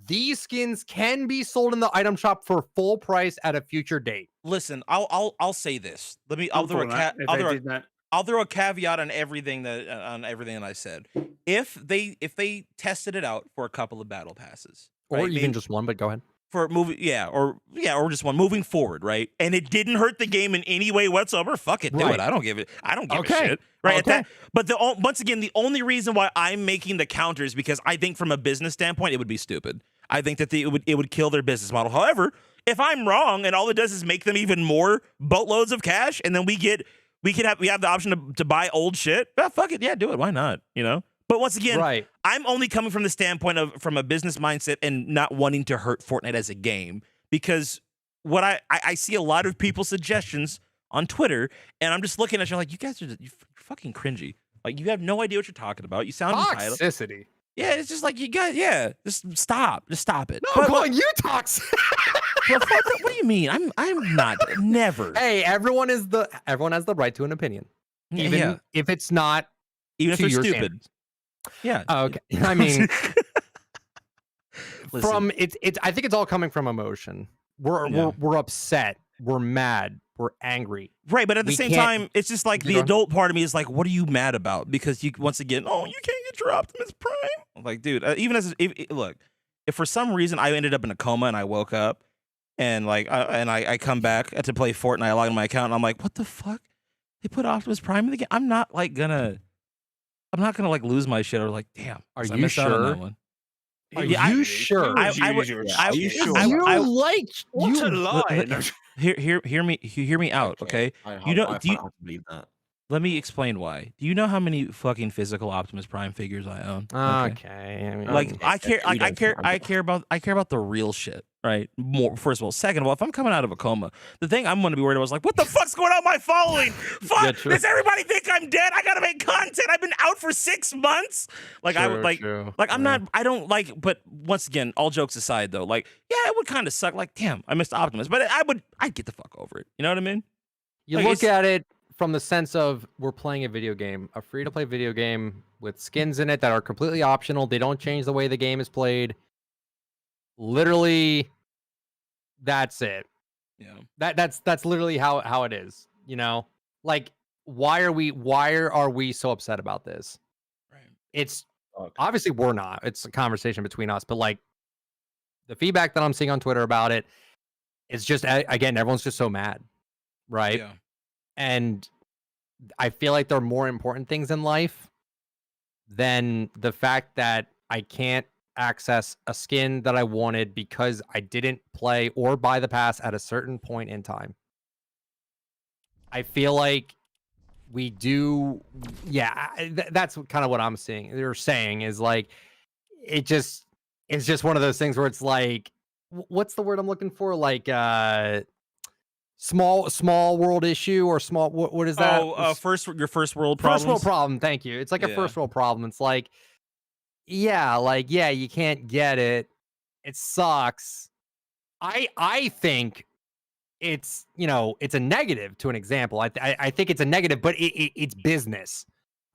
these skins can be sold in the item shop for full price at a future date. Listen, I'll say this. I'll throw a caveat on everything that I said. If they tested it out for a couple of battle passes, Or right? even Maybe just one, but go ahead. for moving, or just one moving forward, right? And it didn't hurt the game in any way whatsoever. Fuck it, do Right. it. I don't give a Okay. shit, right? At Okay. that, but once again, the only reason why I'm making the counter is because I think from a business standpoint, it would be stupid. I think that it would kill their business model. However, if I'm wrong and all it does is make them even more boatloads of cash, and then we have the option to buy old shit, well, fuck it, yeah, do it. Why not? You know. But once again, Right. I'm only coming from the standpoint from a business mindset and not wanting to hurt Fortnite as a game, because what I see a lot of people's suggestions on Twitter, and I'm just looking at you like, you guys are you're fucking cringy. Like, you have no idea what you're talking about. You sound entitled. Toxicity. Yeah, it's just like, you guys, just stop it. No, But- calling you toxic. but what do you mean? I'm not. Never. Hey, everyone has the right to an opinion, even Yeah. if it's not. Even if to they're your stupid. standards. Yeah. Oh, okay. I mean, Listen. from it's I think it's all coming from emotion. We're upset. We're mad. We're angry. Right, but at the We same can't- time, it's just like the Go ahead. adult part of me is like, what are you mad about? Because you once again, oh, you can't get your Optimus Prime. I'm like, dude, even look, if for some reason I ended up in a coma and I woke up and like I come back to play Fortnite, I log in my account and I'm like, what the fuck? They put Optimus Prime in the game. I'm not gonna like lose my shit or like, damn. Are I you missed out on that sure? one. Are Yeah, you sure? I would- Are you sure? You What a lie! Hear me out, okay? You don't- do you- I believe that. Let me explain why. Do you know how many fucking physical Optimus Prime figures I own? Okay. I mean, Like I care, we don't care I care about the real shit, right? More first of all. Second of all, if I'm coming out of a coma, the thing I'm gonna be worried about is like, what the fuck's going on with my following? Fuck! Yeah, true. Does everybody think I'm dead? I gotta make content. I've been out for 6 months. Like I would True, like, true. like I'm Yeah. not. I don't like. But once again, all jokes aside, though, like yeah, it would kind of suck. Like damn, I missed Optimus, but I'd get the fuck over it. You know what I mean? You Like, look it's- at it from the sense of we're playing a video game, a free-to-play video game with skins in it that are completely optional. They don't change the way the game is played. Literally, that's it. Yeah. That's literally how it is. You know, like why are we so upset about this? Right. It's Fuck. obviously we're not. It's a conversation between us, but like the feedback that I'm seeing on Twitter about it, it's just again everyone's just so mad, right? Yeah. And I feel like there are more important things in life than the fact that I can't access a skin that I wanted because I didn't play or buy the pass at a certain point in time. I feel like we do, yeah. That's kind of what I'm seeing. They're saying is like it's just one of those things where it's like, what's the word I'm looking for? Like small world issue or small what is that? Oh, your first world problems. First world problem. Thank you. It's like a Yeah. first world problem. It's like, yeah, you can't get it. It sucks. I think it's it's a negative to an example. I think it's a negative, but it's business.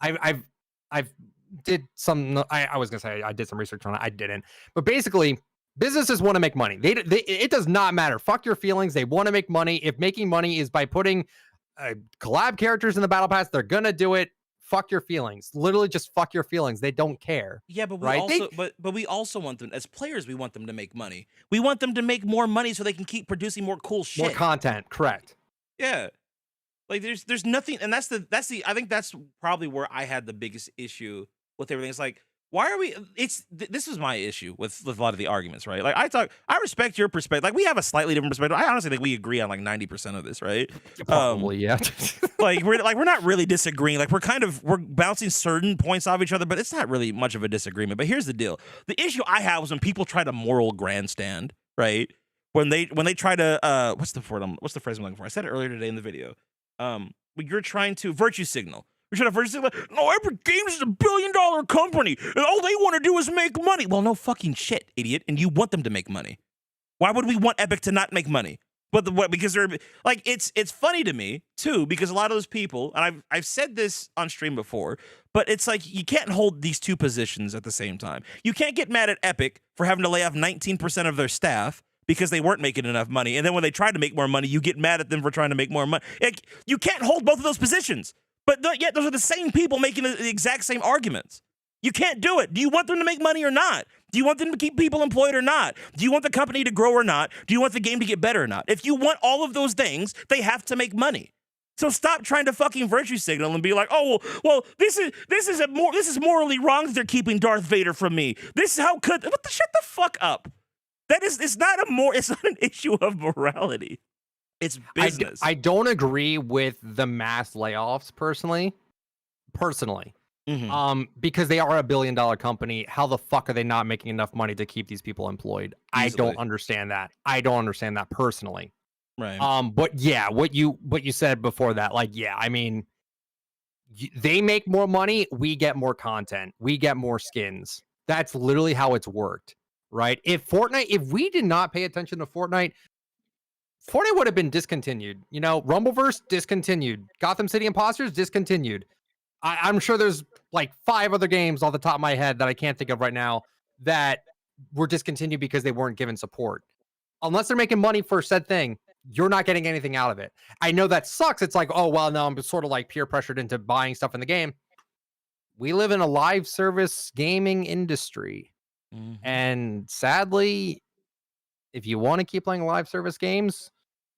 I've did some. I was gonna say I did some research on it. I didn't, but basically, businesses want to make money. It does not matter. Fuck your feelings. They want to make money. If making money is by putting collab characters in the battle pass, they're gonna do it. Fuck your feelings. Literally, just fuck your feelings. They don't care. Yeah, but we right? also but we also want them as players. We want them to make money. We want them to make more money so they can keep producing more cool shit, more content. Correct. Yeah, like there's nothing, and that's the I think that's probably where I had the biggest issue with everything. It's like, why are we? This was my issue with a lot of the arguments, right? Like I respect your perspective. Like we have a slightly different perspective. I honestly think we agree on like 90% of this, right? Probably, yeah. like we're not really disagreeing. Like we're bouncing certain points off each other, but it's not really much of a disagreement. But here's the deal: the issue I have is when people try to moral grandstand, right? When they try to what's the phrase I'm looking for? I said it earlier today in the video. When you're trying to virtue signal. We're trying to virtue signal. No, Epic Games is $1 billion company, and all they want to do is make money. Well, no fucking shit, idiot. And you want them to make money. Why would we want Epic to not make money? Because they're like it's funny to me too, because a lot of those people, and I've said this on stream before, but it's like you can't hold these two positions at the same time. You can't get mad at Epic for having to lay off 19% of their staff because they weren't making enough money, and then when they tried to make more money, you get mad at them for trying to make more money. You can't hold both of those positions, but yet those are the same people making the exact same arguments. You can't do it. Do you want them to make money or not? Do you want them to keep people employed or not? Do you want the company to grow or not? Do you want the game to get better or not? If you want all of those things, they have to make money. So stop trying to fucking virtue signal and be like, oh well, this is morally wrong that they're keeping Darth Vader from me. This is how could shut the fuck up. It's not an issue of morality. It's business. I don't agree with the mass layoffs personally. Mm-hmm. Because they are $1 billion company. How the fuck are they not making enough money to keep these people employed? Easily. I don't understand that. I don't understand that personally. Right. But yeah, what you said before that, like, yeah, I mean, they make more money, we get more content, we get more skins. That's literally how it's worked, right? If we did not pay attention to Fortnite would have been discontinued. You know, Rumbleverse discontinued, Gotham City Imposters discontinued. I'm sure there's like 5 other games off the top of my head that I can't think of right now that were discontinued because they weren't given support. Unless they're making money for said thing, you're not getting anything out of it. I know that sucks. It's like, oh, well, no, I'm sort of like peer pressured into buying stuff in the game. We live in a live service gaming industry. Mm-hmm. And sadly, if you want to keep playing live service games,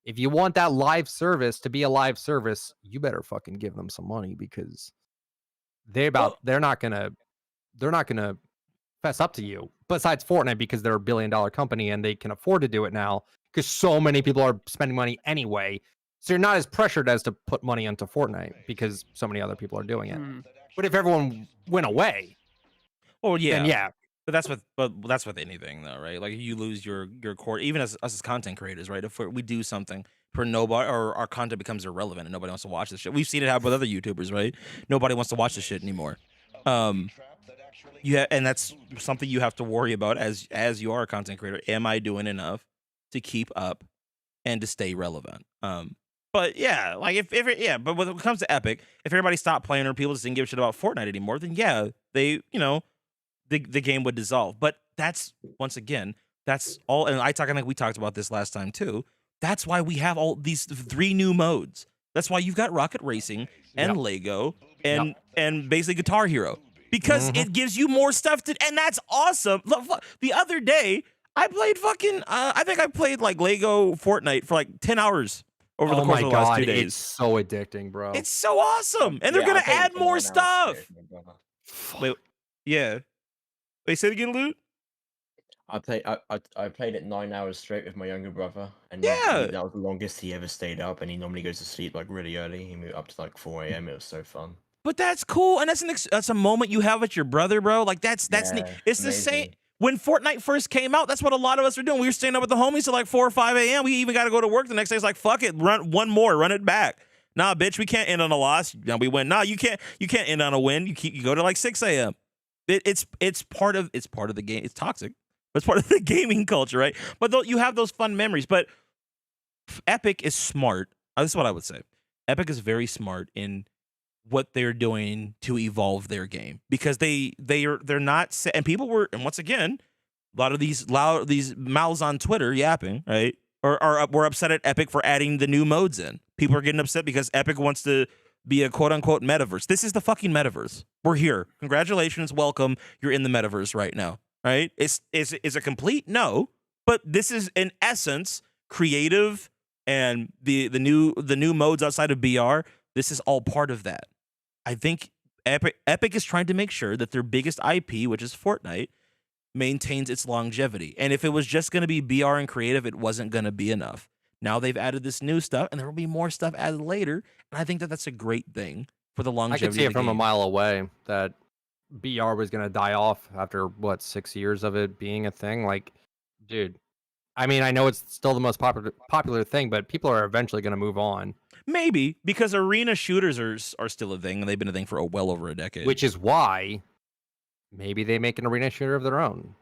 if you want that live service to be a live service, you better fucking give them some money, because they're not gonna fess up to you. Besides Fortnite, because they're $1 billion company and they can afford to do it now, because so many people are spending money anyway. So you're not as pressured as to put money into Fortnite because so many other people are doing it. But if everyone went away, then yeah. But that's with anything though, right? Like you lose your core, even as us as content creators, right? If we do something for nobody, or our content becomes irrelevant and nobody wants to watch this shit. We've seen it happen with other YouTubers, right? Nobody wants to watch this shit anymore. Yeah, and that's something you have to worry about as you are a content creator. Am I doing enough to keep up and to stay relevant? But yeah, like but when it comes to Epic, if everybody stopped playing or people just didn't give a shit about Fortnite anymore, then yeah, they, the game would dissolve. But that's, once again, that's all. And I think we talked about this last time too. That's why we have all these 3 new modes. That's why you've got Rocket Racing and Lego and basically Guitar Hero, because it gives you more stuff to, and that's awesome. The other day I played I think I played like Lego Fortnite for like 10 hours over the course of the last 2 days. It's so addicting, bro. It's so awesome. And they're going to add more stuff. Wait, yeah. Wait, say it again, Loot? I played it 9 hours straight with my younger brother, and Yeah, that was the longest he ever stayed up. And he normally goes to sleep like really early. He moved up to like 4 a.m. It was so fun. But that's cool, and that's a moment you have with your brother, bro. Like that's neat. It's the same. When Fortnite first came out, that's what a lot of us were doing. We were staying up with the homies till like 4 or 5 a.m. We even got to go to work the next day. It's like, fuck it, run one more, run it back. Nah, bitch, we can't end on a loss. Now we win. Nah, you can't end on a win. You go to like 6 a.m. It's part of the game. It's toxic, but it's part of the gaming culture, right? But you have those fun memories. But Epic is smart. This is what I would say. Epic is very smart in what they're doing to evolve their game, because they're not and people were, and once again, a lot of these mouths on Twitter yapping, right? Or were upset at Epic for adding the new modes in. People are getting upset because Epic wants to be a quote unquote metaverse. This is the fucking metaverse. We're here. Congratulations, welcome. You're in the metaverse right now, right? Is it complete? No, but this is in essence creative, and the new modes outside of BR. This is all part of that. I think Epic is trying to make sure that their biggest IP, which is Fortnite, maintains its longevity. And if it was just going to be BR and creative, it wasn't going to be enough. Now they've added this new stuff, and there will be more stuff added later. And I think that that's a great thing for the longevity. I could see it from game. a mile away that BR was going to die off after, 6 years of it being a thing. Like, dude, I mean, I know it's still the most popular thing, but people are eventually going to move on. Maybe, because arena shooters are still a thing, and they've been a thing for well over a decade. Which is why maybe they make an arena shooter of their own,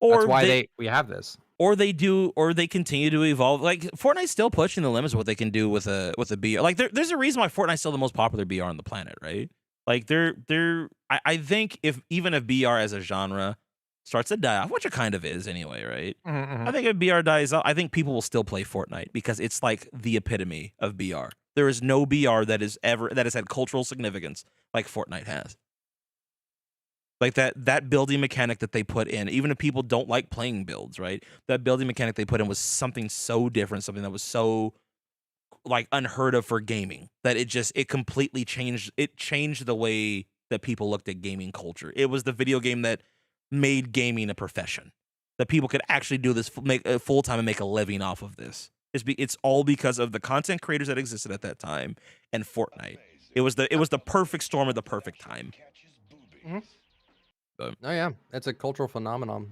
Or that's why we have this. Or they continue to evolve. Like, Fortnite's still pushing the limits of what they can do with a BR. Like, there's a reason why Fortnite's still the most popular BR on the planet, right? Like, I think even if BR as a genre starts to die off, which it kind of is anyway, right? Mm-hmm. I think if BR dies off, I think people will still play Fortnite because it's like the epitome of BR. There is no BR that has had cultural significance like Fortnite has. Like that building mechanic that they put in, even if people don't like playing builds, right? That building mechanic they put in was something so different, something that was so like unheard of for gaming, that it completely changed the way that people looked at gaming culture. It was the video game that made gaming a profession, that people could actually do this, make full time and make a living off of this. It's all because of the content creators that existed at that time and Fortnite. It was the perfect storm at the perfect time. Mm-hmm. Oh yeah, it's a cultural phenomenon.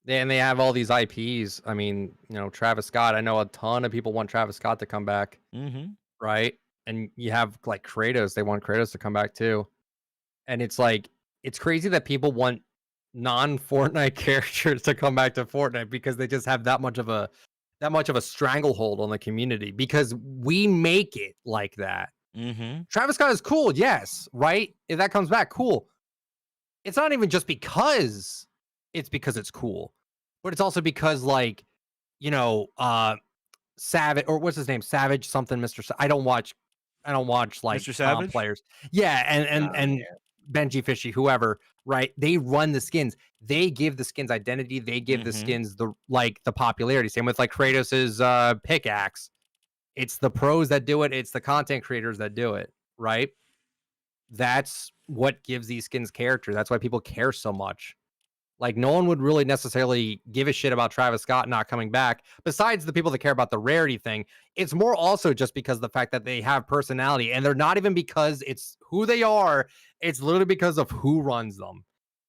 And they have all these IPs. I mean, Travis Scott. I know a ton of people want Travis Scott to come back, right? And you have like Kratos. They want Kratos to come back too. And it's like, it's crazy that people want non-Fortnite characters to come back to Fortnite because they just have that much of a stranglehold on the community because we make it like that. Travis Scott is cool, yes, right? If that comes back, cool. It's not even just because it's cool, but it's also because Savage, or what's his name? Savage something, I don't watch like Mr. Savage players. Yeah, and Benji Fishy, whoever, right? They run the skins. They give the skins identity. They give the skins the popularity. Same with like Kratos's pickaxe. It's the pros that do it. It's the content creators that do it, right? That's what gives these skins character. That's why people care so much. Like, no one would really necessarily give a shit about Travis Scott not coming back. Besides the people that care about the rarity thing, it's more also just because of the fact that they have personality, and they're not even because it's who they are. It's literally because of who runs them.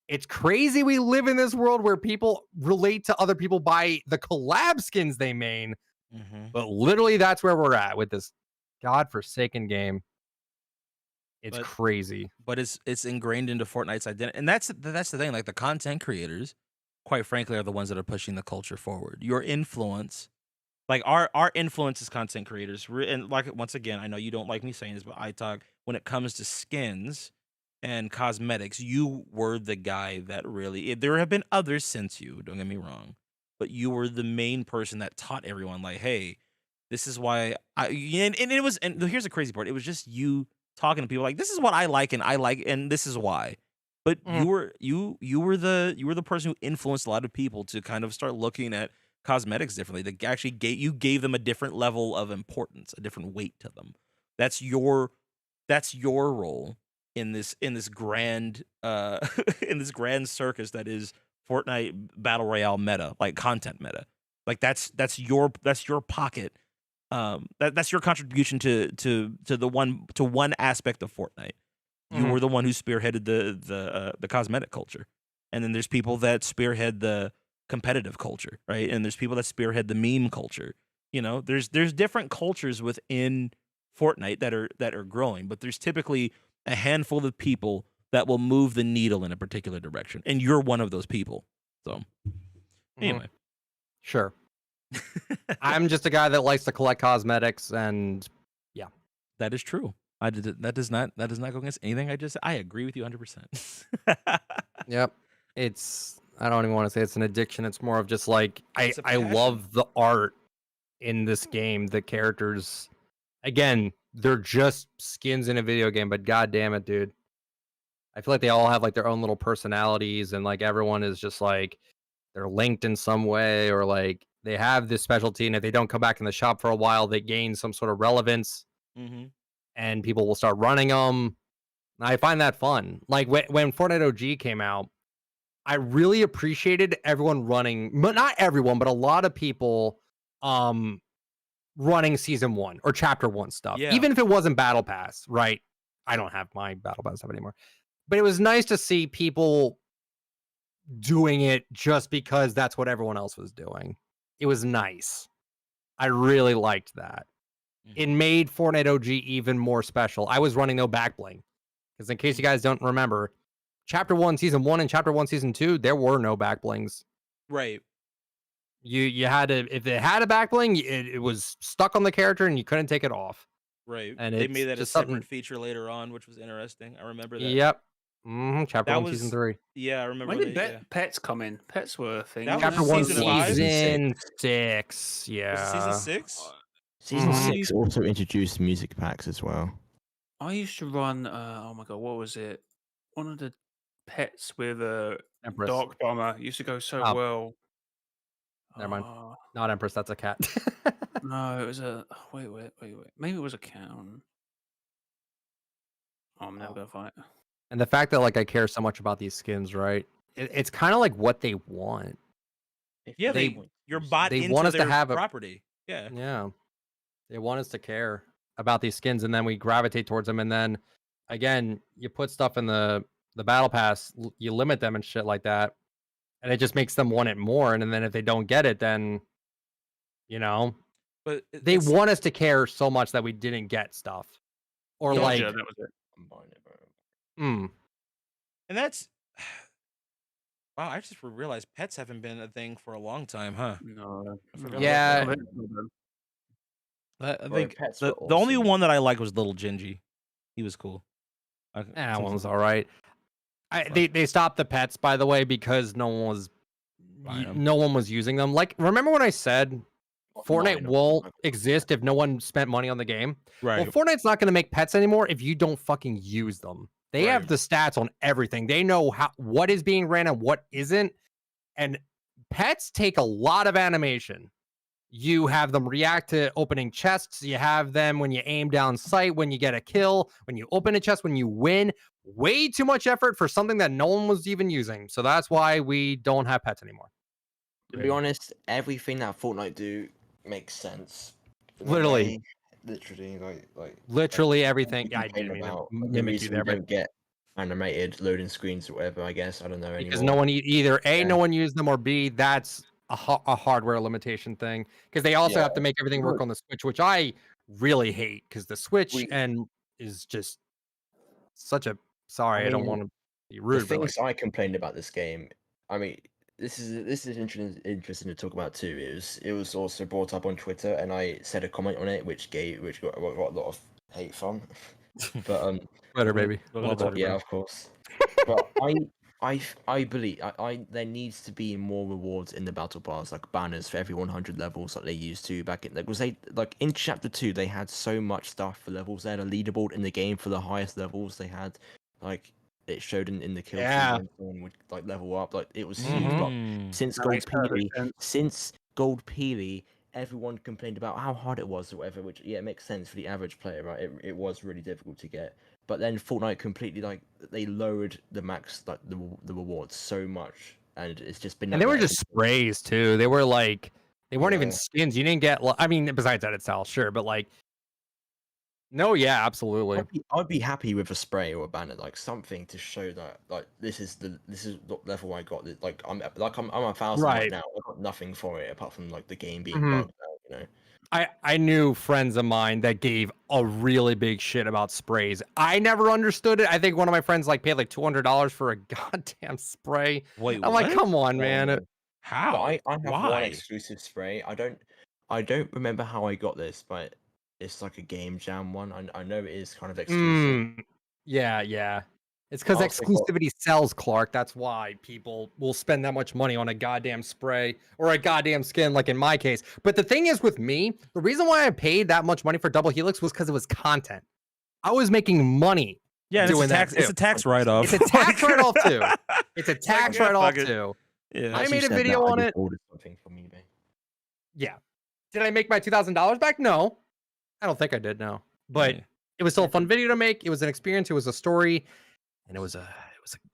It's crazy we live in this world where people relate to other people by the collab skins they main. But literally that's where we're at with this godforsaken game. It's crazy. But it's ingrained into Fortnite's identity. And that's the thing. Like, the content creators, quite frankly, are the ones that are pushing the culture forward. Your influence, like our influence as content creators, and like, once again, I know you don't like me saying this, but I talk, when it comes to skins and cosmetics, you were the guy that really, there have been others since you, don't get me wrong, but you were the main person that taught everyone, like, hey, this is why and here's the crazy part. It was just you talking to people like, this is what I like, and this is why. But you were the person who influenced a lot of people to kind of start looking at cosmetics differently. That actually gave them a different level of importance, a different weight to them. That's your role in this grand in this grand circus that is Fortnite Battle Royale meta, like content meta. Like, that's your pocket. That's your contribution to one aspect of Fortnite. You were the one who spearheaded the cosmetic culture, and then there's people that spearhead the competitive culture, right? And there's people that spearhead the meme culture. There's different cultures within Fortnite that are growing, but there's typically a handful of people that will move the needle in a particular direction, and you're one of those people. So, anyway, sure. I'm just a guy that likes to collect cosmetics, and yeah, that is true. That does not go against anything I just. I agree with you 100%. Yep. I don't even want to say it's an addiction. It's more of just like It's a I passion. love the art in this game. The characters, again, they're just skins in a video game, but god damn it, dude. I feel like they all have like their own little personalities, and like everyone is just like they're linked in some way, or like they have this specialty, and if they don't come back in the shop for a while, they gain some sort of relevance, and people will start running them. I find that fun. Like when Fortnite OG came out, I really appreciated everyone running, but not everyone, but a lot of people running season 1 or chapter 1 stuff. Yeah. Even if it wasn't battle pass, right? I don't have my battle pass stuff anymore. But it was nice to see people doing it just because that's what everyone else was doing. It was nice. I really liked that. It made Fortnite OG even more special. I was running no back bling. Because in case you guys don't remember, Chapter 1 Season 1 and Chapter 1 Season 2, there were no back blings. Right. You had to, if it had a back bling, it was stuck on the character and you couldn't take it off. Right. And they it's made that a just separate something. feature later on, which was interesting. I remember that. Yep. Chapter That 1 Season was 3. Yeah, I remember When did yeah. pets come in? Pets were a thing. That was Chapter 1 season five? Season 6. Was it Yeah. season 6? Season Mhm. 6 also introduced music packs as well. I used to run. Oh my god, what was it? One of the pets with a Empress. dark bomber used to go so Oh. well. Never mind. Oh, Not Empress, that's a cat. no, it was a. Wait. Maybe it was a cat. Oh, I'm never gonna find it. And the fact that like I care so much about these skins, right? It's kind of like what they want. Yeah, They- you're bought they into want us to their have a- property. Yeah. Yeah. They want us to care about these skins, and then we gravitate towards them, and then again, you put stuff in the battle pass, you limit them and shit like that, and it just makes them want it more. And then if they don't get it, then But they it's- want us to care so much that we didn't get stuff, or Gotcha, like, that was it. and that's wow, I just realized pets haven't been a thing for a long time, huh? No, I forgot Yeah. about them. I Bro, think pets the were only awesome. one that I liked was Little Gingy. He was cool. that one was all right. They stopped the pets, by the way, because no one was Buying 'em. using them. Like, remember when I said Fortnite Mine, won't exist if no one spent money on the game? Right. Well, Fortnite's not going to make pets anymore if you don't fucking use them. They have Right. the stats on everything. They know what is being ran and what isn't. And pets take a lot of animation. You have them react to opening chests. You have them when you aim down sight, when you get a kill, when you open a chest, when you win. Way too much effort for something that no one was even using. So that's why we don't have pets anymore. To be honest, everything that Fortnite do makes sense. In a Literally. way, like Literally like, everything. people I didn't complain mean to about the mimic you reason there, we but don't get animated loading screens or whatever. I guess I don't know because anymore. no one either A, Yeah. no one used them, or B, that's a hardware limitation thing. Because they also have to make everything work on the Switch, which I really hate. Because the Switch is just such a. Sorry, I don't mean, want to be The rude, but like, things I complained about this game, I mean, this is interesting to talk about too. It was also brought up on Twitter, and I said a comment on it, which got a lot of hate from. But Twitter, baby. Welcome Love to it. Twitter, yeah, bro. of course. But I believe there needs to be more rewards in the battle pass, like banners for every 100 levels, like they used to back in. Like in chapter 2, they had so much stuff for levels. They had a leaderboard in the game for the highest levels. They had like it showed in the kill Yeah. feed when someone would like level up. Like it was huge. But since That Gold makes perfect Peely, sense. everyone complained about how hard it was or whatever. Which yeah, it makes sense for the average player, right? It was really difficult to get. But then Fortnite completely they lowered the max the rewards so much, and it's just been. And they were just sprays too. They were like, they weren't even Yeah. skins. You didn't get. I mean, besides that itself, sure, but like, no, yeah, absolutely. I'd be happy with a spray or a banner, like something to show that like this is the level I got. Like I'm a 1,000 right now. I got nothing for it apart from like the game being bugged out. You know. I knew friends of mine that gave a really big shit about sprays. I never understood it. I think one of my friends like paid like $200 for a goddamn spray. Wait, I'm like, come on, man. How? But I have Why? one exclusive spray. I don't remember how I got this, but it's like a game jam one. I know it is kind of exclusive. Yeah. It's because Also got- exclusivity sells, Clark. That's why people will spend that much money on a goddamn spray or a goddamn skin, like in my case. But the thing is with me, the reason why I paid that much money for Double Helix was because it was content. I was making money. Yeah, and doing it's a tax write-off. It's a tax write-off too. It's a like, tax yeah, write-off fuck it. too. Yeah. I As you made a said video that, on I it. just ordered something from eBay. Yeah. Did I make my $2,000 back? No. I don't think I did, no. But Yeah. it was still a fun video to make. It was an experience. It was a story. And it was a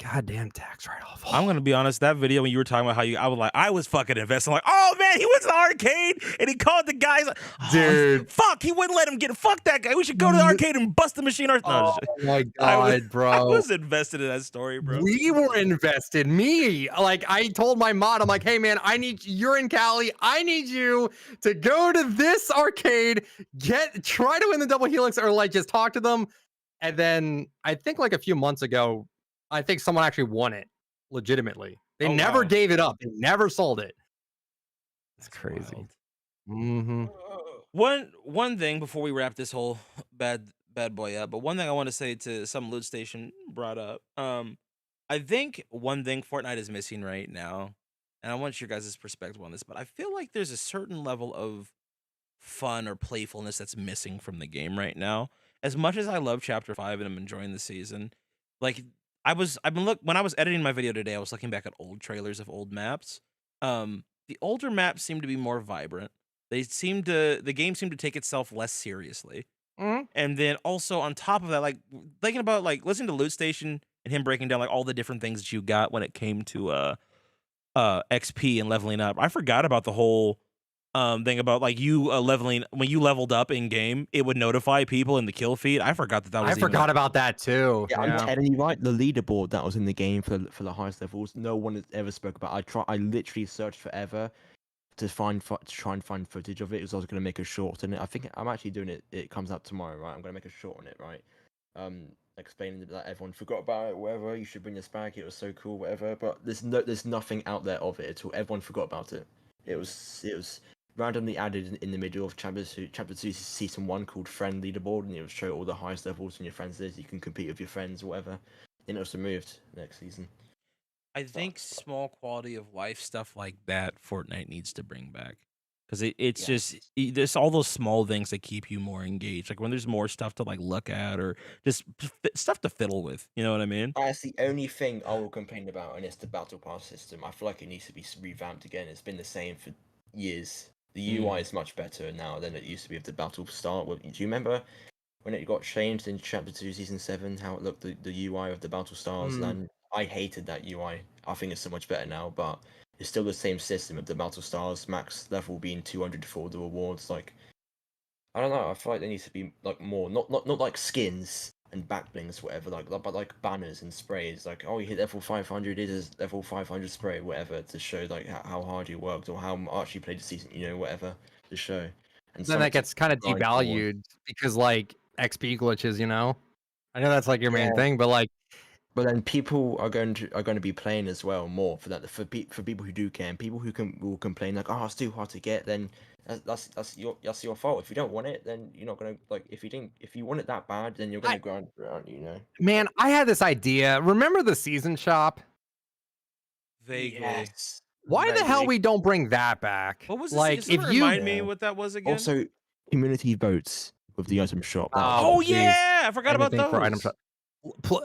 goddamn tax write-off. I'm gonna be honest. That video when you were talking about how I was fucking invested. I'm like, oh man, he was in the arcade and he called the guys. Like, Dude. fuck, he wouldn't let him get. Fuck that guy. We should go to the arcade and bust the machine. No, Oh my I was- god, bro. I was invested in that story, bro. We were invested. Me, like I told my mod, I'm like, hey man, you're in Cali. I need you to go to this arcade, try to win the Double Helix, or like just talk to them. And then I think like a few months ago, I think someone actually won it legitimately. They Oh, never wow. gave it up. They never sold it. It's That's crazy. wild. Mm-hmm. One thing before we wrap this whole bad boy up, but one thing I want to say to some Loot Station brought up. I think one thing Fortnite is missing right now, and I want your guys' perspective on this, but I feel like there's a certain level of fun or playfulness that's missing from the game right now. As much as I love Chapter 5 and I'm enjoying the season, like when I was editing my video today, I was looking back at old trailers of old maps. The older maps seem to be more vibrant. The game seemed to take itself less seriously. Mhm. And then also on top of that, like thinking about like listening to Loot Station and him breaking down like all the different things that you got when it came to XP and leveling up. I forgot about the whole thing about like you leveling when you leveled up in game, it would notify people in the kill feed. I forgot that was I forgot about that too. Yeah, I'm telling you, right? The leaderboard that was in the game for the highest levels, no one has ever spoke about. I literally searched forever to try and find footage of it because I was going to make a short, and I think I'm actually doing it. It comes out tomorrow, right? I'm going to make a short on it, right? Explaining that everyone forgot about it, whatever. You should bring this back. It was so cool, whatever. But there's nothing out there of it at all. Everyone forgot about it. It was randomly added in the middle of chapter 2 season 1 called friend leaderboard, and it would show all the highest levels in your friends list. You can compete with your friends or whatever. Then it was removed next season. I think small quality of life stuff like that Fortnite needs to bring back. Because it's just there's all those small things that keep you more engaged. Like when there's more stuff to like look at or just stuff to fiddle with. You know what I mean? That's the only thing I will complain about, and it's the battle pass system. I feel like it needs to be revamped again. It's been the same for years. The UI is much better now than it used to be with the battle start. Do you remember when it got changed in Chapter 2 Season 7, how it looked, the UI of the battle stars? And I hated that UI. I think it's so much better now, but it's still the same system of the battle stars, max level being 200 for the rewards. Like, I don't know, I feel like there needs to be like more, not like skins and backblings, whatever, but like banners and sprays. Like, oh, you hit level 500, it is level 500 spray, whatever, to show like how hard you worked or how much you played the season, whatever, to show. And then that gets kind of grind forward. devalued because like XP glitches, I know that's like your main thing, but like But then people are going to be playing as well more for that for people who do care, and people who will complain like, oh, it's too hard to get. Then that's your fault. If you don't want it, then you're not gonna like. If you want it that bad, then you're gonna grind around. Man, I had this idea. Remember the season shop? Vaguely. Yes. Why the hell we don't bring that back? What was like this? if you Remind me what that was again? Also, community votes with the item shop. Oh please. yeah, I forgot about Anything those. for item shop.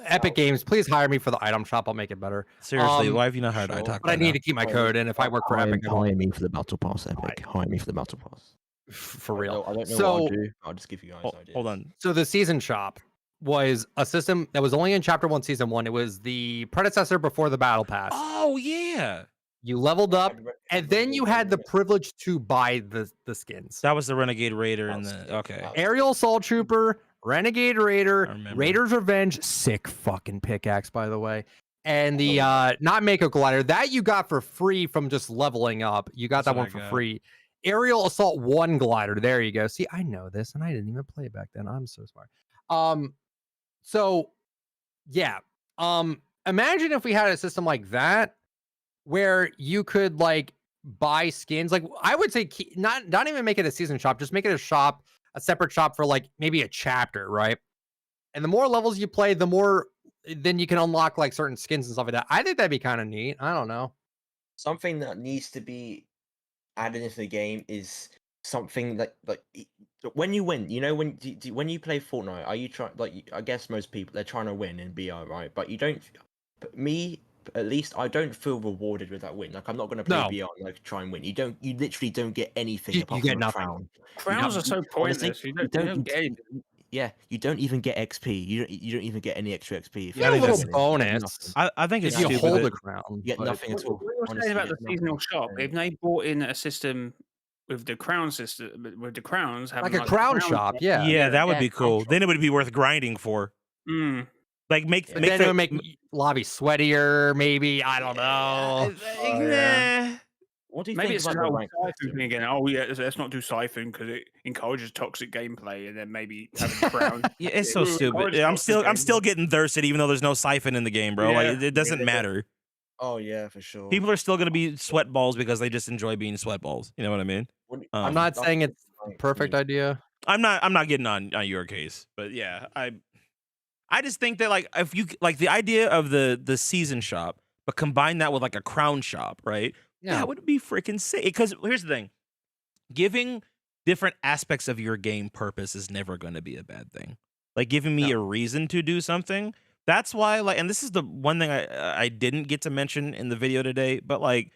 Epic Games, please hire me for the item shop. I'll make it better. Seriously, why have you not hired sure. iTalk? But I need to keep my code in. If I work for Epic, hire me for the battle pass, Epic. Hire me for the battle pass. For real. I don't know So- what I'll do. I'll just give you guys ideas. Hold on. So the season shop was a system that was only in Chapter 1, Season 1. It was the predecessor before the Battle Pass. Oh yeah, You leveled up, and then you had the privilege to buy the skins. that was the Renegade Raider and the okay. Aerial Assault Trooper, Renegade I Raider, remember. Raider's Revenge, sick fucking pickaxe, by the way. And the not Mako Glider, that you got for free from just leveling up. You got That's that what one I for got. free. Aerial Assault 1 Glider, there you go. See, I know this, and I didn't even play back then. I'm so smart. So yeah. Imagine if we had a system like that where you could like buy skins. Like I would say not even make it a season shop, just make it a shop, a separate shop for like maybe a chapter, right? And the more levels you play, the more then you can unlock like certain skins and stuff like that. I think that'd be kind of neat. I don't know. Something that needs to be added into the game is something when you win, you know, when you play Fortnite, are you trying I guess most people they're trying to win in BR, right? But you don't. But me, at least, I don't feel rewarded with that win. Like I'm not gonna play No. BR and like try and win. You literally don't get anything You apart get from a nothing. crown. Crowns are so Honestly, pointless. You don't get anything. Yeah, you don't even get XP. You don't even get any extra XP. You I get a think little that's- bonus I think it's if you stupid. hold that- a crown. You get but- nothing at all. What you're saying Honestly, about you the get seasonal nothing. shop, if they brought in a system with the crown system, with the crowns, having Like a crown shop, yeah. Yeah, that would yeah, be crown cool. shop. Then it would be worth grinding for. Mm. Like make But make then the, it would make lobby sweatier, maybe. I don't know. Nah. What do you Maybe think it's about an the old rank Siphon system? thing again. Oh yeah, let's not do Siphon because it encourages toxic gameplay, and then maybe having crowns. Yeah, it's so Ooh, stupid. encourages I'm toxic still gameplay. getting thirsted even though there's no siphon in the game, bro. Yeah. Like it doesn't Yeah. matter. Oh yeah, for sure. People are still gonna be sweat balls because they just enjoy being sweat balls. You know what I mean? I'm not saying it's like, a perfect idea. I'm not getting on your case, but yeah, I just think that like if you like the idea of the season shop, but combine that with like a crown shop, right? Yeah. That would be freaking sick. Because here's the thing, giving different aspects of your game purpose is never going to be a bad thing. Like giving me a reason to do something. That's why, like, and this is the one thing I didn't get to mention in the video today, but like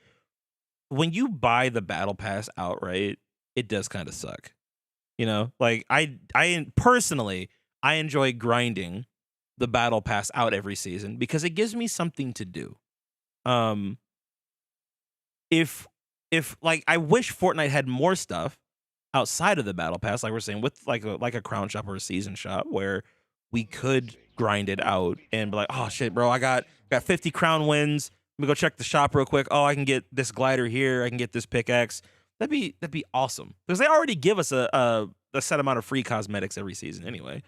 when you buy the battle pass outright, it does kind of suck. You know, like I personally I enjoy grinding the battle pass out every season because it gives me something to do. If like I wish Fortnite had more stuff outside of the battle pass, like we're saying, with like a crown shop or a season shop where we could grind it out and be like, oh shit, bro, I got 50 crown wins. Let me go check the shop real quick. Oh, I can get this glider here. I can get this pickaxe. That'd be awesome because they already give us a set amount of free cosmetics every season anyway.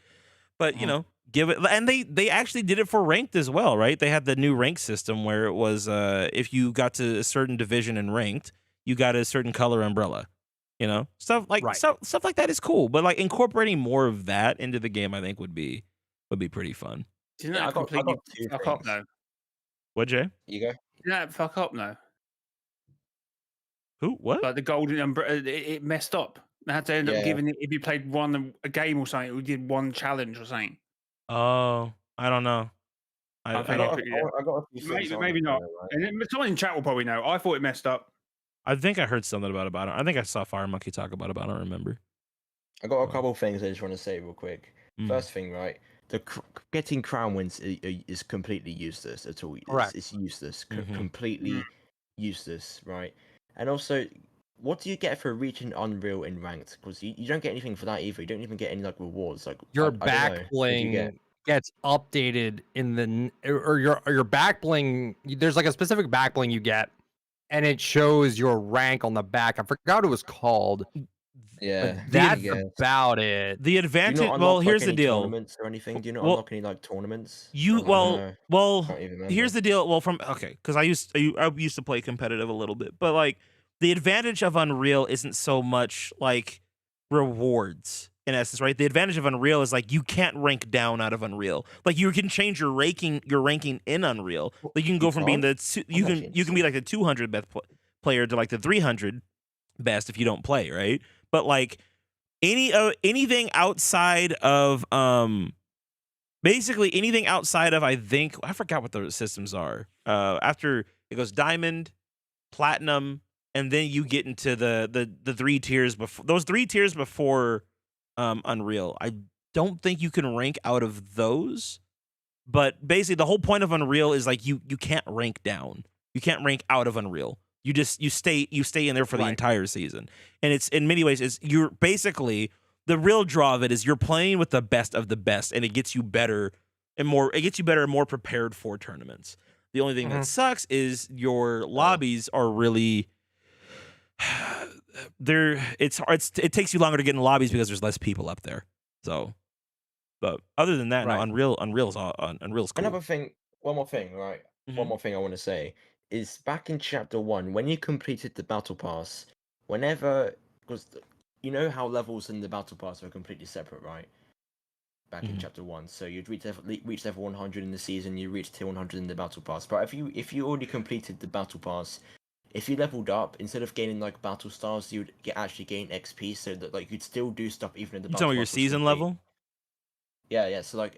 But you know, give it, and they actually did it for ranked as well, right? They had the new rank system where it was if you got to a certain division in ranked, you got a certain color umbrella. You know, stuff like stuff like that is cool. But like incorporating more of that into the game, I think would be pretty fun. Didn't Yeah, that completely two fuck up things. though? What, Jay? You go. Didn't that fuck up though? Who? What? Like the golden umbrella, it messed up. They had to end up Yeah. giving it if you played a game or something. We did one challenge or something. Oh, I don't know. I I think got, it- yeah. I got a few things. Maybe not. Right? And then, someone in chat will probably know. I thought it messed up. I think I heard something about it. I think I saw Fire Monkey talk about it, but I don't remember. I got a couple of things I just want to say real quick. Mm. First thing, right? Getting crown wins is completely useless at all. Correct. It's useless. Mhm. Completely useless, right? And also, what do you get for reaching Unreal in ranked? Because you don't get anything for that either. You don't even get any like rewards. Like Your I don't know. What do you get? backbling gets updated in the or your backbling. There's like a specific backbling you get, and it shows your rank on the back. I forgot what it was called. Yeah, But that's yeah. about it. The Do you advantage. not Well, unlock, here's like, the any deal. Tournaments or anything? Do you not Well, unlock any like tournaments? You I don't know. Can't even remember. here's the deal. Well, because I used to play competitive a little bit, but like the advantage of Unreal isn't so much like rewards in essence, right? The advantage of Unreal is like you can't rank down out of Unreal. Like you can change your ranking in Unreal. Like you can go from being you can be like the 200 best player to like the 300 best if you don't play, right? But like anything outside of basically anything outside of I forgot what the systems are. After it goes diamond, platinum, and then you get into the 3 tiers before those 3 tiers before Unreal. I don't think you can rank out of those. But basically the whole point of Unreal is like you can't rank down. You can't rank out of Unreal. You stay in there for the entire season. And it's in many ways you're basically the real draw of it is you're playing with the best of the best, and it gets you better and more prepared for tournaments. The only thing that sucks is your lobbies are really it takes you longer to get in lobbies because there's less people up there. So but other than that, no, Unreal's cool. Another thing, one more thing, right? One more thing I want to say is back in chapter 1 when you completed the battle pass, because you know how levels in the battle pass are completely separate, right? Back in Mhm. chapter 1, so you'd reach level 100 in the season, you reach tier 100 in the battle pass. But if you already completed the battle pass, if you leveled up, instead of gaining like battle stars, you'd actually gain XP, so that like you'd still do stuff even if the You battle talking about your pass was season complete. level? Yeah. So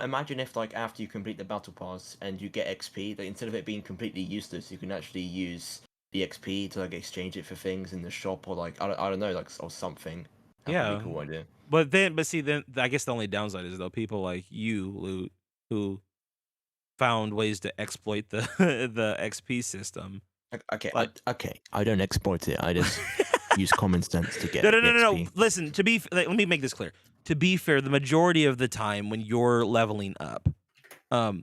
imagine if like after you complete the battle pass and you get XP, like instead of it being completely useless, you can actually use the XP to like exchange it for things in the shop, or like I don't know, like or something. That'd be a Yeah. cool idea. But see, then I guess the only downside is though people like you, Loot, who found ways to exploit the the XP system. Okay, Like, Okay, I don't exploit it. I just use common sense to get no, the no, no, no, no. XP. Listen, let me make this clear. To be fair, the majority of the time when you're leveling up,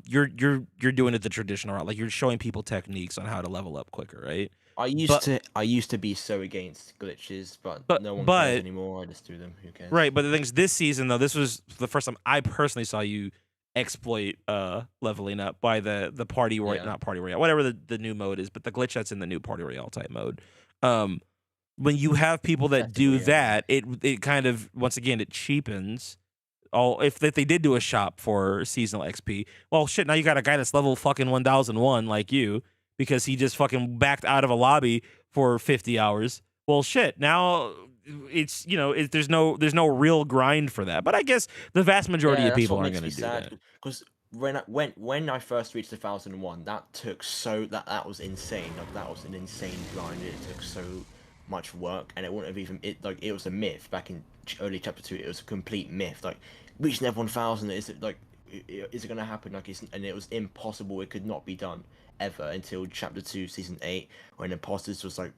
you're doing it the traditional route. Like you're showing people techniques on how to level up quicker, right? I But used to be so against glitches, but but no one cares but anymore. I just do them. Who cares? right. But the thing is, this season though, this was the first time I personally saw you exploit leveling up by the party royale, Yeah. not party royale, whatever the new mode is, but the glitch that's in the new party royale type mode. When you have people that Battle do Royale. that, it kind of once again it cheapens all. If they did do a shop for seasonal XP, well, shit. Now you got a guy that's level fucking 1001 like you because he just fucking backed out of a lobby for 50 hours. Well, shit. Now it's there's no real grind for that. But I guess the vast majority of That's people what aren't makes going me to do that. sad. Because when I first reached 1001, that took that was insane. Like that was an insane grind. It took so much work, and it wouldn't have even it was a myth back in early chapter 2. It was a complete myth. Like reaching level 1000, is it gonna happen? And it was impossible. It could not be done ever until chapter 2 season 8, when imposters was like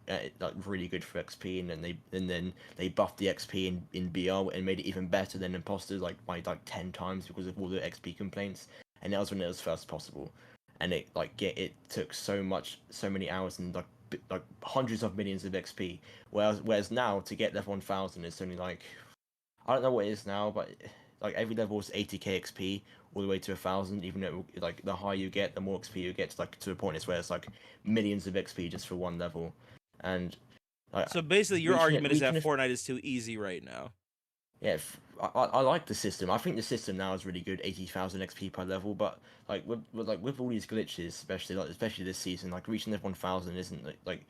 really good for XP, and then they buffed the XP in BR and made it even better than imposters, like by like 10 times because of all the XP complaints. And that was when it was first possible, and it took so many hours and like hundreds of millions of XP. Whereas now to get level 1000, it's only like, I don't know what it is now, but like every level is 80k XP all the way to 1000. Even though like the higher you get, the more XP you get, to a point where it's like millions of XP just for one level. And like, So basically, your reaching argument is that reaching Fortnite is too easy right now. yeah, I like the system. I think the system now is really good, 80,000 XP per level. But like with all these glitches, especially this season, like reaching level 1000 isn't like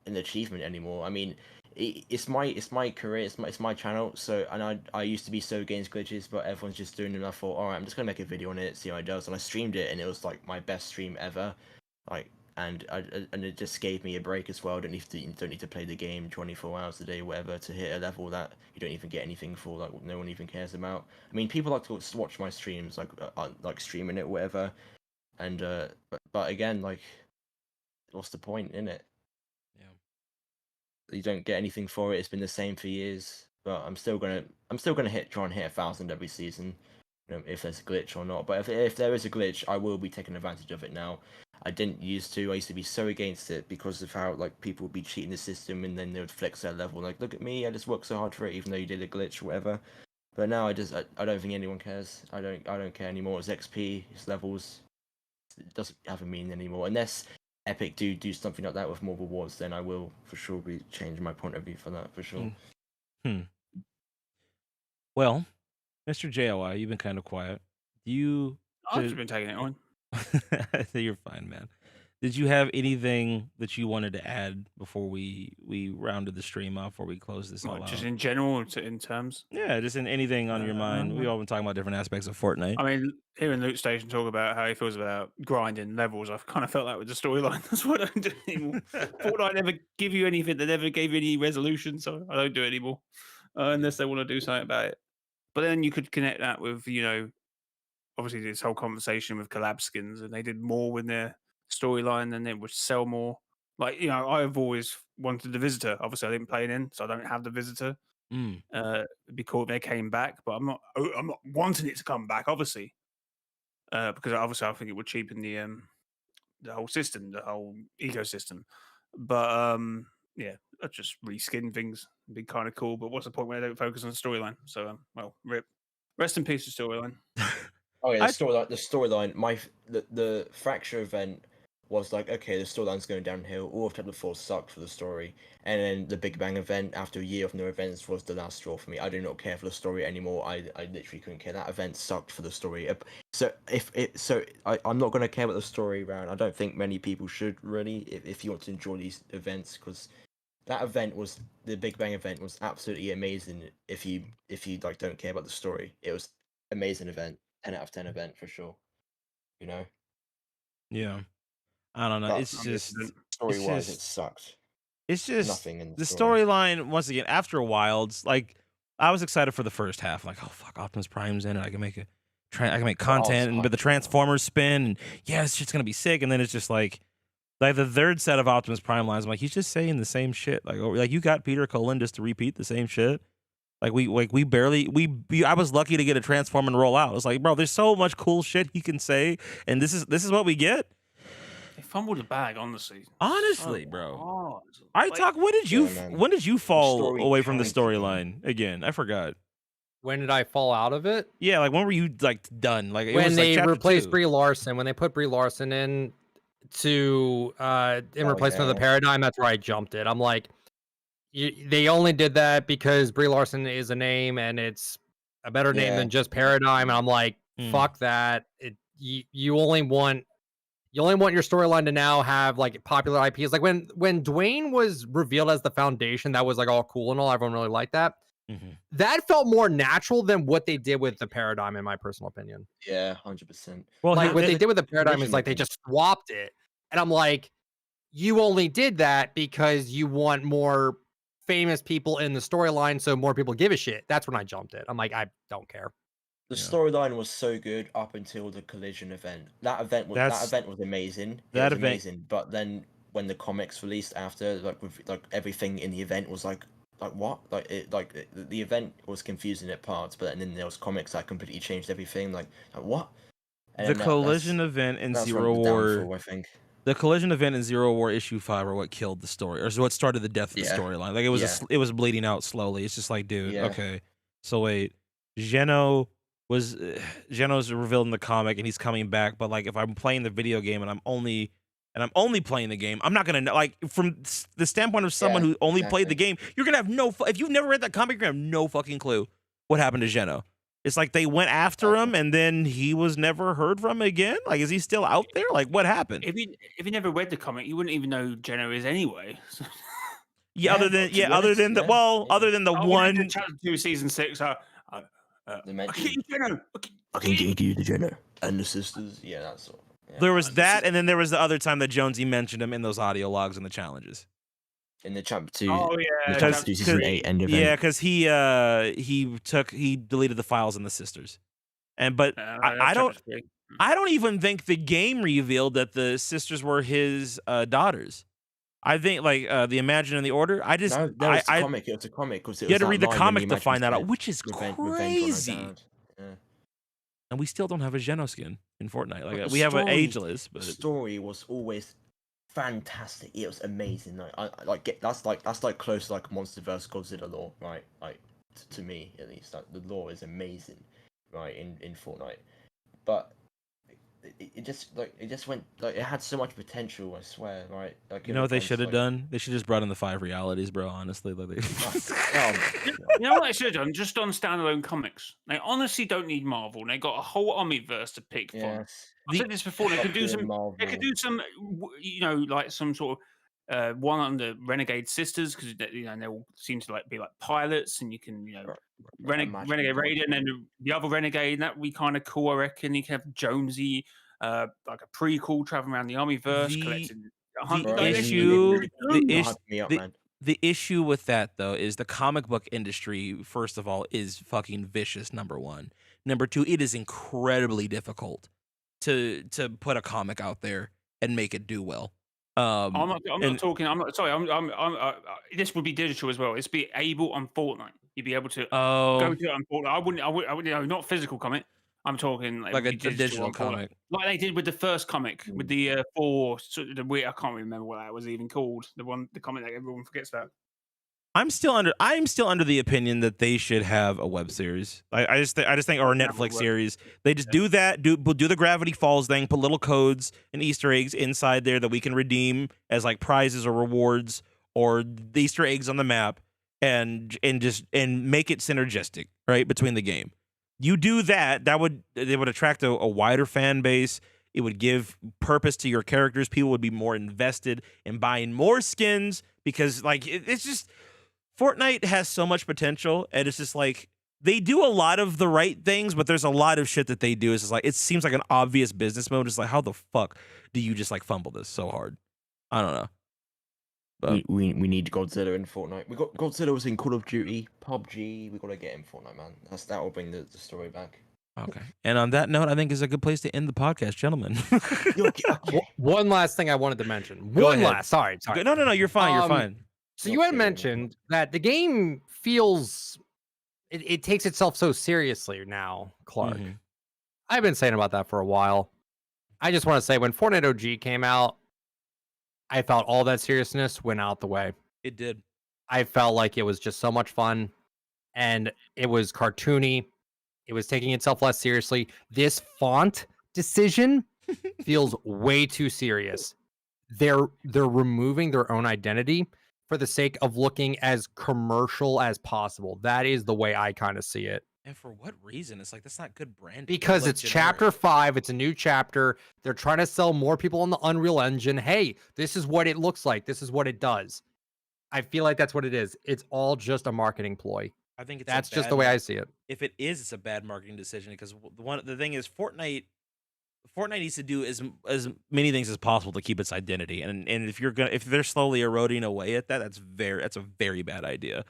an achievement anymore. I mean, it's my career, it's my channel. So, and I used to be so against glitches, but everyone's just doing them. And I thought, all right, I'm just gonna make a video on it, see how it does. And I streamed it, and it was like my best stream ever. Like, and it just gave me a break as well. You don't need to play the game 24 hours a day, whatever, to hit a level that you don't even get anything for. Like no one even cares about. I mean, people like to watch my streams, like streaming it, whatever. And but again, like, what's the point in it? You don't get anything for it. It's been the same for years. But I'm still gonna try and hit 1000 every season, if there's a glitch or not. But if there is a glitch, I will be taking advantage of it now. I didn't used to. I used to be so against it because of how like people would be cheating the system, and then they would flex their level. Like, look at me, I just worked so hard for it, even though you did a glitch or whatever. But now I don't think anyone cares. I don't care anymore. It's XP, it's levels. It doesn't have a meaning anymore, unless Epic do something like that with more rewards. Then I will for sure be changing my point of view for that, for sure. Well, Mr. JOI, you've been kind of quiet. I've just been taking it on. You're fine, man. Did you have anything that you wanted to add before we rounded the stream off, before we close this all out? Just in general, in terms. Yeah, just in anything on your mind. We've all been talking about different aspects of Fortnite. I mean, hearing Loot Station talk about how he feels about grinding levels, I've kind of felt that with the storyline. That's why I don't do it anymore. Fortnite never give you anything. They never gave you any resolution, so I don't do it anymore unless they want to do something about it. But then you could connect that with, obviously this whole conversation with collab skins, and they did more with their storyline than it would sell more. Like, I've always wanted the Visitor. Obviously, I didn't play it in, so I don't have the Visitor. It'd be cool if they came back, but I'm not wanting it to come back, obviously, because obviously I think it would cheapen the whole system, the whole ecosystem. But yeah, I'd just reskin things. It'd be kind of cool. But what's the point when they don't focus on the storyline? So well, rip. Rest in peace, the storyline. Oh yeah, the storyline. The Fracture event was like, okay, the storyline's going downhill. All of chapter 4 sucked for the story, and then the Big Bang event after a year of no events was the last straw for me. I do not care for the story anymore. I literally couldn't care. That event sucked for the story. I'm not gonna care about the story round. I don't think many people should really, if you want to enjoy these events, because that event was the Big Bang event was absolutely amazing. If you like don't care about the story, it was amazing event, 10 out of 10 event for sure. You know. Yeah. I don't know. But It's just story-wise, it sucked. it's just Nothing in the story. storyline. Once again, after a while, it's like I was excited for the first half. Like, oh fuck, Optimus Prime's in it. I can make I can make content, and but the Transformers spin, and yeah, this shit's gonna be sick. And then it's just like the third set of Optimus Prime lines. I'm like, he's just saying the same shit. Like you got Peter Cullen just to repeat the same shit. I was lucky to get a Transform and roll out. It's like, bro, there's so much cool shit he can say, and this is what we get. They fumbled the bag, honestly. Honestly, So bro. hard. When did you fall away from the carried the game. storyline again? I forgot. When did I fall out of it? Yeah, like when were you like done? Like it When was like they chapter replaced 2. Brie Larson, when they put Brie Larson in replacement of the yeah. paradigm, that's where I jumped it. I'm like, they only did that because Brie Larson is a name and it's a better name Yeah. than just paradigm. And I'm like, fuck that. You only want your storyline to now have like popular IPs. Like when Dwayne was revealed as the Foundation, that was like all cool and all. Everyone really liked that. That felt more natural than what they did with the paradigm, in my personal opinion. Yeah, 100%. Well, like what they did with the paradigm is like they just swapped it, and I'm like, you only did that because you want more famous people in the storyline, so more people give a shit. That's when I jumped it. I'm like, I don't care. The storyline was so good up until the Collision event. That event was amazing. Amazing. But then when the comics released after, like with like everything in the event was like what? The event was confusing at parts, but then there was comics that completely changed everything. Like what? And The Collision event in Zero War, I think. The Collision event in Zero War issue 5 are what killed the story, or is what started the death of the storyline. Like it was bleeding out slowly. It's just like, dude, okay. So wait, Geno Geno's revealed in the comic and he's coming back, but like if I'm playing the video game and I'm only playing the game, I'm not gonna know. Like from the standpoint of someone who only played the game, you're gonna have if you've never read that comic, you're gonna have no fucking clue what happened to Geno. It's like they went after him and then he was never heard from again. Like, is he still out there? Like, what happened? If you never read the comic, you wouldn't even know Geno is anyway. Other than the one chapter 2, season 6. Geno. The Geno and the sisters. Yeah, that's all. Yeah. There was that, and then there was the other time that Jonesy mentioned him in those audio logs and the challenges. In the chapter 2, season 8 end event. Yeah, because he deleted the files in the sisters, but I don't even think the game revealed that the sisters were his daughters. I think like the Imagine and the Order. It's a comic. It was a comic because you had to read the comic to find that out, which is crazy. And we still don't have a Geno skin in Fortnite. Like we have an Ageless, but the story was always fantastic. It was amazing. That's like close to like MonsterVerse Godzilla lore, right? Like to me at least, like the lore is amazing, right? In Fortnite, but it just went like it had so much potential. I swear, right? Like you know what they should have done? They should just brought in the 5 realities, bro. Honestly, like you know what they should have done? Just on standalone comics. They honestly don't need Marvel. They got a whole Omniverse to pick from. I said this before. They could do some. Marvel. They could do some. You know, like some sort of one on the Renegade Sisters because they all seem to be like pilots, and you can Renegade Raider, and then the other Renegade. That would be kind of cool. I reckon you can have Jonesy, like a prequel traveling around the Omniverse, collecting. The issue with that though is the comic book industry. First of all, is fucking vicious. Number one. Number two, it is incredibly difficult to put a comic out there and make it do well. I'm not talking. This would be digital as well. It's be able on Fortnite. You'd be able to go to it on Fortnite. I wouldn't. Not physical comic. I'm talking like a digital comic, like they did with the first comic with the 4. I can't remember what that was even called. The comic that everyone forgets that. I'm still under the opinion that they should have a web series. I just think, or a Netflix series. They just do that, do the Gravity Falls thing, put little codes and Easter eggs inside there that we can redeem as like prizes or rewards or the Easter eggs on the map, and make it synergistic, right, between the game. You do that, they would attract a wider fan base. It would give purpose to your characters. People would be more invested in buying more skins because like it's just. Fortnite has so much potential, and it's just like they do a lot of the right things, but there's a lot of shit that they do. It's just like it seems like an obvious business mode. It's like, how the fuck do you just like fumble this so hard? I don't know. But we need Godzilla in Fortnite. We got Godzilla was in Call of Duty, PUBG. We gotta get him Fortnite, man. That will bring the story back. okay. And on that note, I think is a good place to end the podcast, gentlemen. Okay. One last thing I wanted to mention. Go One ahead. last. Sorry. No, you're fine. You're fine. So you had mentioned that the game feels it takes itself so seriously now, Clark. Mm-hmm. I've been saying about that for a while. I just want to say when Fortnite OG came out, I felt all that seriousness went out the way. It did. I felt like it was just so much fun and it was cartoony. It was taking itself less seriously. This font decision feels way too serious. They're removing their own identity for the sake of looking as commercial as possible. That is the way I kind of see it. And for what reason? It's like that's not good branding. Because it's chapter 5, it's a new chapter. They're trying to sell more people on the Unreal Engine. Hey, this is what it looks like. This is what it does. I feel like that's what it is. It's all just a marketing ploy. I think that's just the way I see it. If it is, it's a bad marketing decision because the thing is Fortnite needs to do as many things as possible to keep its identity, and if they're slowly eroding away at that, that's a very bad idea.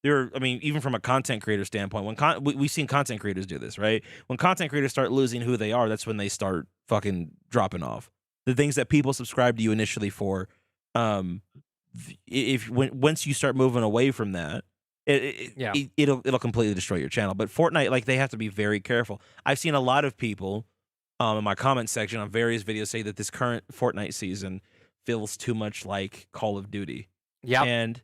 Even from a content creator standpoint, we've seen content creators do this, right? When content creators start losing who they are, that's when they start fucking dropping off. The things that people subscribe to you initially for, once you start moving away from that, it'll completely destroy your channel. But Fortnite, like, they have to be very careful. I've seen a lot of people in my comment section on various videos say that this current Fortnite season feels too much like Call of Duty. Yeah, and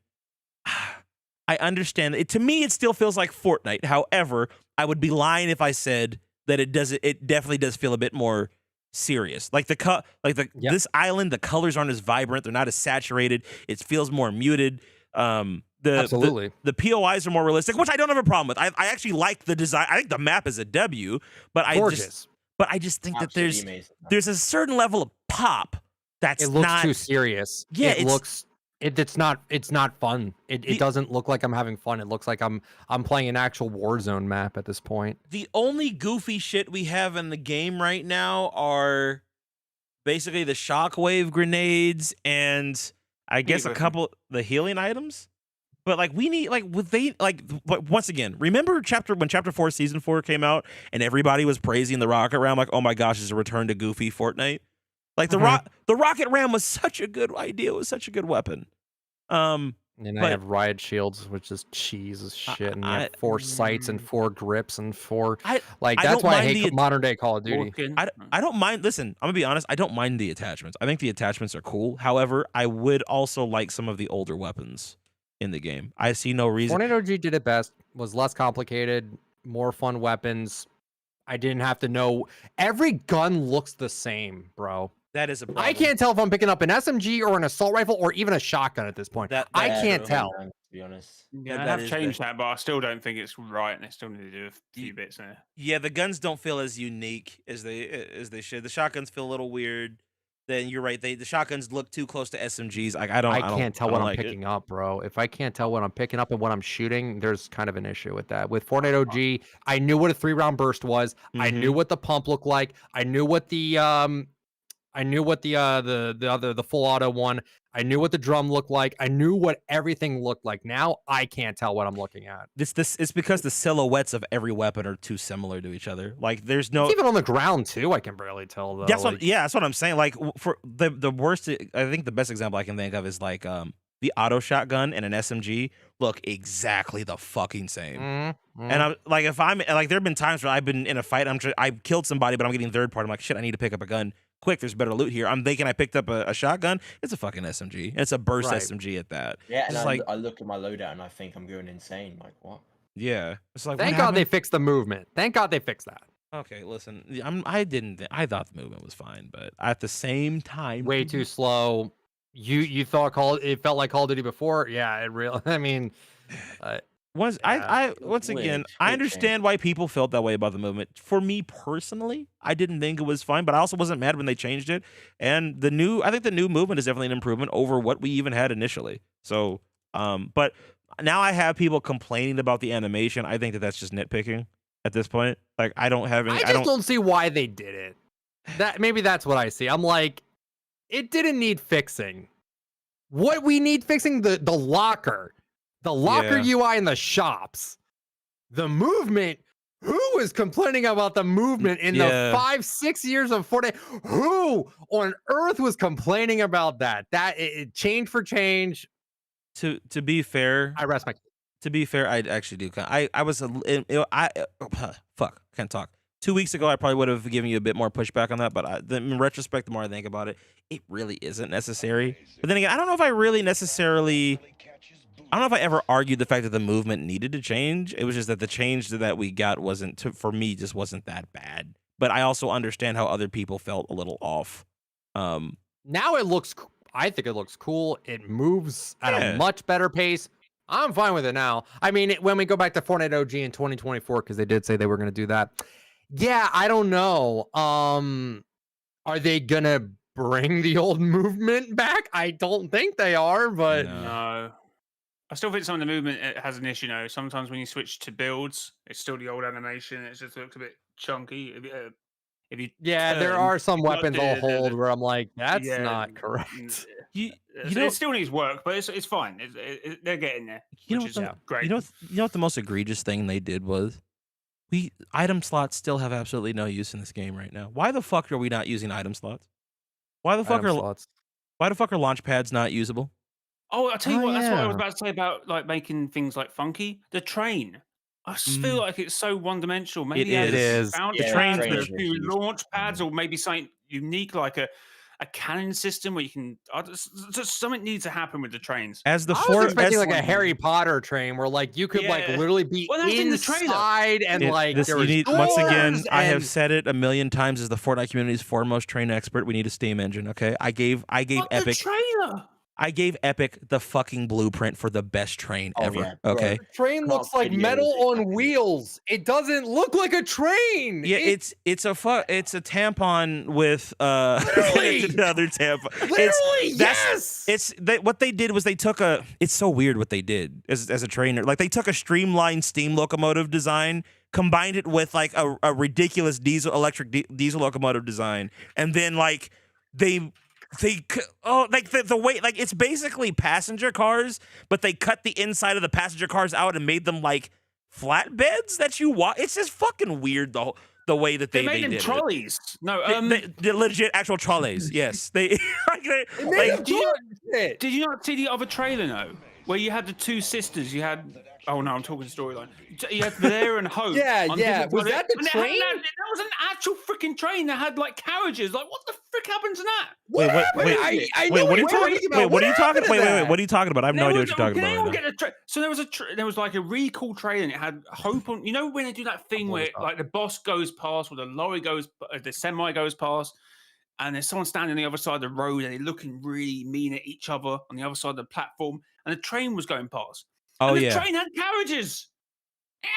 I understand it. To me, it still feels like Fortnite. However, I would be lying if I said that it doesn't. It definitely does feel a bit more serious. Like this island, the colors aren't as vibrant. They're not as saturated. It feels more muted. Absolutely. The POIs are more realistic, which I don't have a problem with. I actually like the design. I think the map is a W, but gorgeous. I just think that there's a certain level of pop that's it looks not too serious. Yeah, it's not fun. It doesn't look like I'm having fun. It looks like I'm playing an actual Warzone map at this point. The only goofy shit we have in the game right now are basically the shockwave grenades and I guess a couple the healing items. But like we need once again, remember when Chapter 4 Season 4 came out and everybody was praising the rocket ram like, oh my gosh, it's a return to goofy Fortnite. Like the rocket ram was such a good idea. It was such a good weapon. And I have riot shields, which is cheese as shit, and you have 4 sights and 4 grips and 4 that's why I hate modern day Call of Duty. I don't mind. Listen, I'm gonna be honest. I don't mind the attachments. I think the attachments are cool. However, I would also like some of the older weapons in the game. I see no reason. Fortnite OG did it best. Was less complicated, more fun weapons. I didn't have to know. Every gun looks the same, bro. That is a problem. I can't tell if I'm picking up an SMG or an assault rifle or even a shotgun at this point. I can't tell. To be honest. Yeah, I have changed that, but I still don't think it's right, and they still need to do a few bits there. Yeah, the guns don't feel as unique as they should. The shotguns feel a little weird. Then you're right. The shotguns look too close to SMGs. I can't tell what I'm picking up, bro. If I can't tell what I'm picking up and what I'm shooting, there's kind of an issue with that. With Fortnite OG, I knew what a 3-round burst was. Mm-hmm. I knew what the pump looked like. I knew what the full auto one. I knew what the drum looked like. I knew what everything looked like. Now I can't tell what I'm looking at. It's because the silhouettes of every weapon are too similar to each other. Like there's no even on the ground too. I can barely tell though. That's what I'm saying. Like for the worst, I think the best example I can think of is like the auto shotgun and an SMG look exactly the fucking same. Mm-hmm. And I'm like, if I'm like, there have been times where I've been in a fight, I killed somebody, but I'm getting third party. I'm like, shit, I need to pick up a gun quick, there's better loot here. I'm thinking I picked up a shotgun. It's a fucking SMG. It's a burst Right. SMG at that. Yeah, and It's like, I look at my loadout and I think I'm going insane. Like, what? yeah. It's like, Thank what God they happened? fixed the movement. Thank God they fixed that. Okay, listen, I thought the movement was fine, but at the same time, Way too slow. You thought it felt like Call of Duty before? Yeah, it really. I mean, once Yeah. I once again, I understand why people felt that way about the movement. For me personally, I didn't think it was fine, but I also wasn't mad when they changed it. And I think the new movement is definitely an improvement over what we even had initially. So, but now I have people complaining about the animation. I think that's just nitpicking at this point. Like, I don't have any. I just don't see why they did it. Maybe that's what I see. I'm like, it didn't need fixing. What we need fixing, the locker. The locker UI in the shops. The movement. Who was complaining about the movement in the 5-6 years of Fortnite? Who on earth was complaining about that? It change for change. To be fair, I rest my. To be fair, I actually do. I was fuck, can't talk. 2 weeks ago, I probably would have given you a bit more pushback on that, but in retrospect, the more I think about it, it really isn't necessary. But then again, I don't know if I really necessarily. I don't know if I ever argued the fact that the movement needed to change. It was just that the change that we got for me, just wasn't that bad. But I also understand how other people felt a little off. Now it looks. I think it looks cool. It moves at a much better pace. I'm fine with it now. I mean, when we go back to Fortnite OG in 2024, because they did say they were going to do that. Yeah, I don't know. Are they gonna bring the old movement back? I don't think they are, but no. I still think some of the movement has an issue. Sometimes when you switch to builds, it's still the old animation. It just looks a bit chunky. If you there are some weapons I'll hold where I'm like, that's not correct. It still needs work, but it's fine. They're getting there, which is great. You know what the most egregious thing they did was? Item slots still have absolutely no use in this game right now. Why the fuck are we not using item slots? Why the fuck are launch pads not usable? Oh, I'll tell you what. That's what I was about to say about like making things like funky. The train. I just feel like it's so one-dimensional. Maybe it is. The trains with a few launch pads, or maybe something unique like a cannon system where you can. Just something needs to happen with the trains. I was expecting like a Harry Potter train where like you could like literally be inside and once again, I have said it a million times as the Fortnite community's foremost train expert. We need a steam engine. Okay, I gave Epic. The trailer. I gave Epic the fucking blueprint for the best train ever. Yeah, okay, the train looks like metal on wheels. It doesn't look like a train. Yeah, it's a tampon with another tampon. Literally, what they did was they took it's so weird what they did as a trainer. Like they took a streamlined steam locomotive design, combined it with like a ridiculous electric diesel locomotive design, and then like the way, like it's basically passenger cars, but they cut the inside of the passenger cars out and made them like flatbeds that you walk. It's just fucking weird the way that they made them did trolleys. it. No, the legit actual trolleys. Yes, they. Did you not see the other trailer though, where you had the two sisters? You had. Oh no, I'm talking storyline. You had Valera and Hope. Yeah. Was that the train? That was an actual freaking train that had like carriages. Like, what the frick happened to that? Wait, what are you talking about? What are you talking about? I have no idea what you're talking about. So there was like a really cool train, and it had Hope on. You know when they do that thing where like the boss goes past, or the lorry goes, the semi goes past, and there's someone standing on the other side of the road, and they're looking really mean at each other on the other side of the platform, and the train was going past. Oh, and the train had carriages.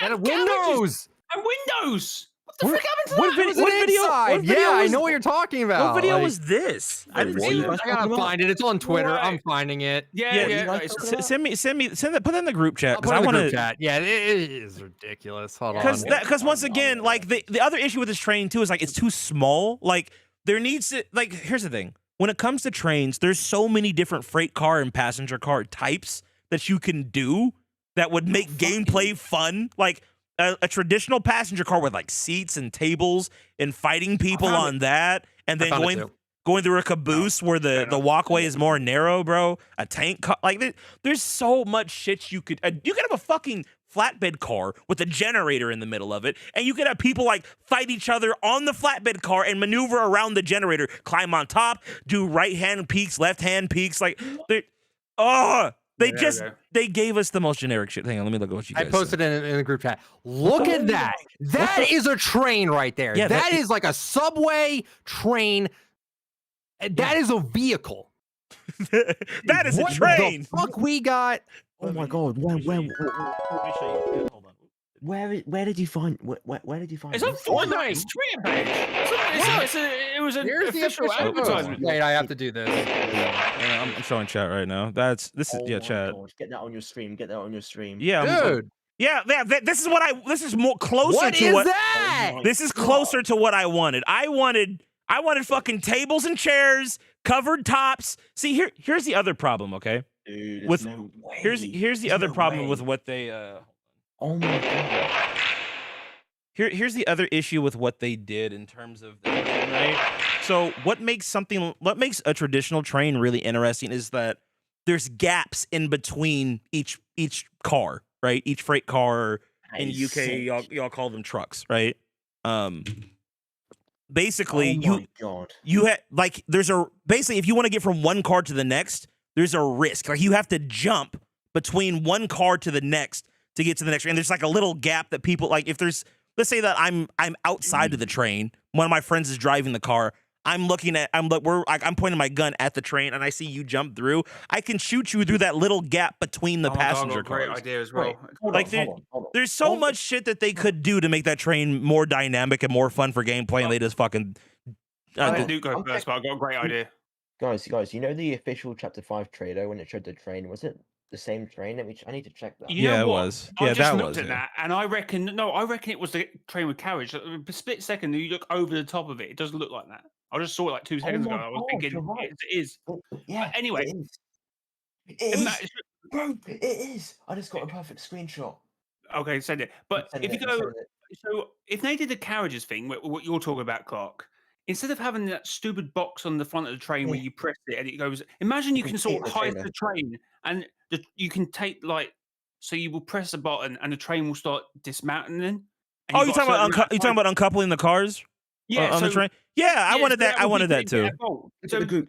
And windows. And windows. What the frick happened to what that? video? I know what you're talking about. What video was this? I didn't see it. I gotta find it. It's on Twitter. Right. I'm finding it. Yeah. Send that. Put it in the group chat because I want to. Yeah, it is ridiculous. Hold on. Because once again, like the other issue with this train too is like it's too small. Like there needs to here's the thing. When it comes to trains, there's so many different freight car and passenger car types that you can do that would make gameplay fun. Like a traditional passenger car with like seats and tables and fighting people on that, and then going through a caboose where the walkway is more narrow, bro. A tank car, like there's so much shit you could have a fucking flatbed car with a generator in the middle of it, and you could have people like fight each other on the flatbed car and maneuver around the generator, climb on top, do right hand peaks, left hand peaks. Like, they gave us the most generic shit. Hang on, let me look at what you guys I posted in the group chat. Look at that. That is a train right there. Yeah, that is like a subway train. That is a vehicle. That is a train. What the fuck we got? Oh my god! Let me show you. Hold on. Where did you find? Where did you find? It's a this? Fortnite Twitter page. It was an Here's the official official advertisement. Wait, I have to do this. I'm showing chat right now. This is Oh my chat. God. Get that on your stream. Get that on your stream. Yeah, Dude, yeah. This is more closer what to is what. that? This is closer to what I wanted. I wanted fucking tables and chairs, covered tops. See, here's the other problem, okay? Dude, With- no way. Here's the There's other no problem way. with what they Oh my god. here's the other issue with what they did in terms of the train, right? So what makes a traditional train really interesting is that there's gaps in between each car, right? Each freight car. In That is UK, sick. y'all call them trucks, right? Basically, Oh my god. you had like basically if you want to get from one car to the next, there's a risk. Like you have to jump between one car to the next to get to the next train. There's like a little gap that people like. If there's, let's say that I'm outside of the train, one of my friends is driving the car. I'm pointing my gun at the train, and I see you jump through. I can shoot you through that little gap between the passenger cars. Great idea as well. Wait, hold Like, on, hold on. There's so much shit that they could do to make that train more dynamic and more fun for gameplay, and they just fucking. I let Duke go first, but I got a great idea. Guys, you know the official Chapter 5 trailer when it showed the train? Was it the same train? I need to check that. You know Yeah, it what? was. I Yeah, just that looked was, at yeah. that, and I reckon it was the train with carriage. A split second, you look over the top of it. It doesn't look like that. I just saw it like 2 seconds my ago. I was God, thinking, you're right. it is. Yeah. Anyway, it is. It Ima- is. Bro, it is. I just got a perfect screenshot. Okay, send it. But Send if you it, go, send it. so if they did the carriages thing, what you're talking about, Clark, instead of having that stupid box on the front of the train where Yeah. you press it and it goes, imagine you You can can see sort it of in the hide trailer. the train and you can take like, so you will press a button and the train will start dismantling. And Oh, you've you got a talking about certain amount of you talking time- about uncoupling the cars yeah, on the so- train? Yeah, I wanted that. I would wanted be that too. their goal. Look So at the group